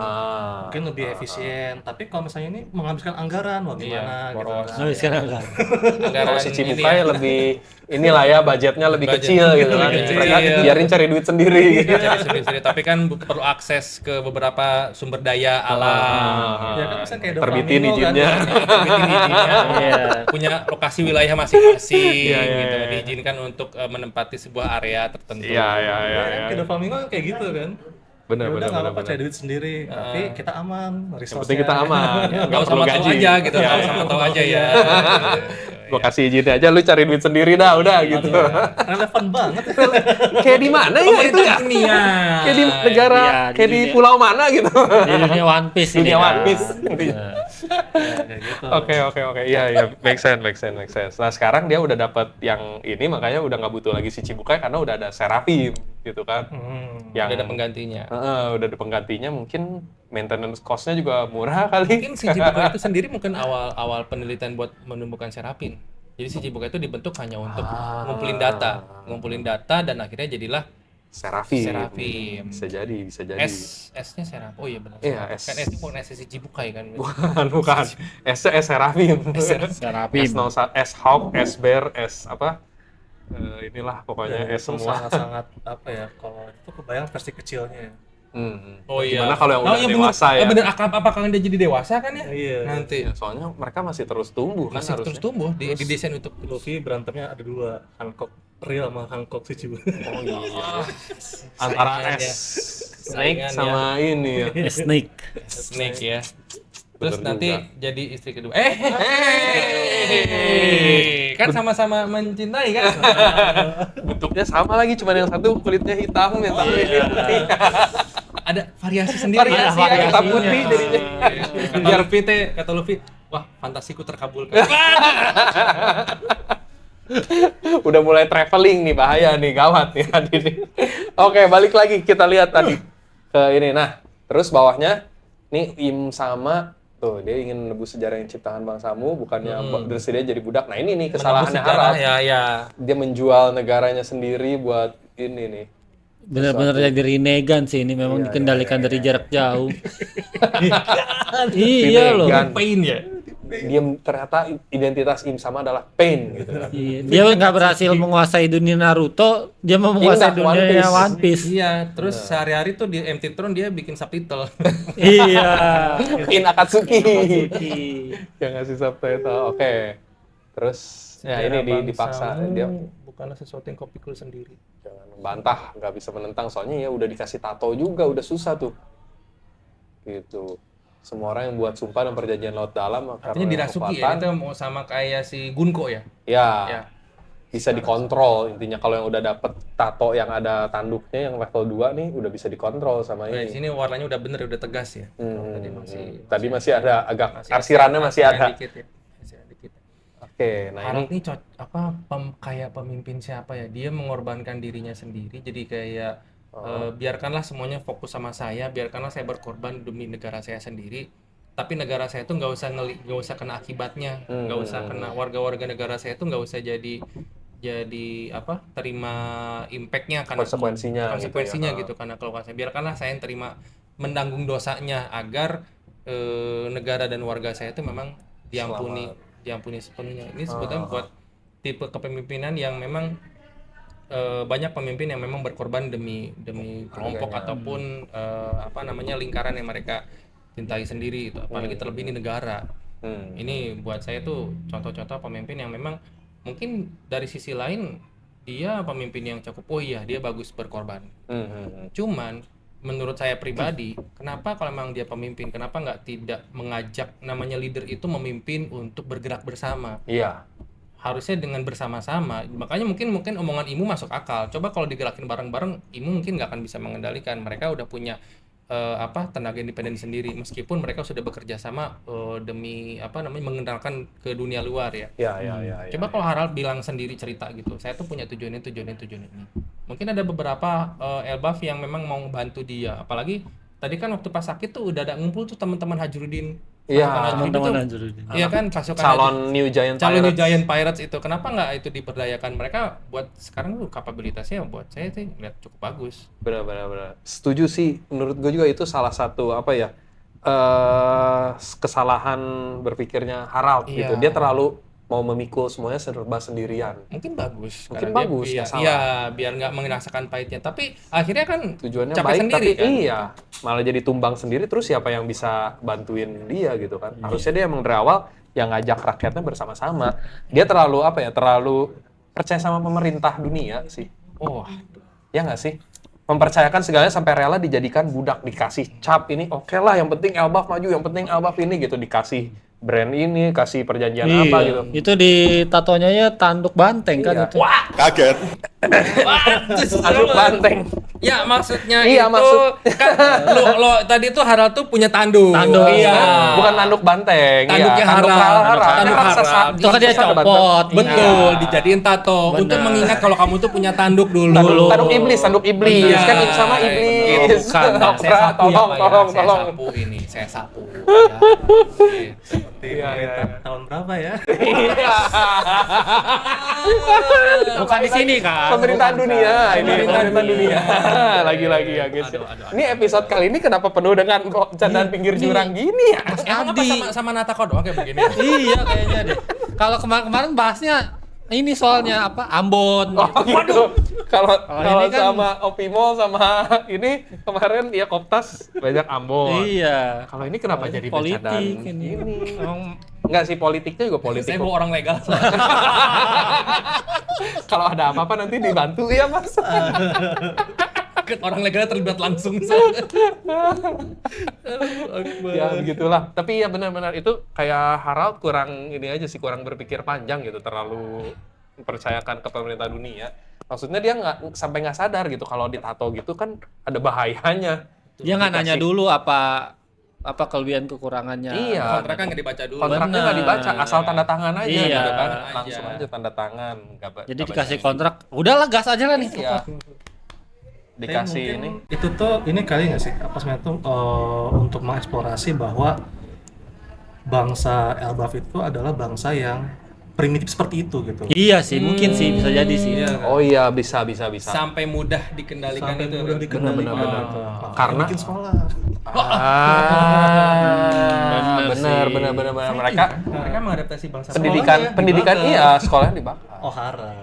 Mungkin lebih efisien, tapi kalau misalnya ini menghabiskan anggaran, wah gimana gitu boros. kan. Nah, sekarang enggak. Anggaran Kalau si ini Cibukai ya. lebih inilah ya budgetnya lebih Budget. kecil gitu kan. Lebih Mereka kecil. biarin cari duit sendiri gitu. Cari sendiri-sendiri, tapi kan perlu akses ke beberapa sumber daya alam. Ya kan misalnya kayak Terbitin Doflamingo kan. izinnya. Terbitin izinnya, Iya. punya lokasi wilayah masing-masing, Iya, gitu. iya. Diizinkan untuk menempati sebuah area tertentu. Iya iya iya. Ya kan kayak Doflamingo kayak gitu kan. Benar Ya udah benar nggak benar. apa-apa cari duit sendiri, tapi kita aman, Yang penting kita aman. Nggak usah mau tahu aja gitu, nggak usah mau tahu aja ya. Gua kasih izin aja, lu cari duit sendiri dah, udah gitu. Relevan banget. Kayak di mana ya itu ya? Dunia. Kayak di negara, Iya, di kayak di dunia. pulau mana gitu. Di dunia One Piece ini. Dunia kan. One Piece. Kayak gitu. Oke. Iya, iya, make sense. Nah, sekarang dia udah dapat yang ini, makanya udah nggak butuh lagi si Cibukai karena udah ada Seraphim gitu kan. Udah ada penggantinya. Udah ada penggantinya, mungkin maintenance cost-nya juga murah kali. Mungkin si Cibukai itu sendiri mungkin awal penelitian buat menumbuhkan Serapin. Jadi si Cibukai itu dibentuk hanya untuk ngumpulin data dan akhirnya jadilah Seraphim. Seraphim. Bisa jadi. S-nya Serapin. Oh iya benar. Iya, Kan S. S itu bukan S si Cibukai kan. Bukan. S-nya S Seraphim. Serapim. S Hawk, S Bear, S apa? Inilah pokoknya Ya, S itu semua. sangat-sangat apa ya, kalau itu kebayang versi kecilnya. Oh iya. Gimana kalau yang udah iya, dewasa ya? Bener, apakah dia jadi dewasa kan ya? Iya. Nanti Ya, soalnya mereka masih terus tumbuh kan masih harusnya. terus tumbuh didesain untuk Luffy berantemnya ada dua, Hancock real sama Hancock si Cibu. Oh iya. Antara Saingan S ya. Snake Saingan sama ini ya. Snake. Snake ya. Terus Bener nanti juga. jadi istri kedua. Kan sama-sama mencintai kan? Bentuknya sama lagi, cuma yang satu kulitnya hitam, yang satu ini putih. Ada variasi sendiri. Variasi ya, hitam putih jadinya. Kata Luffy, wah fantasiku terkabulkan. Udah mulai traveling nih, bahaya nih, gawat nih tadi nih. Oke, balik lagi kita lihat tadi ke ini. Nah, terus bawahnya nih Im sama tuh dia ingin menebus sejarah yang ciptaan bangsamu, bukannya bersedia jadi budak. Nah ini nih kesalahannya Arab. Ya. Dia menjual negaranya sendiri buat ini nih. Bener-bener jadi renegan sih ini memang dikendalikan dari jarak jauh. Iya loh. Renegan. Pain ya. Dia ternyata identitas Im sama adalah pain gitu kan. Iya, dia nggak berhasil menguasai dunia Naruto, dia mau menguasai Ini One dunia Piece. One Piece. Iya, terus sehari-hari tuh di MT Throne dia bikin subtitle. Iya. Pain Akatsuki. Akatsuki. Yang ngasih subtitle. Oke. Terus ya ini dipaksa dia Bukanlah sesuatu yang kau pikul sendiri. jangan membantah, nggak bisa menentang soalnya ya udah dikasih tato juga, udah susah tuh. Gitu. Semua orang yang buat sumpah dan perjanjian laut dalam Artinya dirasuki ya, itu mau sama kayak si Gunko ya. Ya, Ya. bisa dikontrol intinya. Kalau yang udah dapet tato yang ada tanduknya yang level 2 nih udah bisa dikontrol sama Nah, di ini. sini warnanya udah bener, udah tegas ya. Tadi masih ada agak arsirannya masih ada. Dikit ya. Masih ada dikit. Oke, nah Harap ini nih kayak pemimpin siapa ya? Dia mengorbankan dirinya sendiri, jadi kayak biarkanlah semuanya fokus sama saya, biarkanlah saya berkorban demi negara saya sendiri. Tapi negara saya tuh nggak usah kena akibatnya, nggak usah kena warga-warga negara saya tuh nggak usah jadi apa terima impactnya karena konsekuensinya gitu karena kalau saya biarkanlah saya yang terima menanggung dosanya agar negara dan warga saya itu memang diampuni sepenuhnya. Ini sebetulnya buat tipe kepemimpinan yang memang banyak pemimpin yang memang berkorban demi kelompok ataupun lingkaran yang mereka cintai sendiri itu, apalagi terlebih di negara. Ini buat saya tuh contoh-contoh pemimpin yang memang mungkin dari sisi lain dia pemimpin yang cukup dia bagus berkorban. Cuman menurut saya pribadi, kenapa kalau memang dia pemimpin, kenapa tidak mengajak namanya leader itu memimpin untuk bergerak bersama? iya. Harusnya dengan bersama-sama. Makanya mungkin omongan Imu masuk akal. Coba kalau digerakin bareng-bareng, Imu mungkin nggak akan bisa mengendalikan. Mereka udah punya tenaga independen sendiri, meskipun mereka sudah bekerja sama demi mengenalkan ke dunia luar ya. Ya. Coba kalau Harald bilang sendiri cerita gitu, saya tuh punya tujuan ini. Mungkin ada beberapa Elbaf yang memang mau bantu dia, apalagi tadi kan waktu pas sakit tuh udah ada ngumpul tuh teman-teman Hajrudin. Iya, teman-teman Hajrudin. Iya kan, pasukan calon New Giant calon New Pirates. Giant Pirates itu. Kenapa nggak itu diberdayakan mereka buat sekarang tuh kapabilitasnya buat saya sih lihat cukup bagus. Benar. Setuju sih, menurut gue juga itu salah satu kesalahan berpikirnya Harald Iya. gitu. Dia terlalu mau memikul semuanya serba sendirian. Mungkin bagus. Mungkin karena bagus, dia, nggak salah. iya, biar nggak merasakan pahitnya. Tapi akhirnya kan Tujuannya capek baik sendiri tapi kan. iya, malah jadi tumbang sendiri. Terus siapa yang bisa bantuin dia gitu kan? Harusnya dia emang dari awal yang ngajak rakyatnya bersama-sama. Dia terlalu terlalu percaya sama pemerintah dunia sih. Oh, Ya nggak sih? Mempercayakan segalanya sampai rela dijadikan budak, dikasih cap ini oke lah, yang penting Elbaf maju, yang penting Elbaf ini gitu, dikasih brand ini, kasih perjanjian apa gitu. Itu di tatonya ya tanduk banteng kan Iya. itu. Tanduk banteng. ya maksudnya Iya, itu kan lo tadi tuh Harald tuh punya tanduk. Tanduk. Iya. Bukan tanduk banteng. Tanduknya iya. Tanduk Harald. Harald. Tanduk Kan Harald. sesat- Itu kan dia sesat banteng. copot. Betul, dijadiin tato untuk mengingat kalau kamu tuh punya tanduk dulu. Tanduk iblis, tanduk iblis. Iya. Kan itu sama iblis. Bukan. Nah, saya sapu ya, Tolong, Pak, ya. tolong. Saya sapu ini, saya sapu. Ya. Pemerintah tahun berapa ya? Bukan di sini kan. Pemerintahan dunia ini. Pemerintahan dunia. Lagi-lagi ya guys. Ini episode kali ini kenapa penuh dengan candaan pinggir jurang gini ya? Emang apa sama Natako doang kayak begini? Iya kayaknya deh. Kalau kemarin bahasnya ini soalnya apa? Ambon. Oh gitu. Kalau ini kan- sama Opimol sama ini kemarin ya Koptas banyak Ambon. Iya. Kalau ini kenapa jadi Politik bercandaan ini. Emang Enggak sih, politiknya juga politik. Saya kok. mau orang legal. Kalau ada apa-apa nanti dibantu ya Mas. Orang legalnya terlibat langsung. Ya begitulah. Tapi ya benar-benar itu kayak Harald kurang ini aja sih, kurang berpikir panjang gitu, terlalu mempercayakan ke pemerintah dunia. Maksudnya dia nggak sadar gitu kalau ditato gitu kan ada bahayanya. dia nggak nanya dulu apa kelebihan kekurangannya. Iya. Kontraknya nggak dibaca dulu. Kontraknya nggak dibaca, asal tanda tangan aja Iya. gitu kan. Aja. Langsung aja tanda tangan. Jadi dikasih kontrak, udahlah gas aja lah nih. Iya. Dikasih Tapi ini. mungkin itu tuh ini kali nggak sih apa sebenarnya tuh untuk mengeksplorasi bahwa bangsa Elbaf itu adalah bangsa yang primitif seperti itu gitu. Iya sih, mungkin sih bisa jadi sih. Oh iya, bisa. Sampai mudah dikendalikan Sampai itu. mudah dikendalikan. Benar. Makanya Karena- bikin sekolah. Benar. Mereka Mereka mengadaptasi bangsa. pendidikan iya, sekolahnya dibakar. Oh hara.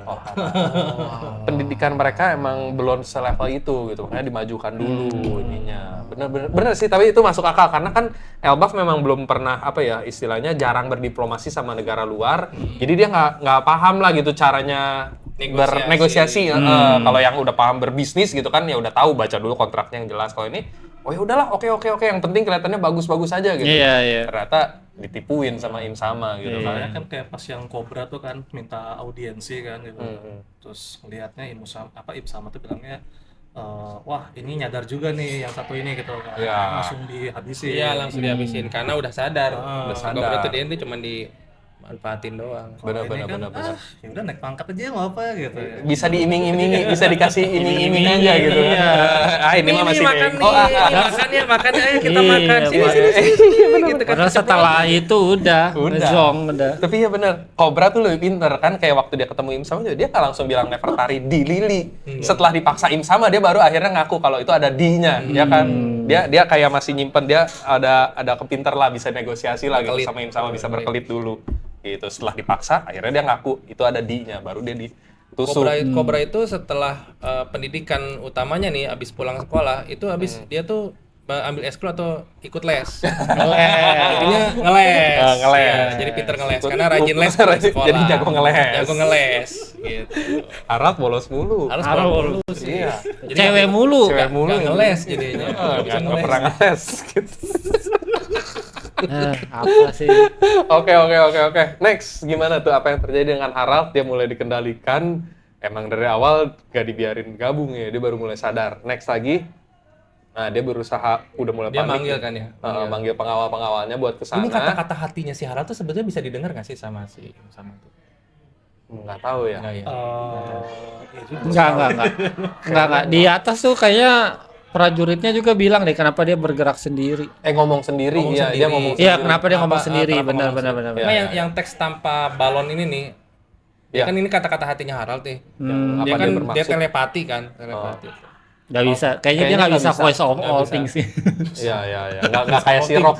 Pendidikan mereka emang belum selevel itu gitu, makanya dimajukan dulu ininya. Bener sih, tapi itu masuk akal karena kan Elbaf memang belum pernah istilahnya jarang berdiplomasi sama negara luar, jadi dia nggak paham lah gitu caranya bernegosiasi. Kalau yang udah paham berbisnis gitu kan ya udah tahu, baca dulu kontraknya yang jelas. Kalau ini oh ya udahlah, oke, yang penting kelihatannya bagus aja gitu. Iya. Ternyata ditipuin sama Insama gitu Soalnya kan. kan kayak pas yang Cobra tuh kan minta audiensi kan gitu. Terus ngelihatnya Imsama tuh bilangnya wah ini nyadar juga nih yang satu ini gitu kan. Iya. Langsung dihabisin. Iya, langsung dihabisin karena udah sadar. Udah sadar. Itu dia itu cuma dimanfaatin doang. Benar. Ya udah naik pangkat aja nggak apa gitu ya. Bisa diiming-imingi, bisa dikasih iming-iming aja gitu. Ini mah masih makan bego. nih, makan ayo kita Iya, makan. Sini gitu kan. Padahal setelah itu udah. Tapi ya bener, Cobra tuh lebih pinter kan, kayak waktu dia ketemu Imsama dia nggak langsung bilang Nefertari di Lili. Setelah dipaksa Imsama dia baru akhirnya ngaku kalau itu ada D-nya, ya kan? Dia kayak masih nyimpen, dia ada kepinter lah, bisa negosiasi lah gitu sama Imsama, bisa berkelit dulu. Gitu, setelah dipaksa akhirnya dia ngaku itu ada D-nya, baru dia ditusuk. Cobra itu setelah pendidikan utamanya nih, abis pulang sekolah itu dia tuh ambil eskul atau ikut les. Intinya ngeles. Ngeles. Ya, jadi pinter ngeles karena rajin les pulang sekolah. Jadi jago ngeles. Jago ngeles gitu. Harap bolos mulu. Harus bolos. Iya. Cewek mulu. Cewek mulu. Nggak ngeles jadinya. Nggak pernah ngeles gitu. Apa sih? Oke. Next, gimana tuh apa yang terjadi dengan Harald? Dia mulai dikendalikan. Emang dari awal gak dibiarin gabung ya, dia baru mulai sadar. Next lagi, Nah, dia berusaha udah mulai Dia panik. manggil kan ya? Manggil pengawal-pengawalnya buat kesana. Ini kata-kata hatinya si Harald tuh sebetulnya bisa didengar nggak sih sama tuh? Nggak tahu ya. Enggak ya? Iya juga. Enggak. Di atas tuh kayaknya prajuritnya juga bilang deh kenapa dia bergerak sendiri. Ngomong sendiri, Ngomong iya, sendiri. dia ngomong Iya, sendiri. kenapa dia ngomong sendiri? Kenapa Benar. ngomong sendiri? Iya, Nah, iya. yang teks tanpa balon ini nih, Iya. kan ini kata-kata hatinya Harald nih. Apa Dia kan dia bermaksud? telepati kan, telepati. Nggak bisa. Kayaknya dia nggak bisa voice of Nggak all bisa. things sih. Iya. Nggak kayak si Rox.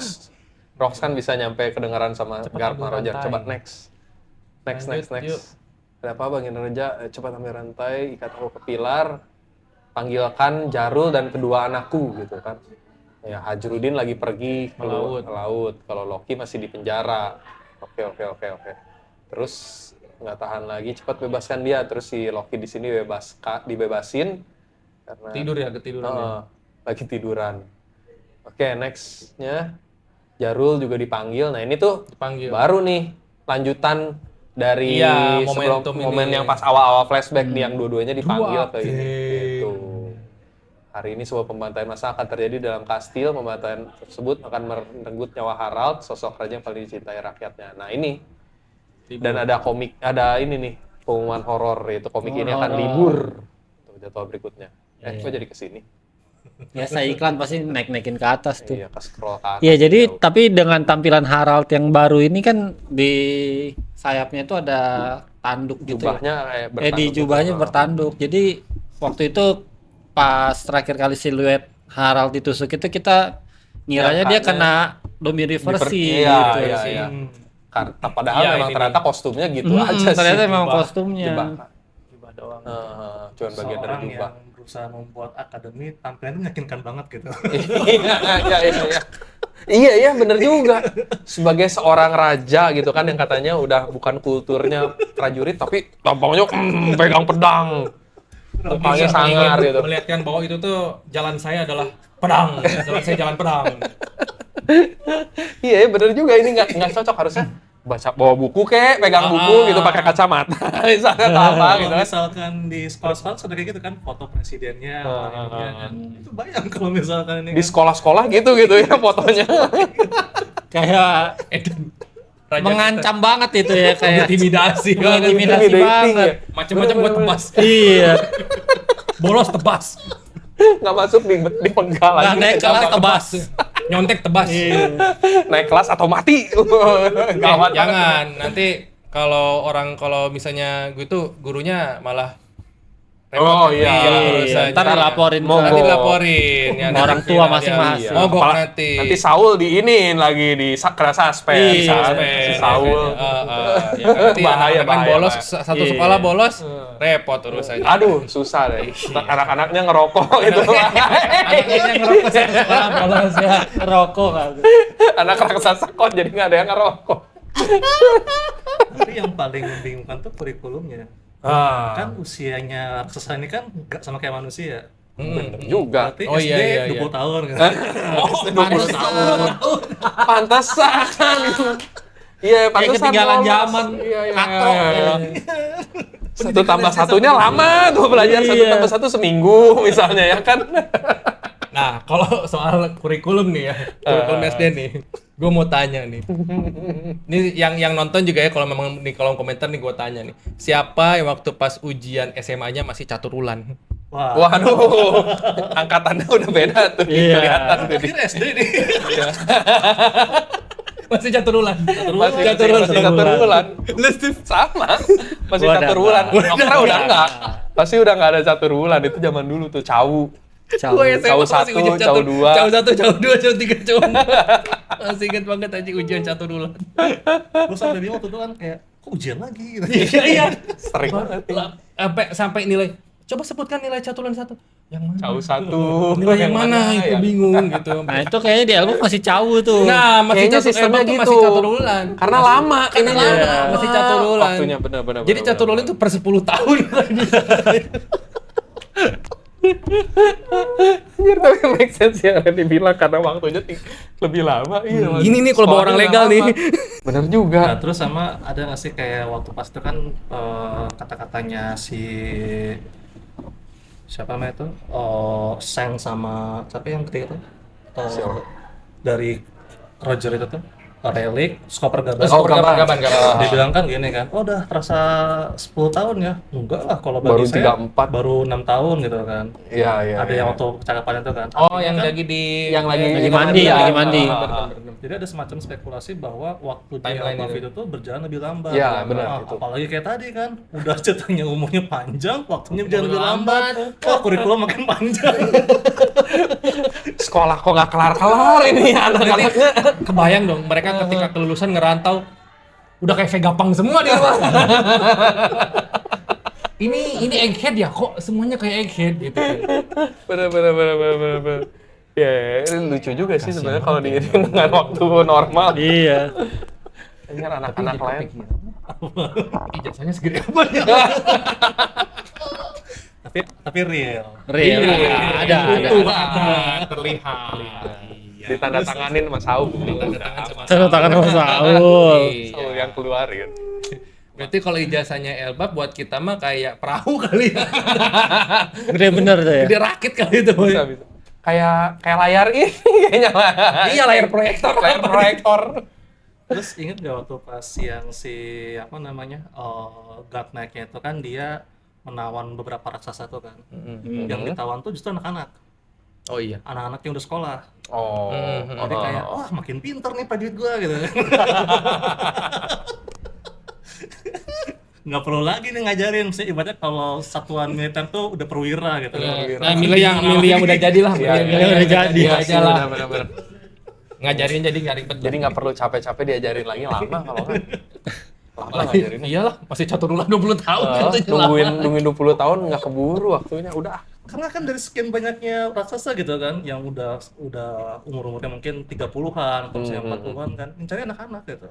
Rox kan bisa nyampe kedengaran sama Garp sama Roger. Coba next. Lanjut, yuk. Ada apa Bang Indraja? Cepat ambil rantai, ikat aku ke pilar, panggilkan Jarul dan kedua anakku gitu kan. Ya, Hajrudin lagi pergi ke laut. Kalau Loki masih di penjara. Oke. Terus nggak tahan lagi, cepat bebaskan dia. Terus si Loki di sini dibebasin karena Ketiduran ya. lagi tiduran. Oke, next-nya Jarul juga dipanggil. Nah, ini tuh Dipanggil. baru nih lanjutan dari Iya, sebelum momentum momen ini. yang pas awal-awal flashback nih yang dua-duanya dipanggil Dua ke ini. update. Gitu. Hari ini sebuah pembantaian massal akan terjadi dalam kastil. Pembantaian tersebut akan merenggut nyawa Harald, sosok raja yang paling dicintai rakyatnya. Nah, ini. Dan ada ini nih, pengumuman horor, yaitu komik ini akan libur. Tuh, jadwal berikutnya. Kok jadi kesini? Biasa iklan pasti naik-naikin ke atas tuh. Iya, ke scroll ke atas. Iya, jadi jauh. tapi dengan tampilan Harald yang baru ini kan di sayapnya itu ada tanduk gitu. Jubahnya kayak Di bertanduk jubahnya gitu. bertanduk. Jadi waktu itu pas terakhir kali siluet Harald ditusuk itu kita ngiranya dia kena Domireversi Iya, gitu. iya. Padahal Iya, memang ini ternyata kostumnya gitu aja sih. Ternyata memang Jubah. kostumnya. Jubah. doang. Cuman bagian dari Seorang jubah. yang berusaha membuat akademi tampilnya meyakinkan banget gitu. Iya, bener juga. Sebagai seorang raja gitu kan yang katanya udah bukan kulturnya prajurit tapi tampangnya pegang pedang. Mukanya sangar gitu. Melihatkan bahwa itu tuh jalan saya adalah pedang. Jalan saya jalan pedang. Iya, bener juga ini nggak cocok harusnya bawa buku kek, pegang buku gitu pakai kacamata. Misalnya atau apa gitu Kalau kan. misalkan di sekolah-sekolah sudah kayak gitu kan, foto presidennya, ininya kan. Itu bayang kalau misalkan ini Di kan. sekolah-sekolah gitu ya fotonya. Kayak Raja mengancam banget itu ya, kayak intimidasi. intimidasi Intimidating banget. ya. Macam-macam buat tebas. Iya. Bolos tebas. Nggak masuk di penggal Nggak lagi. naik kelas tebas. Nyontek tebas. Naik kelas atau mati. Gawat banget. Jangan, nanti kalau misalnya gue tuh gurunya malah Oh iya. urusannya. Ntar laporin ke Nanti laporin ya, orang nanti tua viral, masing-masing. ya. Mogok Apalagi nanti. Nanti Saul diinin lagi di kena suspend. Iya, kan? Suspend, Si Saul. ya, nanti Bahaya, anak-anak bahaya, bolos bahaya. satu Iya. sekolah bolos repot urusannya. Aduh, susah deh. Anak-anaknya ngerokok gitu. Anaknya yang ngerokok satu sekolah bolos ya. rokok kan. Anak raksasa kok jadi nggak ada yang ngerokok. Tapi yang paling membingungkan tuh kurikulumnya. Kan usianya raksasa ini kan nggak sama kayak manusia. Bener juga. Berarti Oh, SD iya, iya. 20 tahun kan. Oh, 20 tahun. Pantesan. Iya, Kayak pantesan. ketinggalan lolos. zaman. Iya. Katro. Satu tambah satunya lama tuh belajar satu Iya. tambah satu seminggu misalnya ya kan. Nah, kalau soal kurikulum nih ya, kurikulum SD nih, gue mau tanya nih. Ini yang nonton juga ya, kalau memang di kolom komentar nih gue tanya nih, siapa yang waktu pas ujian SMA-nya masih catur ulan? Wah. Waduh, angkatannya udah beda tuh. Iya. Kelihatan tuh. Akhir SD nih. Masih catur ulan. Masih catur ulan. Sama. Masih Gua catur udah ulan. enggak. Okra udah enggak. Pasti udah enggak ada catur ulan. Itu zaman dulu tuh cawu. Gue SMA Cawu masih 1, ujian cawu 2. Cawu 1, cawu 2, cawu 3, cawu 4. Masih inget banget aja ujian catur ulan. Gue sampai bingung waktu itu kan kayak kok ujian lagi gitu. Iya. Sering banget. Sampai nilai. Coba sebutkan nilai caturan 1. Yang mana? Cawu 1. Nilai yang mana? Itu ya? bingung gitu. Nah, itu kayaknya di album masih cawu tuh. Nah, masih Kayaknya catur sistemnya emang tuh gitu. masih catur ulan. Karena lama Karena ininya. lama, masih catur ulan. Waktunya benar-benar. Jadi catur ulan itu per 10 tahun. Anjir, tapi make sense ya yang dibilang karena waktunya lebih lama. Iya. Ini nih kalau bawa orang legal nih. Bener juga. Nah, terus sama ada nggak sih kayak waktu pas itu kan kata-katanya si siapa namanya itu? Oh, Sang sama siapa yang ketiga tuh? Dari Roger itu tuh. Relic, Skoper Gaban. Oh, Gaban. Dia bilang kan gini kan, oh udah terasa 10 tahun ya? Enggak lah, kalau Baru bagi saya 34. baru 6 tahun gitu kan. Iya, iya. Ada yang waktu percakapan itu kan. Oh, yang Kan, lagi di lagi mandi, ya. lagi mandi. jadi ada semacam spekulasi bahwa waktu di Timeline Elbaf itu. itu tuh berjalan lebih lambat. Iya, kan? benar, Ah, itu. apalagi kayak tadi kan, udah ceritanya umurnya panjang, waktunya berjalan lebih lambat. Oh, kurikulum makin panjang. Sekolah kok nggak kelar-kelar ini anak-anaknya. Kebayang dong mereka ketika kelulusan ngerantau udah kayak Vegapunk semua di rumah. ini egghead ya, kok semuanya kayak egghead gitu kan. Bener. Ya, ini lucu juga sih sebenarnya kalau diiring dengan waktu normal. Iya. Ingat anak-anak lain. Ijazahnya segede apa ya? tapi real. Real. Ada. Terlihat. Ditandatanganin sama Saul. Tanda tangan sama Saul. Saul yang keluarin. Berarti kalau ijazahnya Elbaf buat kita mah kayak perahu kali ya. Gede bener tuh ya. Gede rakit kali itu. Bisa. Kayak layar ini kayaknya lah. Iya, layar proyektor. Layar proyektor. Terus inget gak waktu pas yang si apa namanya God Knight-nya itu kan dia menawan beberapa raksasa tuh kan. Yang ditawan tuh justru anak-anak. Oh iya. Anak-anak yang udah sekolah. Oh. Jadi kayak wah makin pinter nih prajurit gua gitu. Nggak perlu lagi nih ngajarin, mesti ibaratnya kalau satuan militer tuh udah perwira gitu. Nah, milih yang udah jadi lah. Iya, Milih yang udah jadi Iya, aja lah. bener. Ngajarin jadi nggak ribet. Jadi nggak perlu capek-capek diajarin lagi lama kalau kan. Lama ngajarinnya. Iyalah, masih caturula 20 tahun gitu. Nungguin 20 tahun nggak keburu waktunya udah. Karena kan dari sekian banyaknya raksasa gitu kan, yang udah umur-umurnya mungkin 30-an, atau misalnya 40-an kan, mencari anak-anak gitu.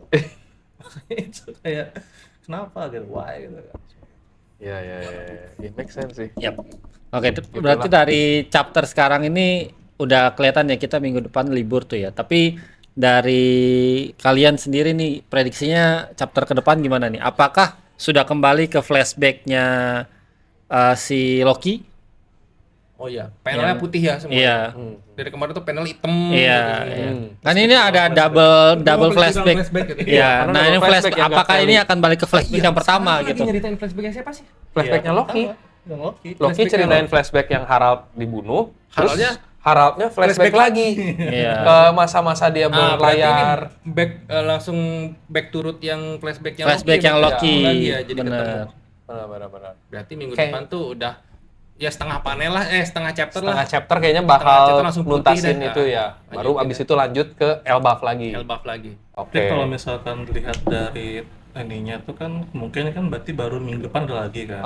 Itu kayak kenapa gitu, why gitu kan. Iya. Ya, make sense sih. Yap. Oke, berarti dari chapter sekarang ini udah kelihatan ya kita minggu depan libur tuh ya. Tapi dari kalian sendiri nih prediksinya chapter ke depan gimana nih? Apakah sudah kembali ke flashback-nya si Loki? Oh iya, panelnya putih ya semua. Iya. Dari kemarin tuh panel hitam. Iya. gitu. Iya. Kan ini ada double flashback. gitu. Iya. Karena Nah, ini double flashback flashback. yang nggak Apakah ini akan balik ke flashback yang pertama Lagi gitu? nyeritain flashbacknya siapa sih? Flashbacknya Loki. Yang Loki. Loki ceritain flashback yang Harald dibunuh. Terus Haraldnya flashback lagi. Iya. Ke masa-masa dia berlayar. Langsung back turut yang flashback yang Flashback Loki. yang Loki. Lagi ya, jadi Bener. ketemu. Benar. Berarti minggu Kayak- depan tuh udah ya setengah panel lah, setengah chapter Setengah lah. chapter kayaknya Setengah bakal chapter langsung putih nuntasin dah. itu ya. Baru Lanjutin abis ya. itu lanjut ke Elbaf lagi. Elbaf lagi. Oke. Tapi kalau misalkan dilihat dari ininya tuh kan mungkin kan berarti baru minggu depan ada lagi kan.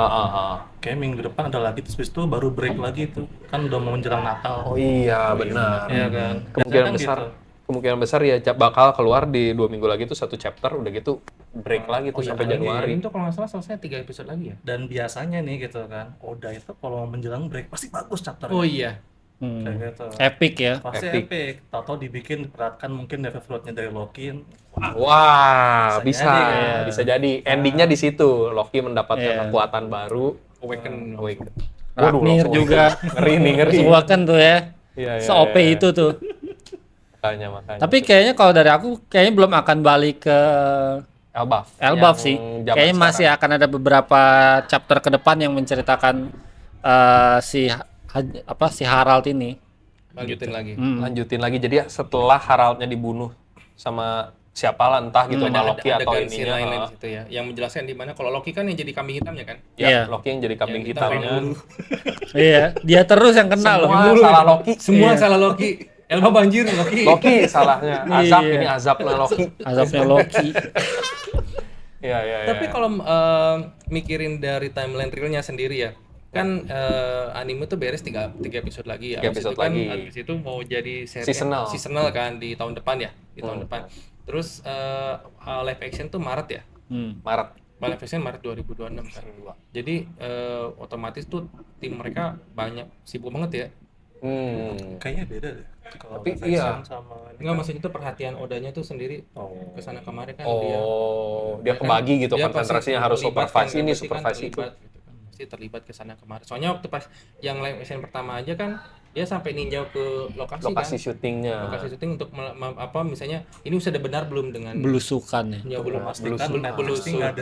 Kayak minggu depan ada lagi terus habis itu baru break lagi tuh. Kan udah mau menjelang Natal. Oh iya, benar. Iya kan. Kemungkinan Biasanya kan besar. gitu. Kemungkinan besar ya bakal keluar di 2 minggu lagi tuh satu chapter, udah gitu break lagi tuh sampai Januari. Itu kalau nggak salah selesai 3 episode lagi ya. Dan biasanya nih gitu kan, Oda itu kalau menjelang break pasti bagus chapternya. Oh iya. Kayak gitu. Epic ya. Pasti Epic. epic. Tahu-tahu dibikin beratkan mungkin level floatnya dari Loki. Wah, Bisa bisa, jadi, ya. bisa jadi. Endingnya di situ, Loki mendapatkan Iya. kekuatan baru. Awaken. Awaken. Raknir langsung juga. ngeri nih, ngeri. Semua kan tuh ya. Iya, iya, Se-OP iya. itu tuh. Makanya. Tapi kayaknya kalau dari aku kayaknya belum akan balik ke Elbaf. Elbaf Yang sih. zaman Kayaknya masih sekarang. akan ada beberapa chapter ke depan yang menceritakan si Harald ini. Lanjutin lagi. Lanjutin lagi. Jadi setelah Haraldnya dibunuh sama siapa lah, entah gitu, sama Loki atau adegan scene ininya. lain di situ ya, yang menjelaskan di mana kalau Loki kan yang jadi kambing hitamnya kan. Ya, Iya. Loki yang jadi kambing Yang kita hitamnya. bunuh. Iya, dia terus yang kena loh. Semua salah Loki. Semua Iya. salah Loki. Elba banjir Loki. Loki salahnya. Azab, Iya. ini azabnya Loki. Azabnya Loki. Iya. Tapi kalau mikirin dari timeline realnya sendiri ya, kan anime tuh beres 3 episode lagi ya. 3 Habis episode itu kan, lagi. habis itu mau jadi seri Seasonal. kan di tahun depan ya, di tahun depan. Terus live action tuh Maret ya. Maret. Live action Maret 2026 kan. Jadi otomatis tuh tim mereka banyak sibuk banget ya. Kayaknya beda deh. Kalau Tapi live iya. action sama ini Enggak, kan- maksudnya tuh perhatian Odanya tuh sendiri kesana kemari kan Dia kebagi gitu dia konsentrasinya pasti harus terlibat supervise kan, ini, pasti kan supervise itu. terlibat gitu kan. pasti terlibat ke sana kemari. Soalnya waktu pas yang live action pertama aja kan dia sampai ninjau ke lokasi Lokasi kan. syutingnya. Lokasi syuting untuk apa misalnya ini sudah benar belum dengan Belusukan ya. ya belum Memastikan belum networking nggak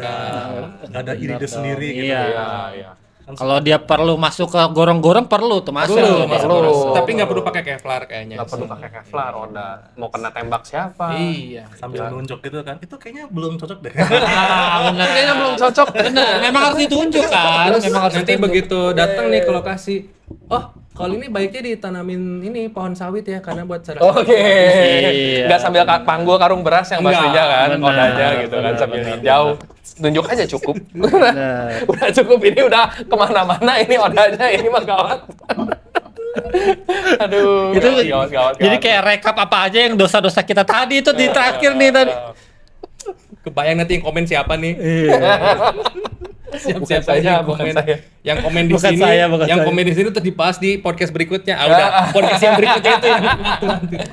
ada ide sendiri gitu. Iya. Iya, iya. Kalau dia perlu masuk ke gorong-gorong perlu tuh masuk. perlu. Tapi nggak perlu pakai Kevlar kayaknya. Nggak perlu pakai Kevlar, udah mau kena tembak siapa? Iya. Sambil nunjuk gitu kan, itu kayaknya belum cocok deh. Benar. Kayaknya belum cocok. Benar, memang harus ditunjuk kan. Terus Memang harus nanti ditunjuk. begitu datang nih ke lokasi, oh kalau ini baiknya ditanamin ini pohon sawit ya karena buat cara. Oke. Iya. Nggak sambil panggul karung beras yang Enggak, pastinya kan, benar, odanya gitu kan sambil ninjau. Tunjuk aja cukup. Benar. Udah cukup, ini udah kemana-mana ini odanya, ini mah gawat. Aduh, Itu gawat. jadi kayak rekap apa aja yang dosa-dosa kita tadi itu di terakhir nih tadi. Kebayang nanti yang komen siapa nih? Bukan Siapa saya, yang bukan komen? saya. Yang komen di Bukan sini, saya, bukan yang saya. komen di sini terus dibahas di podcast berikutnya. Ah udah, podcast yang berikutnya itu yang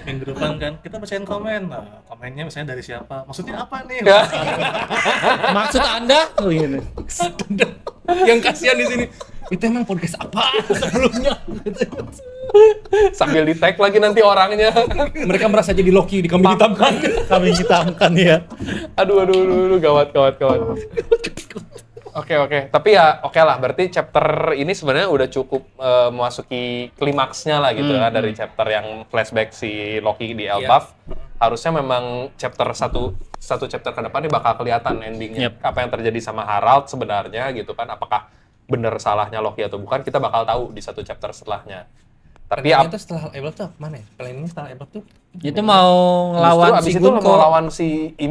Minggu depan kan kita bacain komen. Nah, komennya misalnya dari siapa? Maksudnya apa nih? Maksud Anda? Oh iya. yang kasihan di sini. Itu emang podcast apa sebelumnya? Sambil di tag lagi nanti orangnya. Mereka merasa jadi Loki di kambing hitamkan. Kami hitamkan ya. Aduh, gawat. Oke. Tapi ya oke lah, berarti chapter ini sebenarnya udah cukup memasuki klimaksnya lah gitu ya, dari chapter yang flashback si Loki di Elbaf. Harusnya memang chapter satu chapter ke depan ini bakal kelihatan endingnya. Yep. Apa yang terjadi sama Harald sebenarnya gitu kan, apakah bener salahnya Loki atau bukan, kita bakal tahu di satu chapter setelahnya. Tapi Itu setelah Elbaf tuh mana ya? Planning setelah Elbaf tuh Itu mau ngelawan abis si itu mau Gunko. lawan si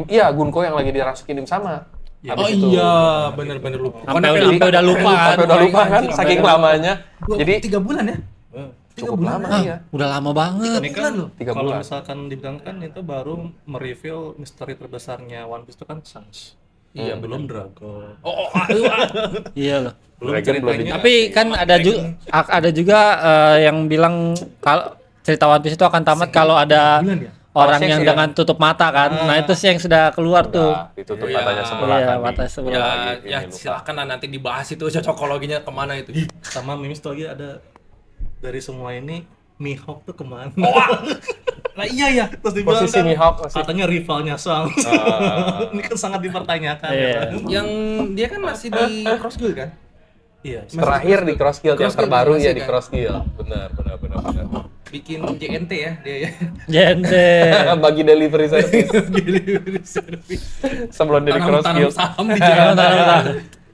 Gunko yang lagi dirasukin Im sama. Oh Abis itu. iya, bener-bener lupa. Sampai udah lupa kan. Sampai udah lupa kan, saking lamanya. Jadi 3 bulan ya? cukup lama iya. Udah lama banget. Ini kan 3 kalau bulan. misalkan dibilang kan itu baru mereveal misteri terbesarnya One Piece itu kan Sans. Iya, belum Dragon. Iya loh. Dragon belum ceritanya. Tapi kan ada juga yang bilang kalau cerita One Piece itu akan tamat kalau ada orang Oh, yang sih, dengan tutup mata kan. Nah, itu sih yang sudah keluar tuh. Udah ditutup matanya sebelah Iya, tadi. mata sebelah. Ya Ini lupa. silakan lah nanti dibahas itu cocokologinya kemana itu. Sama Mimis tuh lagi ada dari semua ini Mihawk tuh kemana? Lah iya ya. Terus dibilang Posisi kan, Mihawk masih- katanya rivalnya Sang. Ini kan sangat dipertanyakan. Iya. ya kan? Yang dia kan masih di Cross Guild kan? Iya. Terakhir di Cross Guild yang Cross Guild terbaru masih ya di kan? Cross Guild. Benar. Bikin JNT ya dia ya. Gente. Bagi delivery service sebelum dari Cross Tanam Guild. saham di JNT.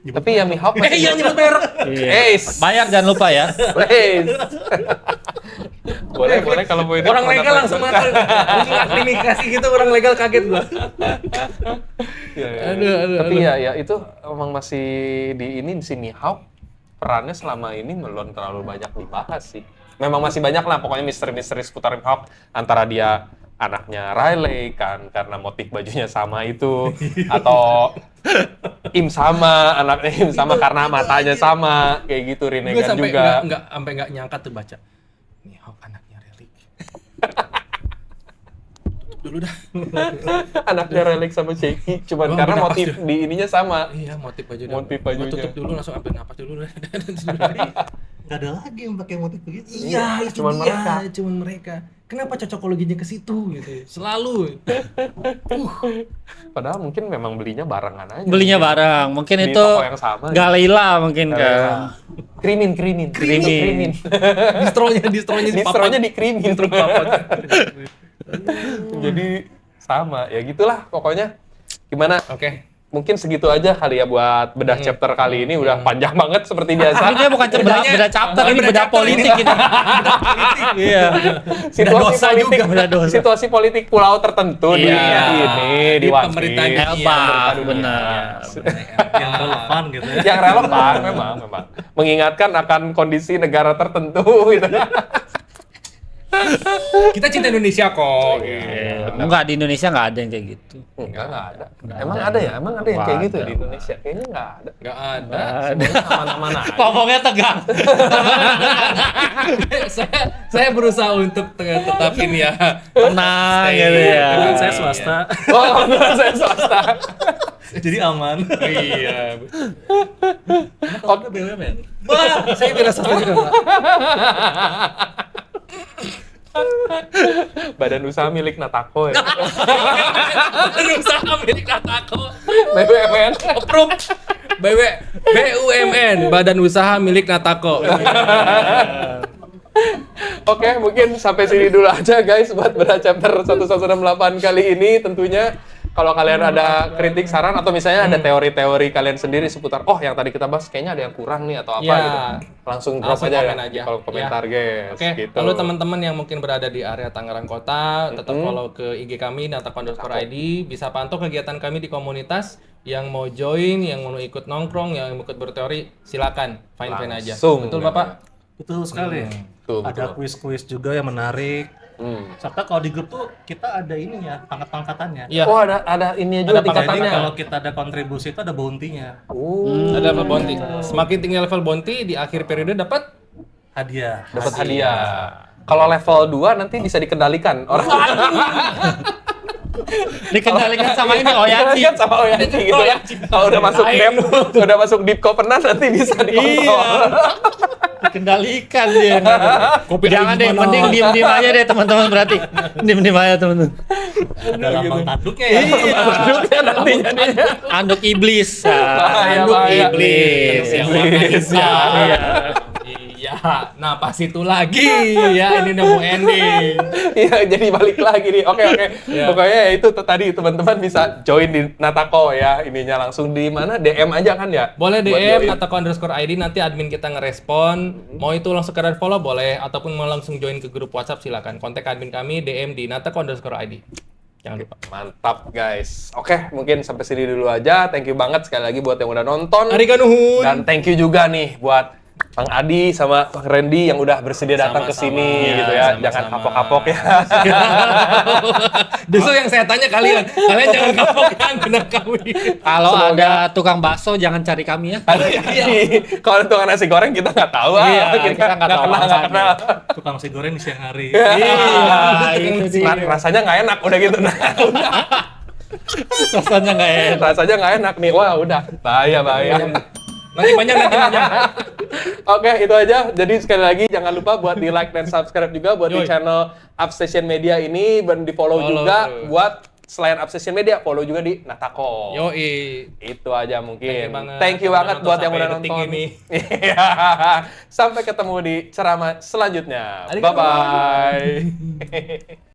Tapi ya Mihawk masih Yang nyebut merek. Bayar jangan lupa ya. boleh kalau mau itu Orang legal langsung makan. Klarifikasi gitu orang legal kaget gua. Tapi ya itu emang masih di ini si Mihawk perannya selama ini belum terlalu banyak dibahas sih. Memang masih banyak lah pokoknya misteri-misteri seputar Mihawk, antara dia anaknya Riley kan karena motif bajunya sama itu, atau Im sama, anaknya Im sama karena matanya sama, kayak gitu Gue Rinnegan sampai juga. nggak nyangka tuh baca. Mihawk anaknya Relic. Dulu dah. Anaknya Relic sama Shaggy, cuman Oh, karena bernapas motif dia. di ininya sama. Iya, motif bajunya. Motif bajunya. Gua tutup dulu langsung ambil napas dulu. Gak ada lagi yang pakai motif begitu. Iya, itu cuman dia, mereka. cuman mereka. Kenapa cocokologinya ke situ gitu? Selalu. Padahal mungkin memang belinya barengan aja. Belinya barang. Mungkin Di itu toko yang sama. Galila mungkin kan. Krimin. Distronya Distronya di krimin. Jadi sama, ya gitulah pokoknya. Gimana? Oke. Mungkin segitu aja kali ya buat bedah chapter kali ini. Udah panjang banget seperti biasa. Ini dia bukan beda chapter, ini beda politik ini. Iya. Situasi politik pulau tertentu di Iya. ini di Di One pemerintahan Piece. Elbaf, Dunia. benar. Yang relevan gitu ya. Yang relevan memang mengingatkan akan kondisi negara tertentu gitu. Kita cinta Indonesia kok. Enggak, di Indonesia nggak ada yang kayak gitu. Enggak ada. Emang ada ya? Emang ada yang kayak gitu ya di Indonesia? Kayaknya enggak ada. Enggak ada. Semuanya aman-aman aja. Ngomongnya tegang. saya berusaha untuk tetap ini ya. Tenang gitu ya. Dengan saya swasta. Oh, saya swasta. Jadi aman. Iya. Oke, BUMN. Wah, saya merasa juga, Pak. Badan usaha milik Natako ya. Badan usaha milik Natako. BUMN. Approve. BUMN, Badan Usaha milik Natako. Oke, mungkin sampai sini dulu aja guys buat Bedah Chapter 1168 kali ini. Tentunya kalau kalian ada kritik, saran, atau misalnya ada teori-teori kalian sendiri seputar, oh yang tadi kita bahas kayaknya ada yang kurang nih atau apa Ya. gitu. Langsung drop Langsung aja komen ya aja. kalau komentar guys. Oke, Gitu. lalu teman-teman yang mungkin berada di area Tangerang Kota, tetap follow ke IG kami @natako_id, bisa pantau kegiatan kami di komunitas. Yang mau join, yang mau ikut nongkrong, yang mau ikut berteori, silakan fine-fine aja. Langsung. Betul Bapak? Betul sekali. Betul, Ada kuis-kuis juga yang menarik. Serta kalau di grup tuh kita ada ini ya, pangkat-pangkatannya. Iya. Oh ada ininya juga Ada Jadi tingkatannya. kalau kita ada kontribusi itu ada bounty-nya. Ada level bounty. Semakin tinggi level bounty di akhir periode dapat Hadiah. Dapat hadiah. Kalau level 2 nanti bisa dikendalikan orang. Dikendalikan sama ini Oyaci. Kan sama Oyaci gitu ya. Kalau udah masuk deep, udah masuk deep covenant nanti bisa dikontrol. Dikendalikan dia. Jangan deh, mending diem-diem aja deh teman-teman, berarti. Diem-diem aja teman-teman. Ada lambang tanduknya ya. Produknya nanti jadinya. Anduk iblis. Bahaya, Anduk bahaya. iblis. Iblis, ya. Iya. Nah, pas itu lagi ya, ini udah mau ending. Iya, jadi balik lagi nih. Oke. Ya. Pokoknya ya itu tadi teman-teman bisa join di Natako ya. Ininya langsung di mana? DM aja kan ya? Boleh Buat DM join. @natako_id, nanti admin kita ngerespon. Mau itu langsung sekedar follow boleh, ataupun mau langsung join ke grup WhatsApp silakan. Kontak admin kami DM di natako_id. Jangan lupa. Mantap guys. Oke, mungkin sampai sini dulu aja. Thank you banget sekali lagi buat yang udah nonton. Ariga nuhun. Dan thank you juga nih buat Bang Adi sama Bang Randy yang udah bersedia datang ke Sama-sama. sini Ya, gitu ya. sama-sama. Jangan kapok-kapok ya. Justru yang saya tanya kalian jangan kapok yang benar kami. Kalau Semoga- ada tukang bakso jangan cari kami ya. Kalau tukang nasi goreng kita nggak tahu. Iya, kita nggak tahu kenal, alasannya. kenal. Tukang nasi goreng di siang hari. Iya, itu dia. Rasanya nggak enak udah gitu. Nah, udah. Rasanya nggak enak. Rasanya nggak enak nih. Wah, udah. Bahaya. Nanti banyak. Oke, itu aja. Jadi sekali lagi jangan lupa buat di like dan subscribe juga buat di Yoi. channel Upstation Media ini, dan di follow Follow juga terus. buat selain Upstation Media, follow juga di Natako. Yoi. Itu aja mungkin. Thank you banget. Thank you banget Udah buat nonton yang udah sampai detik nonton. ini. Iya. Sampai ketemu di ceramah selanjutnya. Arigato. Bye bye.